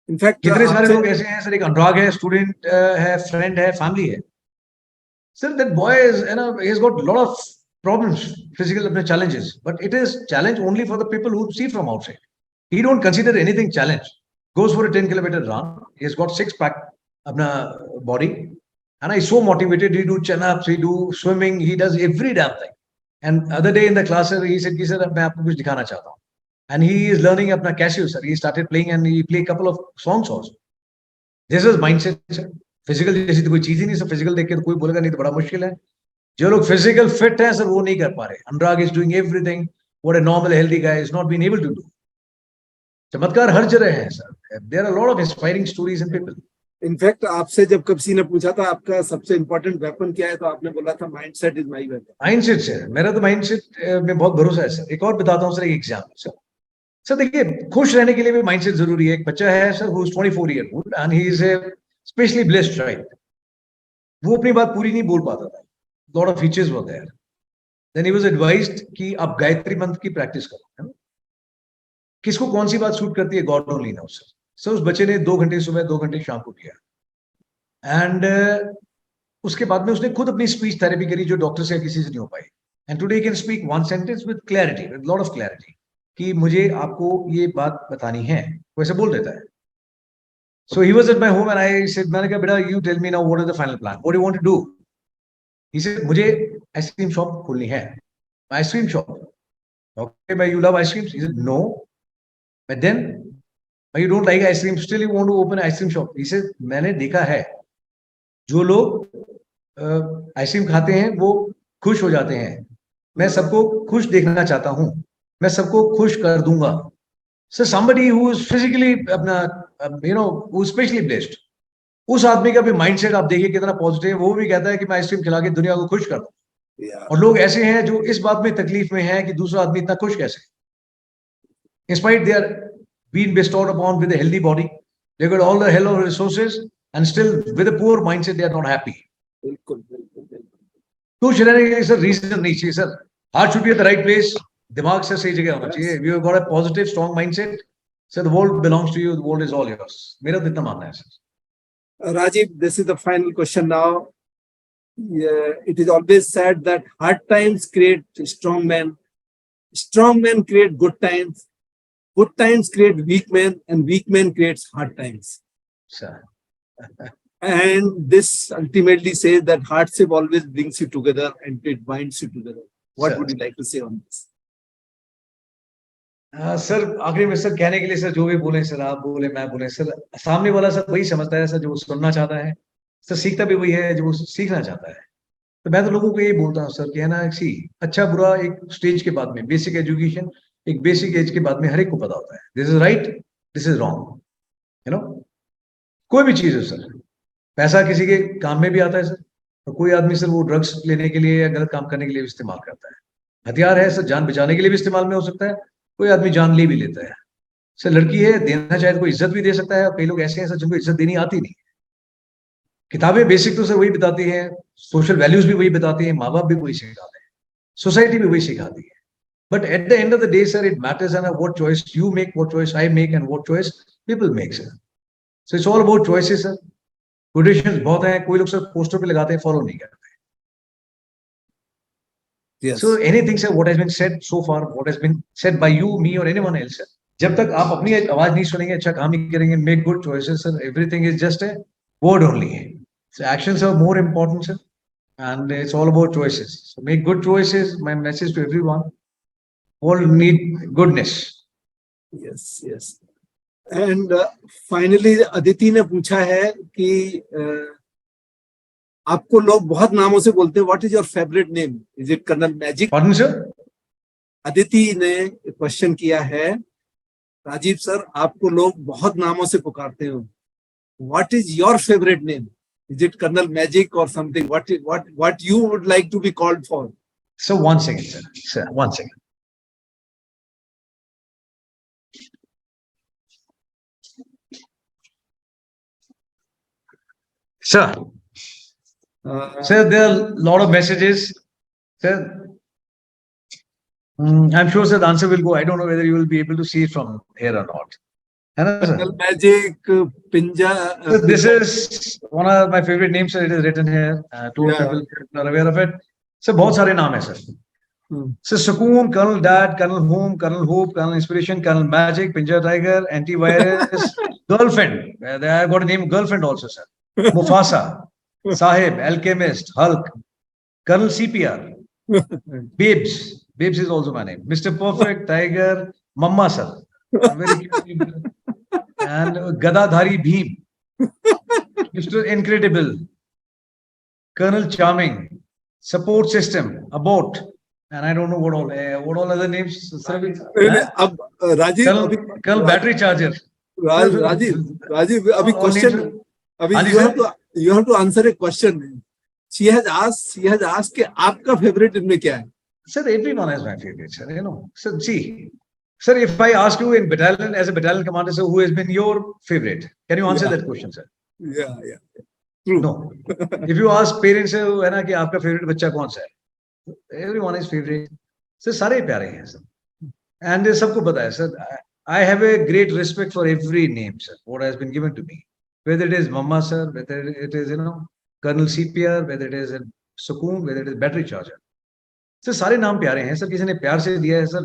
In fact कितने सारे लोग ऐसे हैं सर. एक अनुराग है, स्टूडेंट है, फ्रेंड है, फैमिली है sir. That boy is, you know, he has got lot of problems, physical challenges, but it is challenge only for the people who see from outside. He don't consider anything challenge. Goes for a 10-kilometer run. He has got 6-pack apna body, and he's so motivated. He do chin-ups, he do swimming, he does every damn thing. And other day in the class, he said, "Ki sir, मैं आपको कुछ दिखाना चाहता हूँ." And he is learning apna Casio, sir. He started playing and he play a couple of songs also. This is mindset, sir. Physical जैसी तो कोई चीज ही नहीं सर. Physical देख के तो कोई बोलेगा नहीं तो बड़ा मुश्किल है. जो लोग फिजिकल फिट है सर वो नहीं कर पा रहे. Anurag is doing everything what a normal healthy guy is not been able to do. चमत्कार हर जगह है sir. There are lot of inspiring stories in people. In fact आपसे जब किसी ने पूछा था आपका सबसे इंपॉर्टेंट वेपन क्या है, तो आपने बोला था mindset is my weapon. Mindset से मेरा तो माइंडसेट में बहुत भरोसा है सर. एक और बताता हूँ सर, एक एग्जाम्पल सर. सर देखिए, खुश रहने के लिए भी माइंडसेट जरूरी है. एक बच्चा है sir who is 24 year old and he is specially blessed child. वो अपनी बात पूरी नहीं बोल पाता था. lot of features were there. Then he was advised कि आप गायत्री मंत्र की प्रैक्टिस करो, है ना. किसको कौन सी बात सूट करती है, गॉड ओनली नोस. सर उस बच्चे ने 2 घंटे सुबह 2 घंटे शाम को किया. एंड उसके बाद में उसने खुद अपनी स्पीच थेरेपी करी जो डॉक्टर से किसी से नहीं हो पाई. And today he can speak 1 sentence with clarity, with lot of clarity, कि मुझे आपको ये बात बतानी है, वैसे बोल देता है. So he was at my home and I said, मैंने कहा बेटा, you tell me now what is the final plan? What do you want to do? He said, मुझे आइसक्रीम शॉप खोलनी है. Ice cream shop. Okay, but you love ice creams? He said, no. But then, but you don't like ice cream, still you want to open an ice cream shop. He said, मैंने देखा है, जो लोग आइसक्रीम खाते हैं वो खुश हो जाते हैं. मैं सबको खुश देखना चाहता हूँ. मैं सबको खुश कर दूंगा. So somebody who is physically, who is specially blessed, उस आदमी का भी माइंडसेट आप देखिए कितना पॉजिटिव है. वो भी कहता है कि मैं आइसक्रीम खिला के दुनिया को खुश कर दूं. और लोग ऐसे हैं जो इस बात में तकलीफ में हैं कि दूसरा आदमी इतना खुश कैसे. In spite they are being bestowed upon with a healthy body, they got all the hell of resources, and still with a poor mindset they are not happy. बिल्कुल. खुश रहने के लिए सर रीजन नहीं चाहिए sir. Heart should be at the right place. दिमाग से सही जगह होना चाहिए. You have got a positive, strong mindset. So the world belongs to you. The world is all yours. मेरा तो इतना मानना है sir. Rajiv, this is the final question now. It is always said that hard times create strong men. Strong men create good times. Good times create weak men, and weak men creates hard times. Sir. And this ultimately says that hardship always brings you together and it binds you together. What Sir. would you like to say on this? Sir आखिरी में सर कहने के लिए सर जो भी बोले सर, आप बोले मैं बोले सर, सामने वाला सर वही समझता है सर जो सुनना चाहता है सर. सीखता भी वही है जो वो सीखना चाहता है. तो मैं तो लोगों को यही बोलता हूँ सर कि है ना, अच्छा बुरा एक स्टेज के बाद में, बेसिक एजुकेशन एक बेसिक एज के बाद में हर एक को पता होता है. This is right, this is wrong. कोई भी चीज है सर. पैसा किसी के काम में भी आता है सर, और कोई आदमी सर वो ड्रग्स लेने के लिए या गलत काम करने के लिए भी इस्तेमाल करता है. हथियार है सर, जान बचाने के लिए भी इस्तेमाल में हो सकता है. कोई आदमी जान ले भी लेता है सर. लड़की है, देना चाहे तो कोई इज्जत भी दे सकता है. कई लोग ऐसे हैं सर जिनको इज्जत देनी आती नहीं. किताबें बेसिक तो सर वही बताती हैं, सोशल वैल्यूज भी वही बताती हैं, माँ बाप भी वही सिखाते हैं, सोसाइटी भी वही सिखाती है. But at the end of the day sir it matters and what choice you make, what choice I make, and what choice people make sir. So it's all about choices sir. Quotations बहुत हैं, कोई लोग सर पोस्टर पे लगाते हैं, फॉलो नहीं करते. Yes. So anything sir, what has been said so far, what has been said by you, me or anyone else, sir, जब तक आप अपनी आवाज नहीं सुनेंगे, अच्छा काम नहीं करेंगे, make good choices sir, everything is just a word only. So actions are more important sir, and it's all about choices. So make good choices. My message to everyone, all need goodness. Yes. And finally Aditi ने पूछा है कि आपको लोग बहुत नामों से बोलते हैं. What is your favourite name? Is it colonel magic? Pardon sir? Aditi ने क्वेश्चन किया है, राजीव सर आपको लोग बहुत नामों से पुकारते हो. What is your favourite name? Is it colonel magic और something? What you would like to be called for? So 1 second sir. Sir 1 second. Sir. Sir, there are a lot of messages. Sir, I'm sure sir the answer will go. I don't know whether you will be able to see it from here or not. है ना, sir? कर्नल मैजिक, पिंजा. So this is one of my favorite names, sir. It is written here. Two Yeah. people are aware of it. Sir, बहुत सारे नाम है sir. Sir, Sukoon, Colonel Dad, Colonel Home, Colonel Hope, Colonel Inspiration, Colonel Magic, Pinja Tiger, Antivirus, Girlfriend. I have got a name Girlfriend also, sir. Mufasa, Sahib, Alchemist, Hulk, Colonel CPR, Babes. Babes is also my name. Mr. Perfect, Tiger, Mamma sir. Very cute. And Gadadhari Bheem. Mr. Incredible, Colonel Charming, Support System, Abort, and I don't know what all other names. Sir, अब Rajiv, Colonel Battery Charger. Rajiv अभी क्वेश्चन, अभी you have to answer a question. She has asked कि आपका फेवरेट इनमें क्या है? Sir, everyone is my favorite, sir. Sir, see, sir, if I ask you in battalion, as a battalion commander, sir, who has been your favorite? Can you answer that question, sir? Yeah. True. No. If you ask parents, sir, है ना कि आपका favorite बच्चा कौन सा है? Everyone is favorite. Sir, सारे प्यारे हैं, sir. And सबको पता है, sir. I have a great respect for every name, sir. What has been given to me, whether it is Mamma, sir, whether it is Colonel CPR, whether it is Sukoon, whether it is Battery Charger. Sir सारे नाम प्यारे हैं सर. किसी ने प्यार से दिया है सर.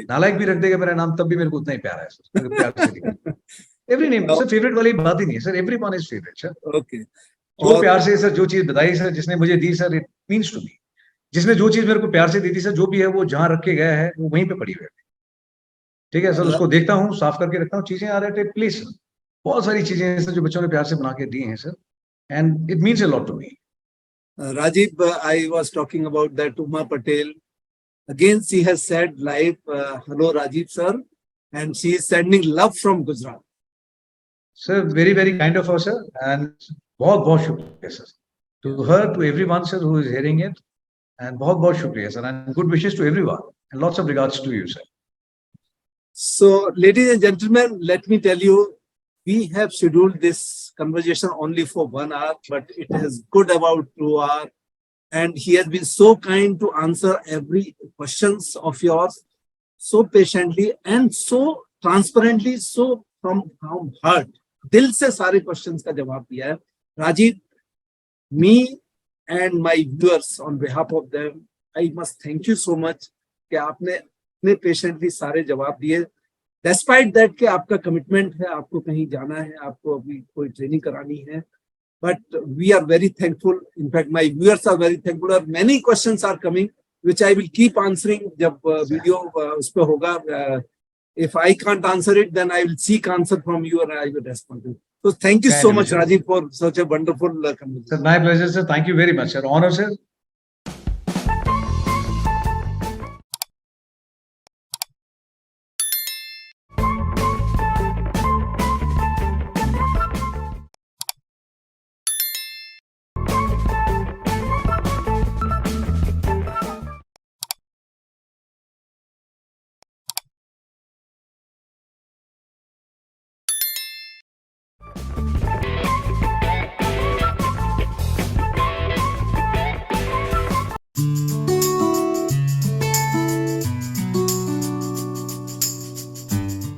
नालायक भी रख देगा मेरा नाम तब भी मेरे को उतना ही प्यारा है सर. प्यार से दिया. एवरी नेम सर, फेवरेट वाली बात ही नहीं है sir, everyone is favourite sir. Okay. जो और प्यार से सर जो चीज बताई सर, जिसने मुझे दी sir, it means to me. जिसने जो चीज मेरे को प्यार से दी थी सर, जो भी है वो जहां रख के गया है वो वहीं पे पड़ी हुई है। ठीक है सर, उसको देखता हूँ, साफ करके रखता हूँ, चीजें आ रहे थे प्लीज सर। बहुत सारी चीजें हैं सर जो बच्चों ने प्यार से बना के दी हैं sir, and it means a lot to me. Rajiv, I was talking about that Uma Patel. Again, she has said live, hello Rajiv sir, and she is sending love from Gujarat. Sir very very kind of her sir, and बहुत बहुत शुक्रिया sir to her, to everyone sir who is hearing it, and बहुत बहुत शुक्रिया sir, and good wishes to everyone, and lots of regards to you sir. So, ladies and gentlemen, let me tell you, we have scheduled this conversation only for 1 hour, but it is good about 2 hours. And he has been so kind to answer every questions of yours so patiently and so transparently, so from heart. दिल से सारे questions का जवाब दिया है. Rajiv, me and my viewers on behalf of them, I must thank you so much कि आपने इतने patiently सारे जवाब दिए. Despite that कि आपका commitment है, आपको कहीं जाना है, आपको अभी कोई training करानी है. But we are very thankful. In fact, my viewers are very thankful. Many questions are coming, which I will keep answering जब video उस पे होगा. If I can't answer it, then I will seek answer from you and I will respond to it. So thank you so much, Rajiv, for such a wonderful conversation. Sir, my pleasure, sir. Thank you very much, sir. Honor, sir.